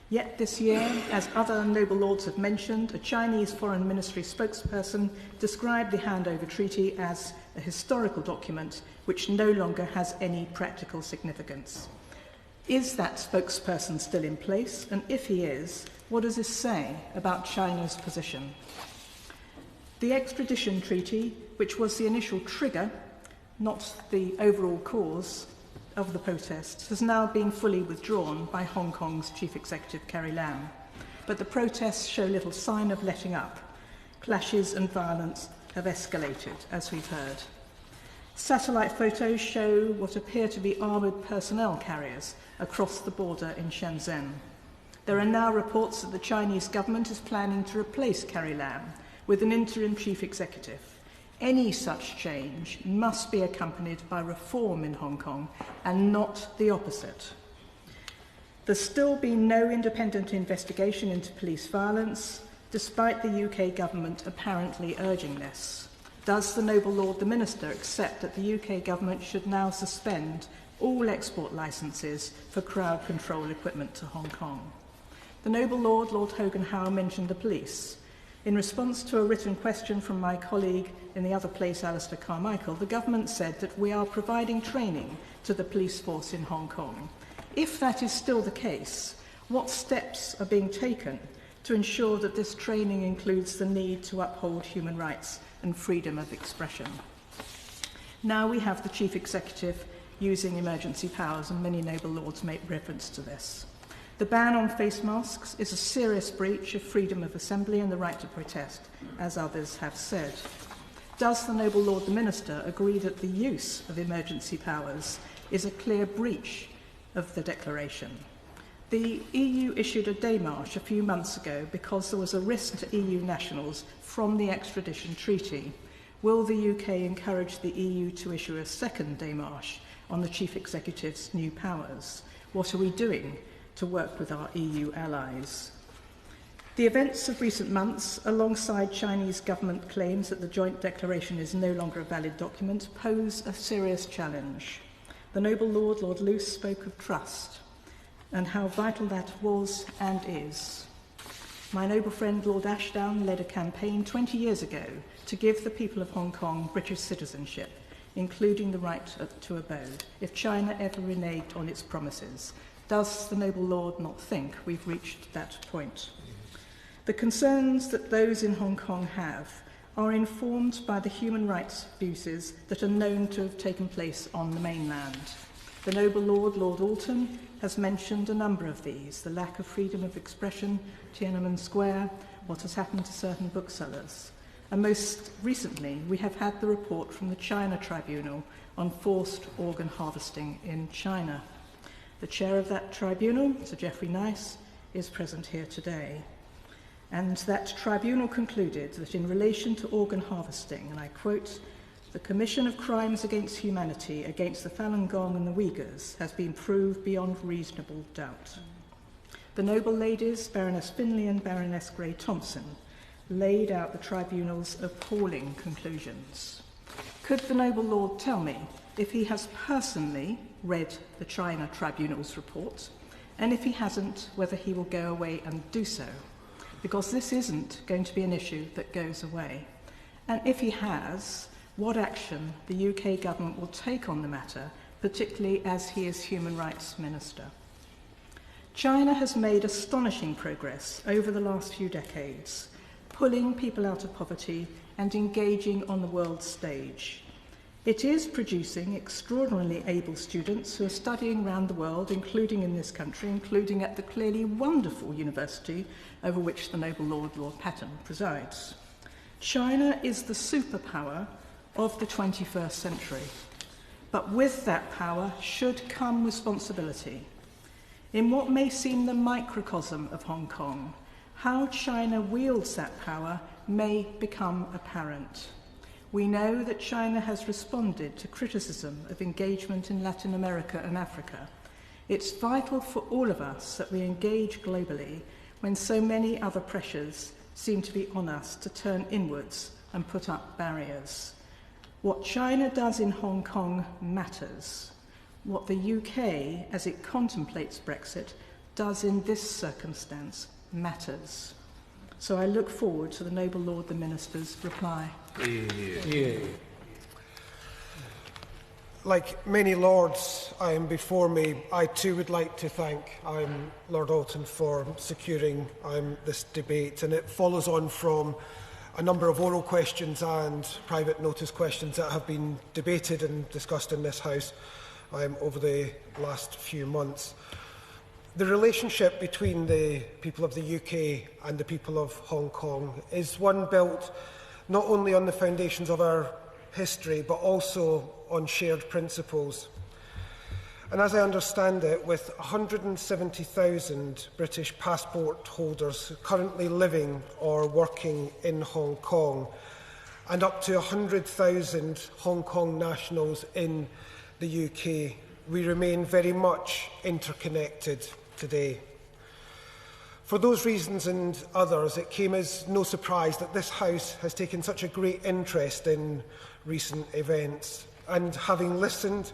Yet this year, as other noble lords have mentioned, a Chinese Foreign Ministry spokesperson described the handover treaty as a historical document which no longer has any practical significance. Is that spokesperson still in place? And if he is, what does this say about China's position? The extradition treaty, which was the initial trigger, not the overall cause of the protests, has now been fully withdrawn by Hong Kong's Chief Executive Carrie Lam. But the protests show little sign of letting up. Clashes and violence have escalated, as we've heard. Satellite photos show what appear to be armoured personnel carriers across the border in Shenzhen. There are now reports that the Chinese government is planning to replace Carrie Lam with an interim chief executive. Any such change must be accompanied by reform in Hong Kong and not the opposite. There's still been no independent investigation into police violence, despite the UK government apparently urging this. Does the Noble Lord the Minister accept that the UK government should now suspend all export licences for crowd control equipment to Hong Kong? The Noble Lord, Lord Hogan Howe, mentioned the police. In response to a written question from my colleague in the other place, Alistair Carmichael, the government said that we are providing training to the police force in Hong Kong. If that is still the case, what steps are being taken to ensure that this training includes the need to uphold human rights and freedom of expression? Now we have the Chief Executive using emergency powers, and many noble lords make reference to this. The ban on face masks is a serious breach of freedom of assembly and the right to protest, as others have said. Does the Noble Lord the Minister agree that the use of emergency powers is a clear breach of the declaration? The EU issued a démarche a few months ago because there was a risk to EU nationals from the extradition treaty. Will the UK encourage the EU to issue a second démarche on the Chief Executive's new powers? What are we doing to work with our EU allies? The events of recent months, alongside Chinese government claims that the joint declaration is no longer a valid document, pose a serious challenge. The Noble Lord, Lord Luce, spoke of trust and how vital that was and is. My noble friend Lord Ashdown led a campaign 20 years ago to give the people of Hong Kong British citizenship, including the right to abode, if China ever reneged on its promises. Does the Noble Lord not think we've reached that point? The concerns that those in Hong Kong have are informed by the human rights abuses that are known to have taken place on the mainland. The Noble Lord, Lord Alton, has mentioned a number of these: the lack of freedom of expression, Tiananmen Square, what has happened to certain booksellers. And most recently, we have had the report from the China Tribunal on forced organ harvesting in China. The chair of that tribunal, Sir Geoffrey Nice, is present here today. And that tribunal concluded that in relation to organ harvesting, and I quote, "The commission of crimes against humanity against the Falun Gong and the Uyghurs has been proved beyond reasonable doubt." The noble ladies, Baroness Finlay and Baroness Grey-Thompson, laid out the tribunal's appalling conclusions. Could the noble lord tell me if he has personally read the China Tribunal's report, and if he hasn't, whether he will go away and do so? Because this isn't going to be an issue that goes away. And if he has, what action the UK government will take on the matter, particularly as he is Human Rights Minister. China has made astonishing progress over the last few decades, pulling people out of poverty and engaging on the world stage. It is producing extraordinarily able students who are studying around the world, including in this country, including at the clearly wonderful university over which the Noble Lord, Lord Patton, presides. China is the superpower of the 21st century, but with that power should come responsibility. In what may seem the microcosm of Hong Kong, how China wields that power may become apparent. We know that China has responded to criticism of engagement in Latin America and Africa. It's vital for all of us that we engage globally when so many other pressures seem to be on us to turn inwards and put up barriers. What China does in Hong Kong matters. What the UK, as it contemplates Brexit, does in this circumstance matters. So I look forward to the Noble Lord the Minister's reply. Yeah. Like many lords before me, I too would like to thank Lord Alton for securing this debate, and it follows on from a number of oral questions and private notice questions that have been debated and discussed in this House over the last few months. The relationship between the people of the UK and the people of Hong Kong is one built not only on the foundations of our history, but also on shared principles. And as I understand it, with 170,000 British passport holders currently living or working in Hong Kong, and up to 100,000 Hong Kong nationals in the UK, we remain very much interconnected today. For those reasons and others, it came as no surprise that this House has taken such a great interest in recent events. And having listened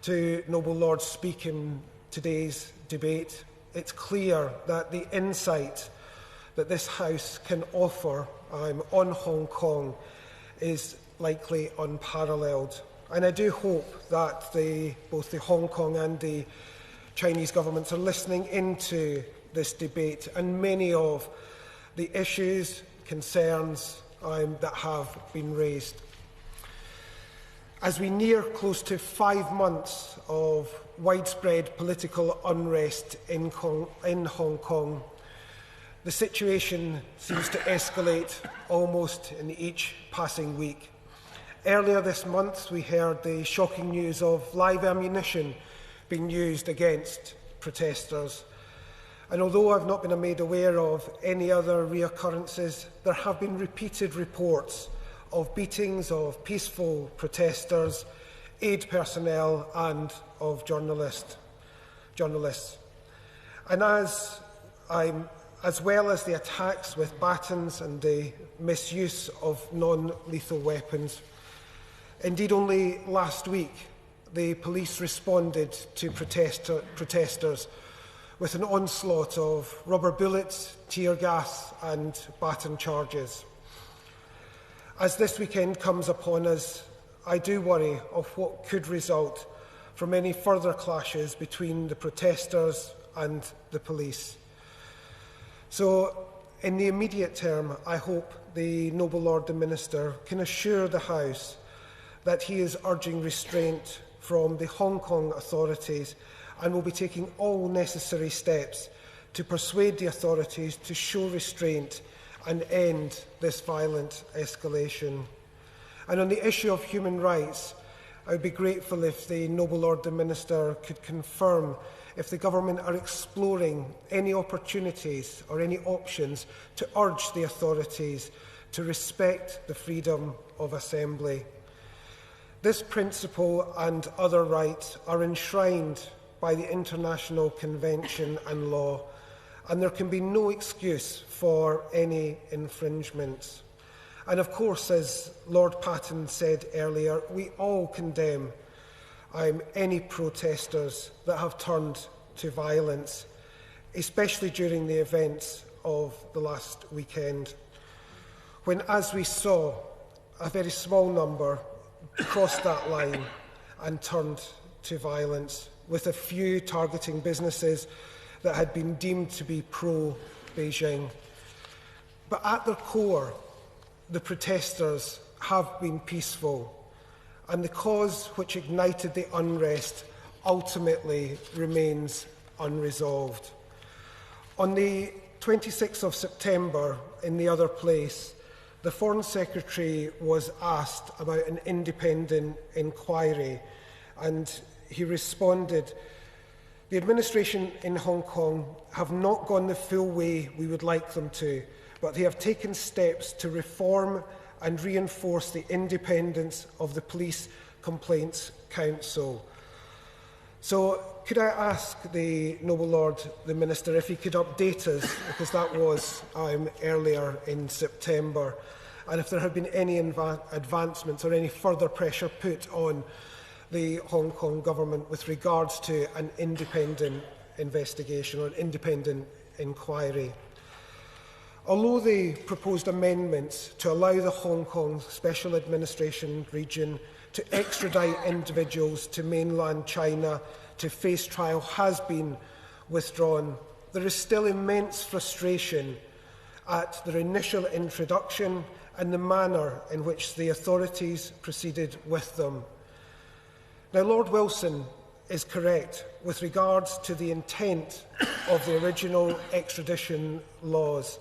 to Noble Lords speak in today's debate, it's clear that the insight that this House can offer on Hong Kong is likely unparalleled. And I do hope that both the Hong Kong and the Chinese governments are listening into this debate and many of the issues, concerns that have been raised. As we near close to 5 months of widespread political unrest in Hong Kong, the situation seems to escalate almost in each passing week. Earlier this month, we heard the shocking news of live ammunition being used against protesters. And although I've not been made aware of any other reoccurrences, there have been repeated reports of beatings of peaceful protesters, aid personnel and of journalists. And as well as the attacks with batons and the misuse of non-lethal weapons, indeed only last week the police responded to protesters with an onslaught of rubber bullets, tear gas and baton charges. As this weekend comes upon us, I do worry of what could result from any further clashes between the protesters and the police. So, in the immediate term, I hope the Noble Lord the Minister can assure the House that he is urging restraint from the Hong Kong authorities and will be taking all necessary steps to persuade the authorities to show restraint and end this violent escalation. And on the issue of human rights, I would be grateful if the Noble Lord the Minister could confirm if the government are exploring any opportunities or any options to urge the authorities to respect the freedom of assembly. This principle and other rights are enshrined by the International Convention and law, and there can be no excuse for any infringements. And of course, as Lord Patten said earlier, we all condemn any protesters that have turned to violence, especially during the events of the last weekend, when, as we saw, a very small number crossed that line and turned to violence, with a few targeting businesses that had been deemed to be pro-Beijing. But at their core, the protesters have been peaceful, and the cause which ignited the unrest ultimately remains unresolved. On the 26th of September, in the other place, the Foreign Secretary was asked about an independent inquiry, and he responded, "The administration in Hong Kong have not gone the full way we would like them to, but they have taken steps to reform and reinforce the independence of the Police Complaints Council." So could I ask the Noble Lord, the Minister, if he could update us, because that was earlier in September, and if there had been any advancements or any further pressure put on the Hong Kong government with regards to an independent investigation or an independent inquiry. Although the proposed amendments to allow the Hong Kong Special Administration Region to extradite individuals to mainland China to face trial has been withdrawn, there is still immense frustration at their initial introduction and the manner in which the authorities proceeded with them. Now, Lord Wilson is correct with regards to the intent of the original extradition laws,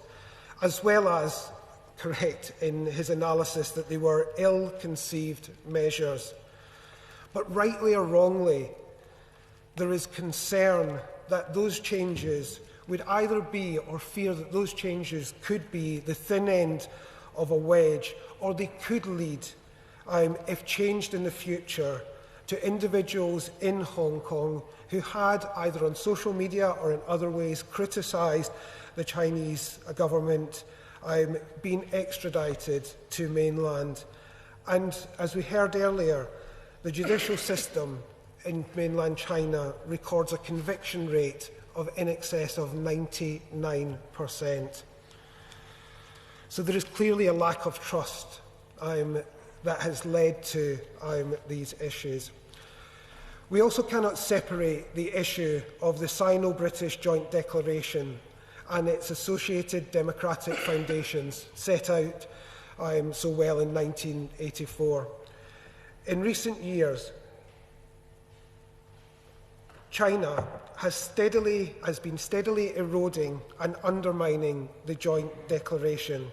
as well as correct in his analysis that they were ill-conceived measures. But rightly or wrongly, there is concern that those changes would either be, or fear that those changes could be, the thin end of a wedge, or they could lead, if changed in the future, to individuals in Hong Kong who had, either on social media or in other ways, criticised the Chinese government, been extradited to mainland. And as we heard earlier, the judicial system in mainland China records a conviction rate of in excess of 99%. So there is clearly a lack of trust that has led to these issues. We also cannot separate the issue of the Sino-British Joint Declaration and its associated democratic foundations set out so well in 1984. In recent years, China has been steadily eroding and undermining the Joint Declaration.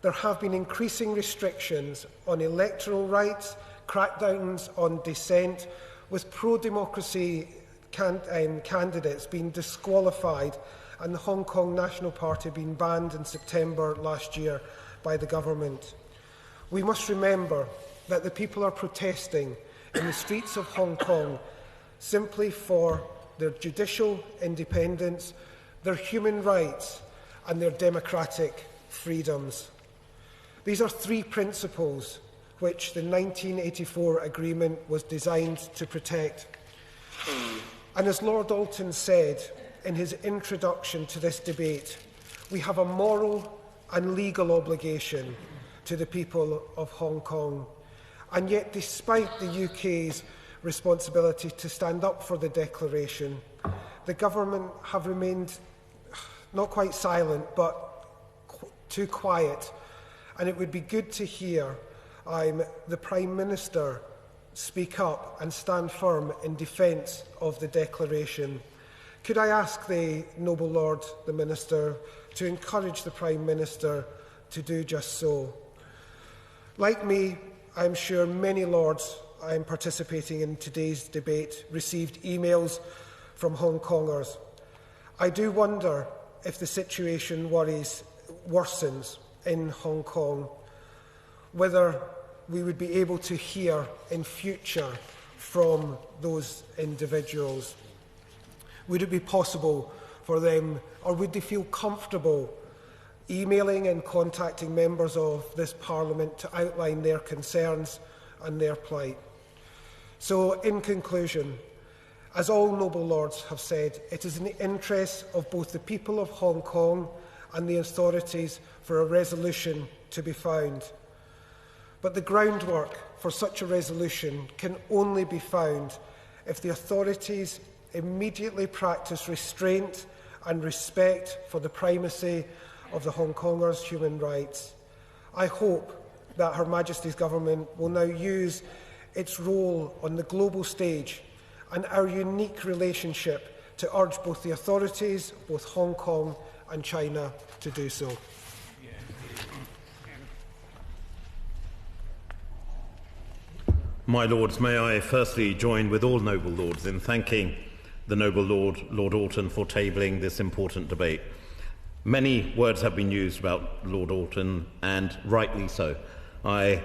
There have been increasing restrictions on electoral rights, crackdowns on dissent, with pro-democracy candidates being disqualified and the Hong Kong National Party being banned in September last year by the government. We must remember that the people are protesting in the streets of Hong Kong simply for their judicial independence, their human rights and their democratic freedoms. These are three principles which the 1984 agreement was designed to protect. And as Lord Alton said in his introduction to this debate, we have a moral and legal obligation to the people of Hong Kong. And yet, despite the UK's responsibility to stand up for the declaration, the government have remained not quite silent, but too quiet. And it would be good to hear the Prime Minister speak up and stand firm in defence of the declaration. Could I ask the Noble Lord, the Minister, to encourage the Prime Minister to do just so? Like me, I'm sure many Lords participating in today's debate received emails from Hong Kongers. I do wonder if the situation worsens in Hong Kong, whether we would be able to hear in future from those individuals. Would it be possible for them, or would they feel comfortable emailing and contacting members of this Parliament to outline their concerns and their plight? So, in conclusion, as all noble lords have said, it is in the interests of both the people of Hong Kong and the authorities for a resolution to be found. But the groundwork for such a resolution can only be found if the authorities immediately practice restraint and respect for the primacy of the Hong Kongers' human rights. I hope that Her Majesty's Government will now use its role on the global stage and our unique relationship to urge both the authorities, both Hong Kong and China, to do so. My Lords, may I firstly join with all noble lords in thanking the noble Lord, Lord Alton, for tabling this important debate. Many words have been used about Lord Alton, and rightly so. I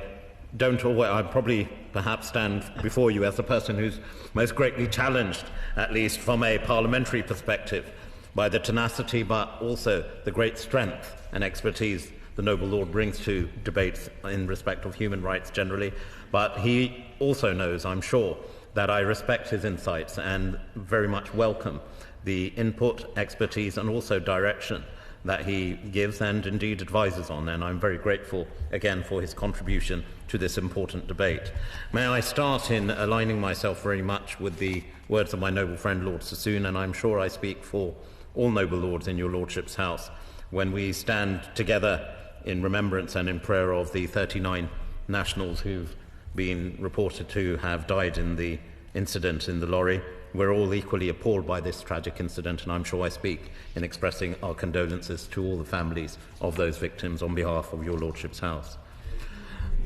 probably perhaps stand before you as the person who's most greatly challenged, at least from a parliamentary perspective, by the tenacity but also the great strength and expertise the noble Lord brings to debates in respect of human rights generally. But he also knows, I'm sure, that I respect his insights and very much welcome the input, expertise and also direction that he gives and indeed advises on, and I'm very grateful again for his contribution to this important debate. May I start in aligning myself very much with the words of my noble friend Lord Sassoon, and I'm sure I speak for all noble lords in your lordship's house when we stand together in remembrance and in prayer of the 39 nationals who've been reported to have died in the incident in the lorry. We're all equally appalled by this tragic incident, and I'm sure I speak in expressing our condolences to all the families of those victims on behalf of your lordship's house.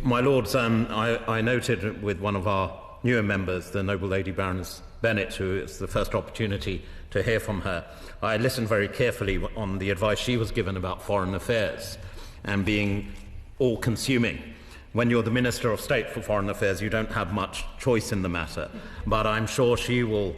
My lords, I noted with one of our newer members, the noble Lady Baroness Bennett, who it's the first opportunity to hear from her. I listened very carefully on the advice she was given about foreign affairs and being all-consuming. When you're the Minister of State for Foreign Affairs, you don't have much choice in the matter. But I'm sure she will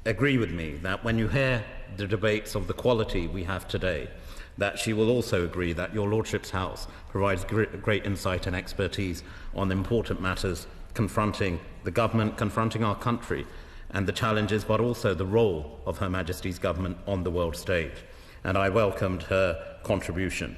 agree with me that when you hear the debates of the quality we have today, that she will also agree that your Lordship's House provides great insight and expertise on important matters confronting the government, confronting our country, and the challenges, but also the role of Her Majesty's government on the world stage. And I welcomed her contribution.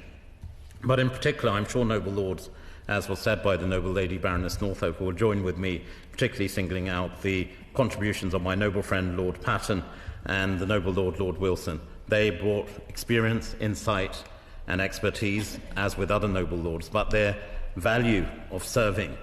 But in particular, I'm sure, noble lords, as was said by the noble Lady Baroness Northover, will join with me, particularly singling out the contributions of my noble friend Lord Patton and the noble Lord Wilson. They brought experience, insight and expertise, as with other noble lords, but their value of serving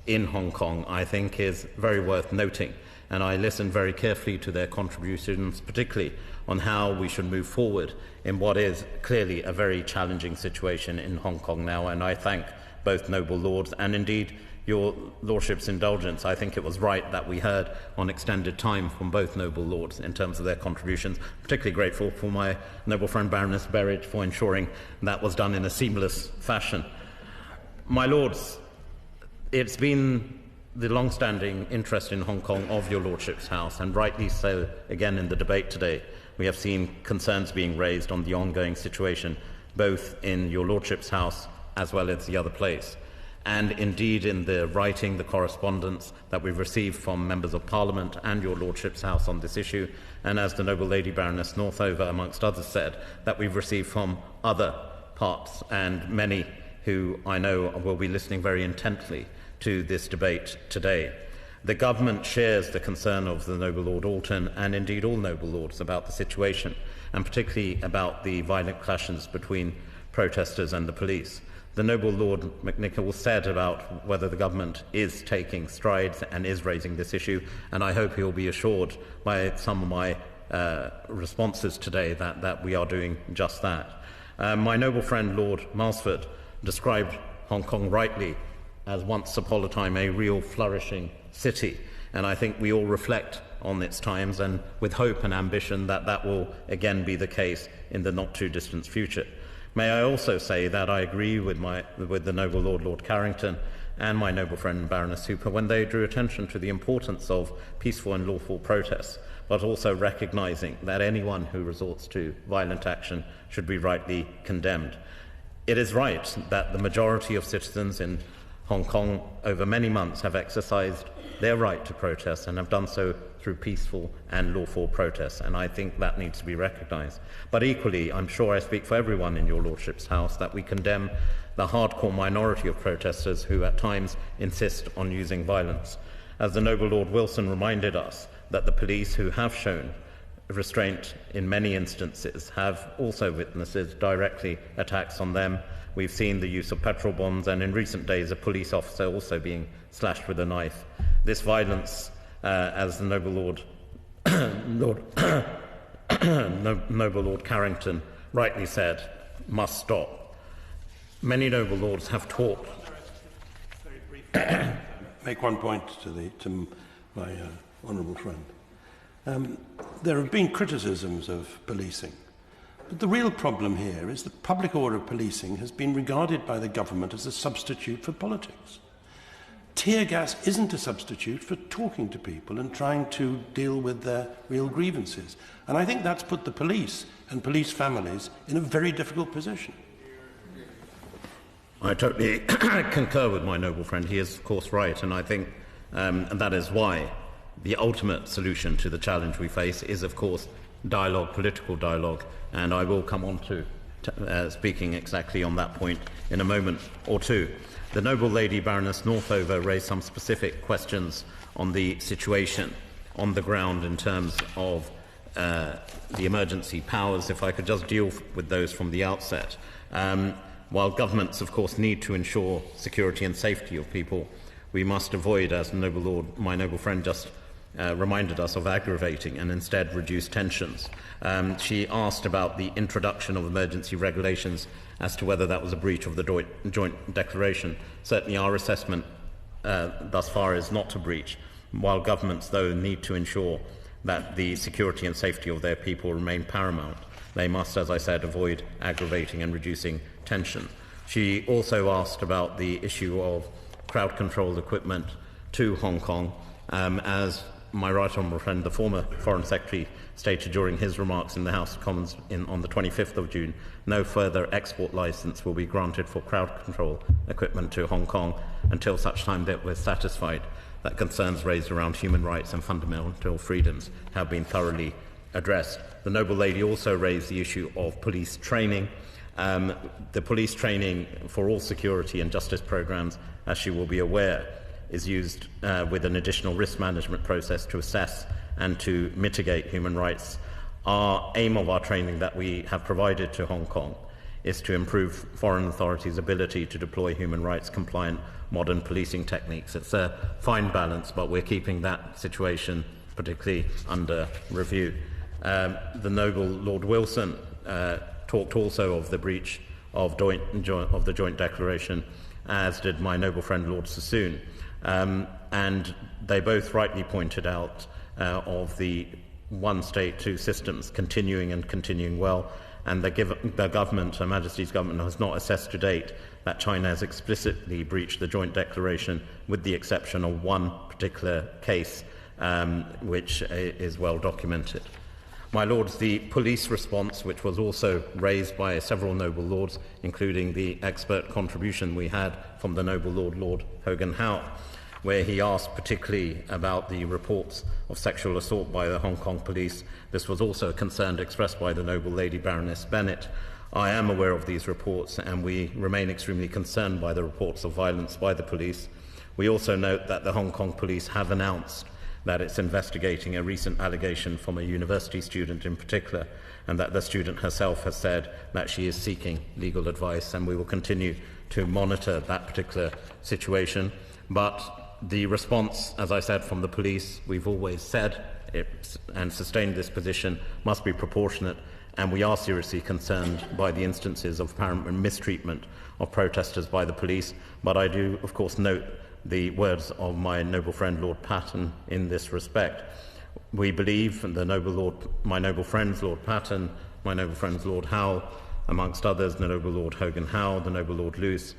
in Hong Kong, I think, is very worth noting. And I listened very carefully to their contributions, particularly on how we should move forward in what is clearly a very challenging situation in Hong Kong now. And I thank both noble lords and indeed your Lordship's indulgence. I think it was right that we heard on extended time from both noble lords in terms of their contributions. Particularly grateful for my noble friend Baroness Berridge for ensuring that was done in a seamless fashion. My lords, it's been the long-standing interest in Hong Kong of your Lordship's House, and rightly so again in the debate today. We have seen concerns being raised on the ongoing situation, both in your Lordship's House as well as the other place. And indeed in the writing, the correspondence that we've received from members of Parliament and your Lordship's House on this issue, and as the noble Lady Baroness Northover, amongst others, said, that we've received from other parts, and many who I know will be listening very intently to this debate today. The government shares the concern of the noble Lord Alton and indeed all noble lords about the situation, and particularly about the violent clashes between protesters and the police. The noble Lord McNichol said about whether the government is taking strides and is raising this issue, and I hope he'll be assured by some of my responses today that we are doing just that. My noble friend Lord Malsford described Hong Kong rightly as once upon a time a real flourishing city, and I think we all reflect on its times and with hope and ambition that that will again be the case in the not too distant future. May I also say that I agree with the noble Lord Carrington and my noble friend Baroness Hooper when they drew attention to the importance of peaceful and lawful protests, but also recognising that anyone who resorts to violent action should be rightly condemned. It is right that the majority of citizens in Hong Kong over many months have exercised their right to protest and have done so through peaceful and lawful protests, and I think that needs to be recognised. But equally, I'm sure I speak for everyone in your Lordship's House that we condemn the hardcore minority of protesters who at times insist on using violence. As the noble Lord Wilson reminded us, that the police who have shown restraint in many instances have also witnessed directly attacks on them. We've seen the use of petrol bombs, and in recent days a police officer also being slashed with a knife. This violence, as the noble noble Lord Carrington rightly said, must stop. Many noble lords have taught. Make one point to my honourable friend. There have been criticisms of policing, but the real problem here is that public order policing has been regarded by the government as a substitute for politics. Tear gas isn't a substitute for talking to people and trying to deal with their real grievances. And I think that's put the police and police families in a very difficult position. I totally concur with my noble friend. He is, of course, right. And I think and that is why the ultimate solution to the challenge we face is, of course, dialogue, political dialogue. And I will come on to speaking exactly on that point in a moment or two. The noble Lady Baroness Northover raised some specific questions on the situation on the ground in terms of the emergency powers. If I could just deal with those from the outset. While governments, of course, need to ensure security and safety of people, we must avoid, as my noble friend just reminded us of, aggravating and instead reduce tensions. She asked about the introduction of emergency regulations as to whether that was a breach of the joint declaration. Certainly our assessment thus far is not a breach, while governments, though, need to ensure that the security and safety of their people remain paramount. They must, as I said, avoid aggravating and reducing tension. She also asked about the issue of crowd control equipment to Hong Kong, as my right honourable friend, the former Foreign Secretary, stated during his remarks in the House of Commons on the 25th of June, no further export licence will be granted for crowd control equipment to Hong Kong until such time that we're satisfied that concerns raised around human rights and fundamental freedoms have been thoroughly addressed. The Noble Lady also raised the issue of police training. The police training for all security and justice programmes, as she will be aware, is used with an additional risk management process to assess and to mitigate human rights. Our aim of our training that we have provided to Hong Kong is to improve foreign authorities' ability to deploy human rights compliant modern policing techniques. It's a fine balance, but we're keeping that situation particularly under review. The Noble Lord Wilson talked also of the breach of the joint declaration, as did my noble friend Lord Sassoon. And they both rightly pointed out of the one state, two systems continuing well, and the government, Her Majesty's government, has not assessed to date that China has explicitly breached the joint declaration, with the exception of one particular case, which is well documented. My Lords, the police response, which was also raised by several noble lords, including the expert contribution we had from the noble Lord, Lord Hogan Howe, where he asked particularly about the reports of sexual assault by the Hong Kong police. This was also a concern expressed by the noble Lady Baroness Bennett. I am aware of these reports, and we remain extremely concerned by the reports of violence by the police. We also note that the Hong Kong police have announced that it's investigating a recent allegation from a university student in particular, and that the student herself has said that she is seeking legal advice, and we will continue to monitor that particular situation. But the response, as I said, from the police, we've always said and sustained this position, must be proportionate, and we are seriously concerned by the instances of apparent mistreatment of protesters by the police. But I do, of course, note the words of my noble friend Lord Patton in this respect. We believe, and my noble friends Lord Patton, my noble friends Lord Howe, amongst others, the noble Lord Hogan Howe, the noble Lord Luce,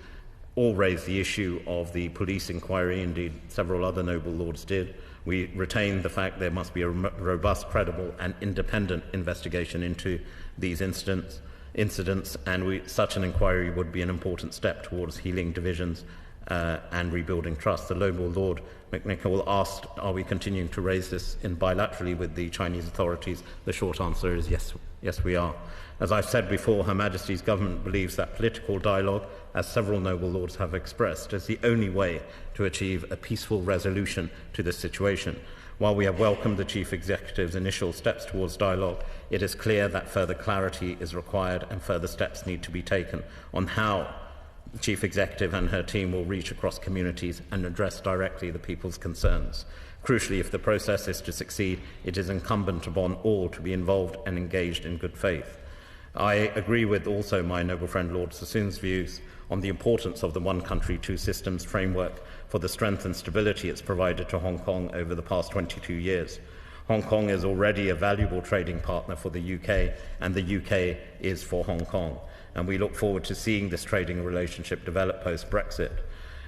all raised the issue of the police inquiry. Indeed, several other noble lords did. We retain the fact there must be a robust, credible and independent investigation into these incidents, and such an inquiry would be an important step towards healing divisions and rebuilding trust. The noble Lord McNichol asked, are we continuing to raise this bilaterally with the Chinese authorities? The short answer is yes, we are. As I've said before, Her Majesty's government believes that political dialogue, as several noble lords have expressed, is the only way to achieve a peaceful resolution to this situation. While we have welcomed the Chief Executive's initial steps towards dialogue, it is clear that further clarity is required and further steps need to be taken on how the Chief Executive and her team will reach across communities and address directly the people's concerns. Crucially, if the process is to succeed, it is incumbent upon all to be involved and engaged in good faith. I agree with also my noble friend Lord Sassoon's views on the importance of the one country, two systems framework for the strength and stability it's provided to Hong Kong over the past 22 years. Hong Kong is already a valuable trading partner for the UK, and the UK is for Hong Kong, and we look forward to seeing this trading relationship develop post-Brexit.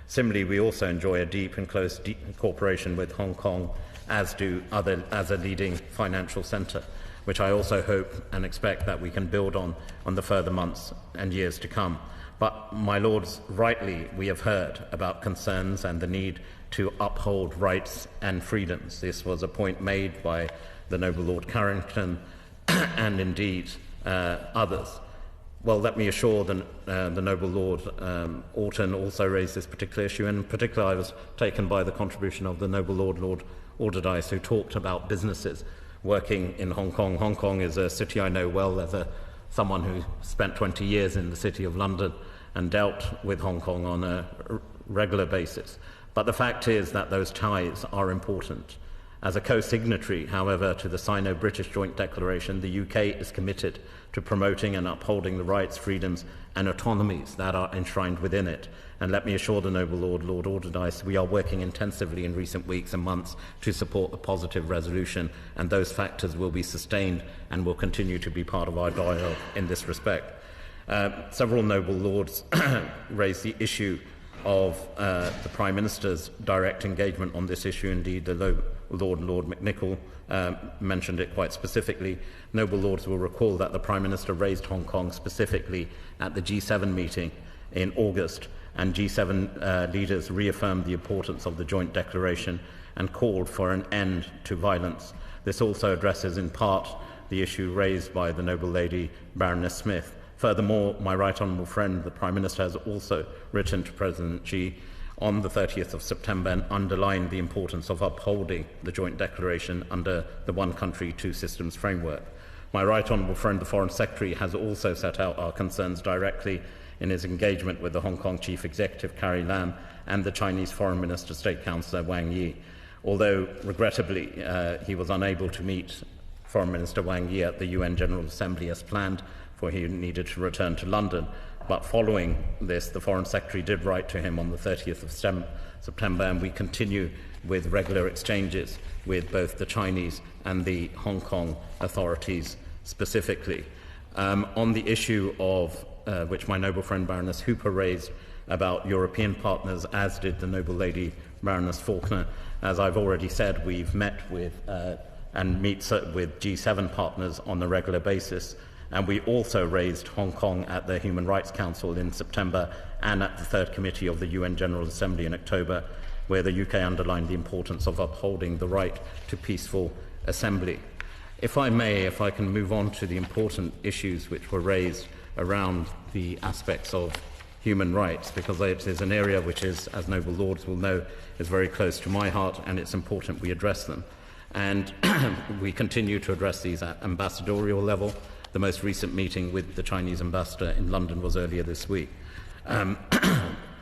Similarly, we also enjoy a deep and close cooperation with Hong Kong, as a leading financial centre, which I also hope and expect that we can build on the further months and years to come. But, my Lords, rightly we have heard about concerns and the need to uphold rights and freedoms. This was a point made by the noble Lord Carrington and indeed others. Well, let me assure the noble Lord Orton also raised this particular issue, and in particular I was taken by the contribution of the noble Lord Alderdice, who talked about businesses working in Hong Kong. Hong Kong is a city I know well as someone who spent 20 years in the City of London and dealt with Hong Kong on a regular basis. But the fact is that those ties are important. As a co-signatory, however, to the Sino-British Joint Declaration, the UK is committed to promoting and upholding the rights, freedoms and autonomies that are enshrined within it. And let me assure the noble Lord Alderdice, we are working intensively in recent weeks and months to support the positive resolution, and those factors will be sustained and will continue to be part of our dialogue in this respect. Several noble lords raised the issue of the Prime Minister's direct engagement on this issue. Indeed, the Lord McNichol mentioned it quite specifically. Noble lords will recall that the Prime Minister raised Hong Kong specifically at the G7 meeting in August, and G7 leaders reaffirmed the importance of the joint declaration and called for an end to violence. This also addresses in part the issue raised by the noble lady Baroness Smith. Furthermore, my right honourable friend, the Prime Minister, has also written to President Xi on the 30th of September and underlined the importance of upholding the joint declaration under the one country, two systems framework. My right honourable friend, the Foreign Secretary, has also set out our concerns directly in his engagement with the Hong Kong Chief Executive, Carrie Lam, and the Chinese Foreign Minister State Councillor Wang Yi. Although, regrettably, he was unable to meet Foreign Minister Wang Yi at the UN General Assembly as planned, for he needed to return to London. But following this, the Foreign Secretary did write to him on the 30th of September, and we continue with regular exchanges with both the Chinese and the Hong Kong authorities specifically. On the issue of which my noble friend Baroness Hooper raised about European partners, as did the noble lady Baroness Faulkner, as I've already said, we've met with and meet with G7 partners on a regular basis. And we also raised Hong Kong at the Human Rights Council in September and at the Third Committee of the UN General Assembly in October, where the UK underlined the importance of upholding the right to peaceful assembly. If I may, if I can move on to the important issues which were raised around the aspects of human rights, because it is an area which is, as noble lords will know, is very close to my heart, and it's important we address them. And we continue to address these at ambassadorial level. The most recent meeting with the Chinese ambassador in London was earlier this week.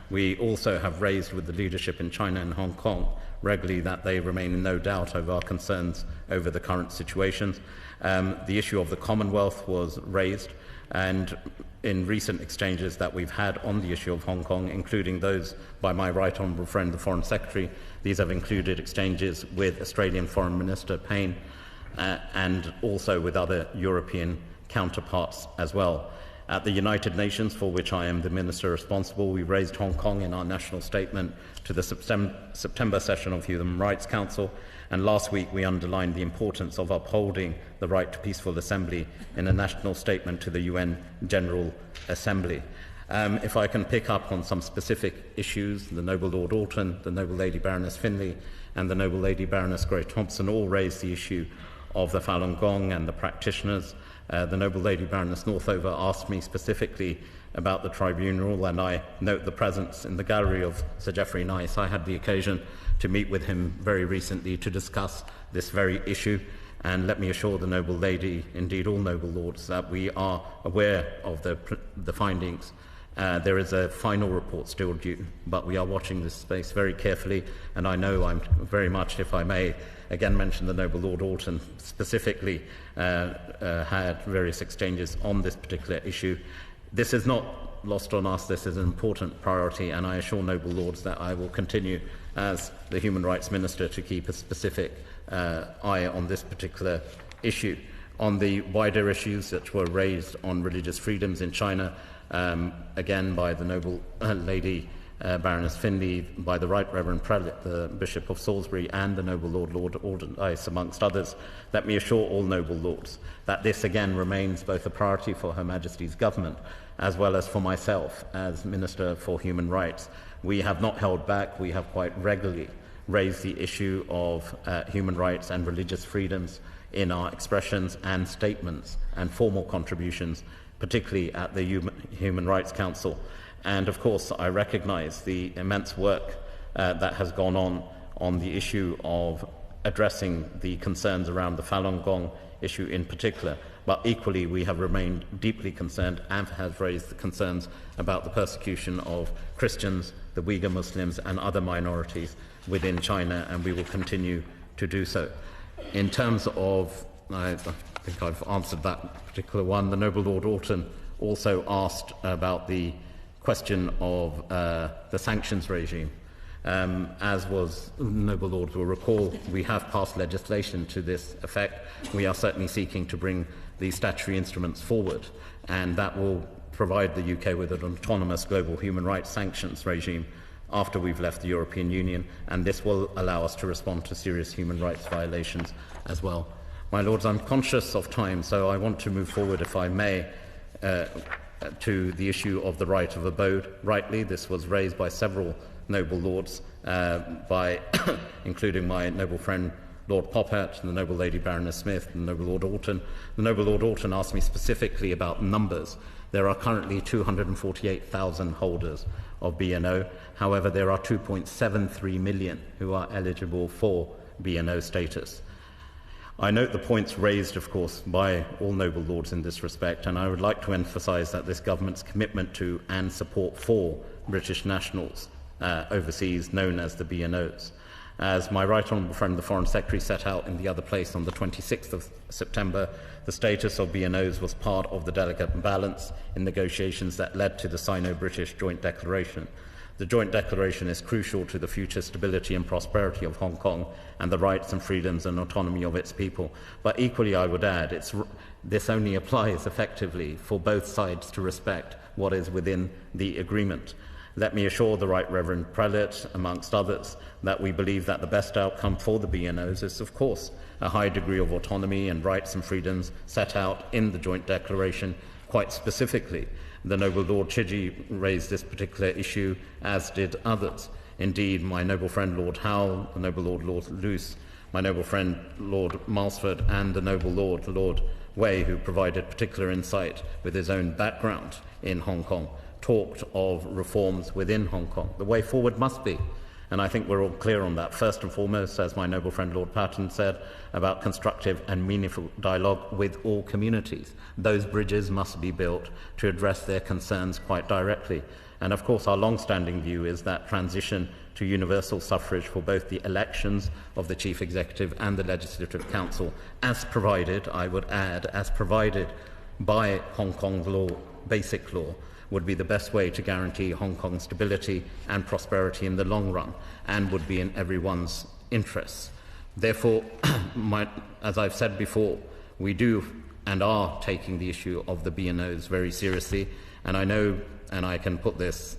We also have raised with the leadership in China and Hong Kong regularly that they remain in no doubt over our concerns over the current situations. The issue of the Commonwealth was raised, and in recent exchanges that we've had on the issue of Hong Kong, including those by my right honourable friend, the Foreign Secretary, these have included exchanges with Australian Foreign Minister Payne and also with other European counterparts as well. At the United Nations, for which I am the Minister responsible, we raised Hong Kong in our national statement to the September session of Human Rights Council, and last week we underlined the importance of upholding the right to peaceful assembly in a national statement to the UN General Assembly. If I can pick up on some specific issues, the Noble Lord Alton, the Noble Lady Baroness Finlay, and the Noble Lady Baroness Grey Thompson all raised the issue of the Falun Gong and the practitioners. The Noble Lady Baroness Northover asked me specifically about the tribunal, and I note the presence in the gallery of Sir Geoffrey Nice. I had the occasion to meet with him very recently to discuss this very issue, and let me assure the Noble Lady, indeed all Noble Lords, that we are aware of the findings. There is a final report still due, but we are watching this space very carefully, and I know I'm very much, if I may, again mention the Noble Lord Alton specifically, had various exchanges on this particular issue. This is not lost on us. This is an important priority, and I assure Noble Lords that I will continue as the Human Rights Minister to keep a specific eye on this particular issue. On the wider issues that were raised on religious freedoms in China, again by the Noble Lady Baroness Finlay, by the Right Reverend Prelate, the Bishop of Salisbury, and the Noble Lord Alderdice, amongst others, let me assure all Noble Lords that this again remains both a priority for Her Majesty's government as well as for myself as Minister for Human Rights. We have not held back. We have quite regularly raised the issue of human rights and religious freedoms in our expressions and statements and formal contributions, particularly at the Human Rights Council. And of course, I recognise the immense work that has gone on the issue of addressing the concerns around the Falun Gong issue in particular. But equally, we have remained deeply concerned and have raised the concerns about the persecution of Christians, the Uyghur Muslims, and other minorities within China, and we will continue to do so. In terms of, I think I've answered that particular one. The Noble Lord Alton also asked about the question of the sanctions regime. As was Noble Lords will recall, we have passed legislation to this effect. We are certainly seeking to bring these statutory instruments forward, and that will provide the UK with an autonomous global human rights sanctions regime after we've left the European Union, and this will allow us to respond to serious human rights violations as well. My Lords, I'm conscious of time, so I want to move forward, if I may, to the issue of the right of abode. Rightly, this was raised by several noble lords, including my noble friend Lord Poppet, the noble Lady Baroness Smith, and the noble Lord Alton. The noble Lord Alton asked me specifically about numbers. There are currently 248,000 holders of BNO. However, there are 2.73 million who are eligible for BNO status. I note the points raised, of course, by all noble lords in this respect, and I would like to emphasise that this government's commitment to and support for British nationals overseas, known as the BNOs. As my right honourable friend, the Foreign Secretary, set out in the other place on the 26th of September, the status of BNOs was part of the delicate balance in negotiations that led to the Sino-British Joint Declaration. The Joint Declaration is crucial to the future stability and prosperity of Hong Kong and the rights and freedoms and autonomy of its people. But equally, I would add, this only applies effectively for both sides to respect what is within the agreement. Let me assure the Right Reverend Prelate, amongst others, that we believe that the best outcome for the BNOs is, of course, a high degree of autonomy and rights and freedoms set out in the Joint Declaration. Quite specifically, the noble Lord Chidgey raised this particular issue, as did others. Indeed, my noble friend Lord Howell, the noble Lord Luce, my noble friend Lord Malsford, and the noble Lord Wei, who provided particular insight with his own background in Hong Kong, talked of reforms within Hong Kong. The way forward must be, and I think we're all clear on that, first and foremost, as my noble friend Lord Patton said, about constructive and meaningful dialogue with all communities. Those bridges must be built to address their concerns quite directly. And of course, our long-standing view is that transition to universal suffrage for both the elections of the Chief Executive and the Legislative Council, as provided, I would add, as provided by Hong Kong's law, basic law, would be the best way to guarantee Hong Kong's stability and prosperity in the long run, and would be in everyone's interests. Therefore, as I've said before, we do and are taking the issue of the BNOs very seriously, and I know, and I can put this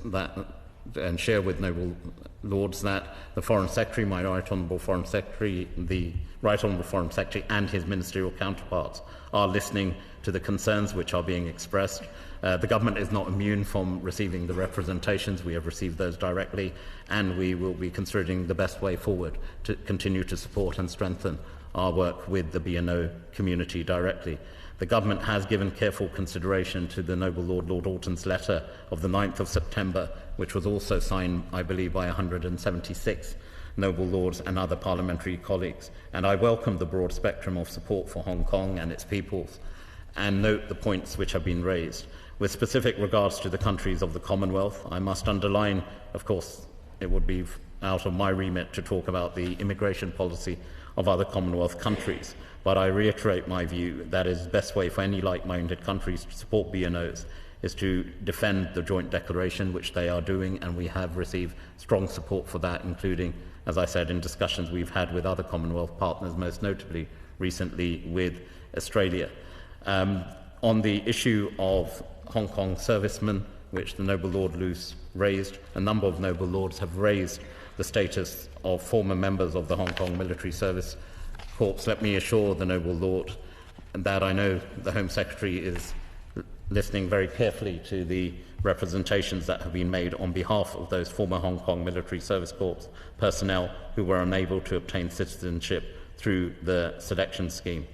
and share with noble lords, that the Foreign Secretary, my Right Honourable Foreign Secretary, the Right Honourable Foreign Secretary and his ministerial counterparts are listening to the concerns which are being expressed. The government is not immune from receiving the representations. We have received those directly, and we will be considering the best way forward to continue to support and strengthen our work with the BNO community directly. The government has given careful consideration to the noble Lord Alton's letter of the 9th of September, which was also signed, I believe, by 176 noble lords and other parliamentary colleagues. And I welcome the broad spectrum of support for Hong Kong and its peoples, and note the points which have been raised. With specific regards to the countries of the Commonwealth, I must underline, of course, it would be out of my remit to talk about the immigration policy of other Commonwealth countries, but I reiterate my view that is the best way for any like-minded countries to support BNOs is to defend the Joint Declaration, which they are doing, and we have received strong support for that, including, as I said, in discussions we've had with other Commonwealth partners, most notably recently with Australia. On the issue of Hong Kong servicemen, which the noble Lord Luce raised, a number of noble lords have raised the status of former members of the Hong Kong Military Service Corps. Let me assure the noble lord that I know the Home Secretary is listening very carefully to the representations that have been made on behalf of those former Hong Kong Military Service Corps personnel who were unable to obtain citizenship through the selection scheme.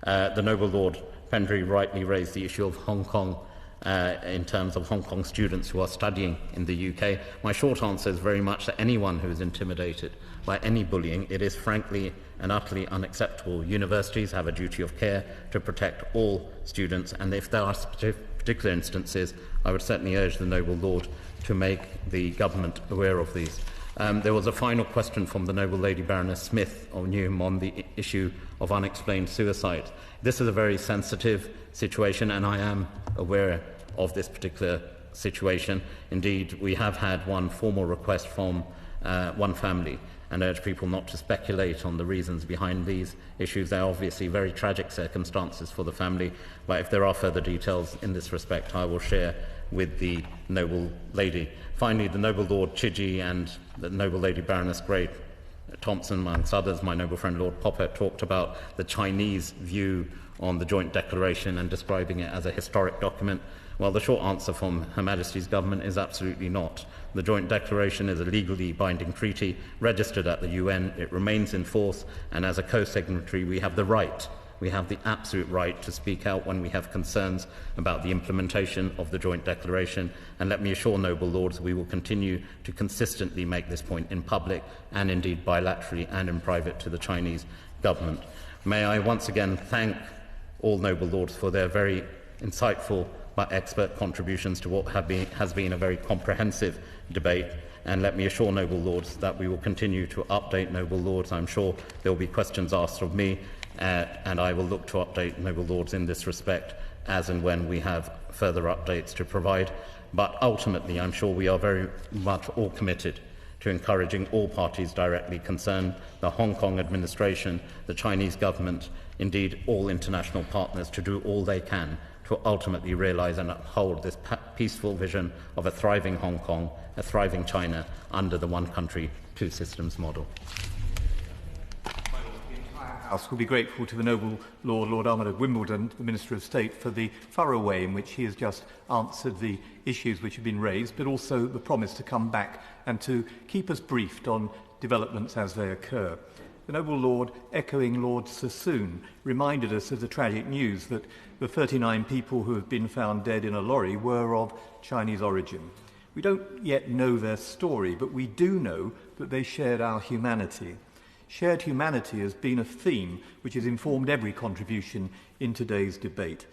The noble Lord Pendry rightly raised the issue of Hong Kong in terms of Hong Kong students who are studying in the UK. My short answer is very much that anyone who is intimidated by any bullying, it is frankly and utterly unacceptable. Universities have a duty of care to protect all students, and if there are particular instances, I would certainly urge the noble lord to make the government aware of these. There was a final question from the noble Lady Baroness Smith of Newham on the issue of unexplained suicide. This is a very sensitive situation, and I am aware of this particular situation. Indeed, we have had one formal request from one family, and urge people not to speculate on the reasons behind these issues. They are obviously very tragic circumstances for the family, but if there are further details in this respect, I will share with the noble lady. Finally, the noble Lord Chidgey and the noble Lady Baroness Grey Thompson, amongst others, my noble friend Lord Popper, talked about the Chinese view on the joint declaration and describing it as a historic document. Well, the short answer from Her Majesty's government is absolutely not. The joint declaration is a legally binding treaty registered at the UN. It remains in force, and as a co-signatory, we have the right, we have the absolute right to speak out when we have concerns about the implementation of the joint declaration. And let me assure noble lords, we will continue to consistently make this point in public and indeed bilaterally and in private to the Chinese government. May I once again thank all noble lords for their very insightful but expert contributions to what has been a very comprehensive debate. And let me assure noble lords that we will continue to update noble lords. I'm sure there will be questions asked of me, and I will look to update noble lords in this respect as and when we have further updates to provide. But ultimately, I'm sure we are very much all committed to encouraging all parties directly concerned, the Hong Kong administration, the Chinese government, indeed all international partners, to do all they can to ultimately realise and uphold this peaceful vision of a thriving Hong Kong, a thriving China, under the one country, two systems model. The entire House will be grateful to the noble Lord Ahmed of Wimbledon, the Minister of State, for the thorough way in which he has just answered the issues which have been raised, but also the promise to come back and to keep us briefed on developments as they occur. The noble Lord, echoing Lord Sassoon, reminded us of the tragic news that the 39 people who have been found dead in a lorry were of Chinese origin. We don't yet know their story, but we do know that they shared our humanity. Shared humanity has been a theme which has informed every contribution in today's debate.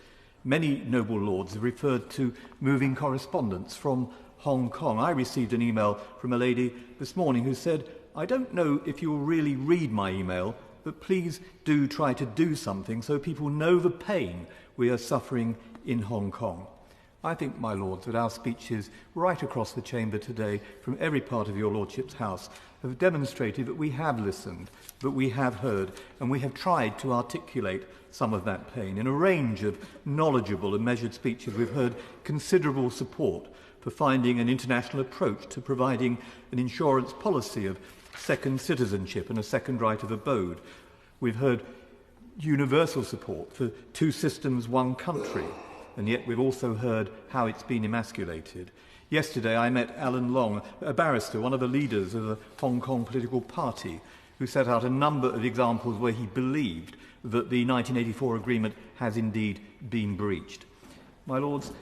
Many noble lords have referred to moving correspondence from Hong Kong. I received an email from a lady this morning who said, "I don't know if you'll really read my email, but please do try to do something so people know the pain we are suffering in Hong Kong." I think, my lords, that our speeches right across the chamber today, from every part of your lordship's house, have demonstrated that we have listened, that we have heard, and we have tried to articulate some of that pain. In a range of knowledgeable and measured speeches, we've heard considerable support for finding an international approach to providing an insurance policy of second citizenship and a second right of abode. We've heard universal support for two systems, one country, and yet we've also heard how it's been emasculated. Yesterday I met Alan Long, a barrister, one of the leaders of the Hong Kong political party, who set out a number of examples where he believed that the 1984 agreement has indeed been breached. My lords,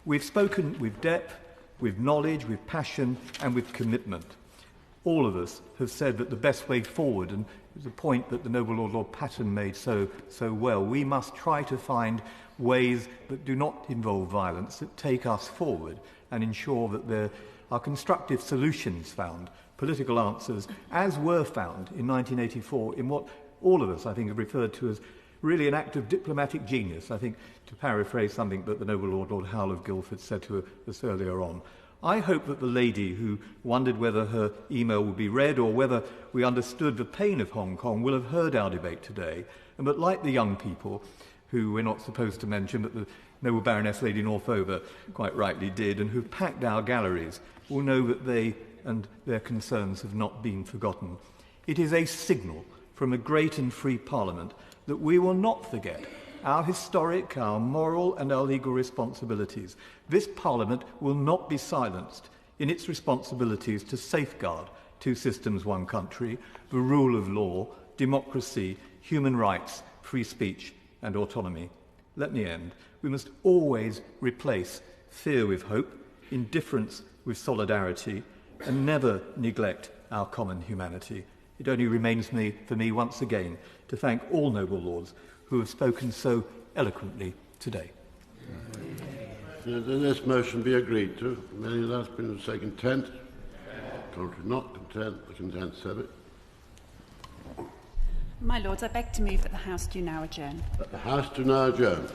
we've spoken with depth, with knowledge, with passion and with commitment. All of us have said that the best way forward, and it's a point that the noble Lord Patton made so well, we must try to find ways that do not involve violence, that take us forward and ensure that there are constructive solutions found, political answers, as were found in 1984 in what all of us, I think, have referred to as really an act of diplomatic genius, I think, to paraphrase something that the noble Lord Howell of Guildford said to us earlier on. I hope that the lady who wondered whether her email would be read or whether we understood the pain of Hong Kong will have heard our debate today, and that, like the young people, who we're not supposed to mention, but the noble Baroness Lady Northover quite rightly did, and who've packed our galleries, will know that they and their concerns have not been forgotten. It is a signal from a great and free Parliament that we will not forget our historic, our moral and our legal responsibilities. This Parliament will not be silenced in its responsibilities to safeguard two systems, one country, the rule of law, democracy, human rights, free speech and autonomy. Let me end. We must always replace fear with hope, indifference with solidarity, and never neglect our common humanity. It only remains for me once again to thank all noble lords who have spoken so eloquently today. This motion be agreed to. Many that's been say content. Contrary not content, the content said it. My lords, I beg to move that the House do now adjourn. The House do now adjourn.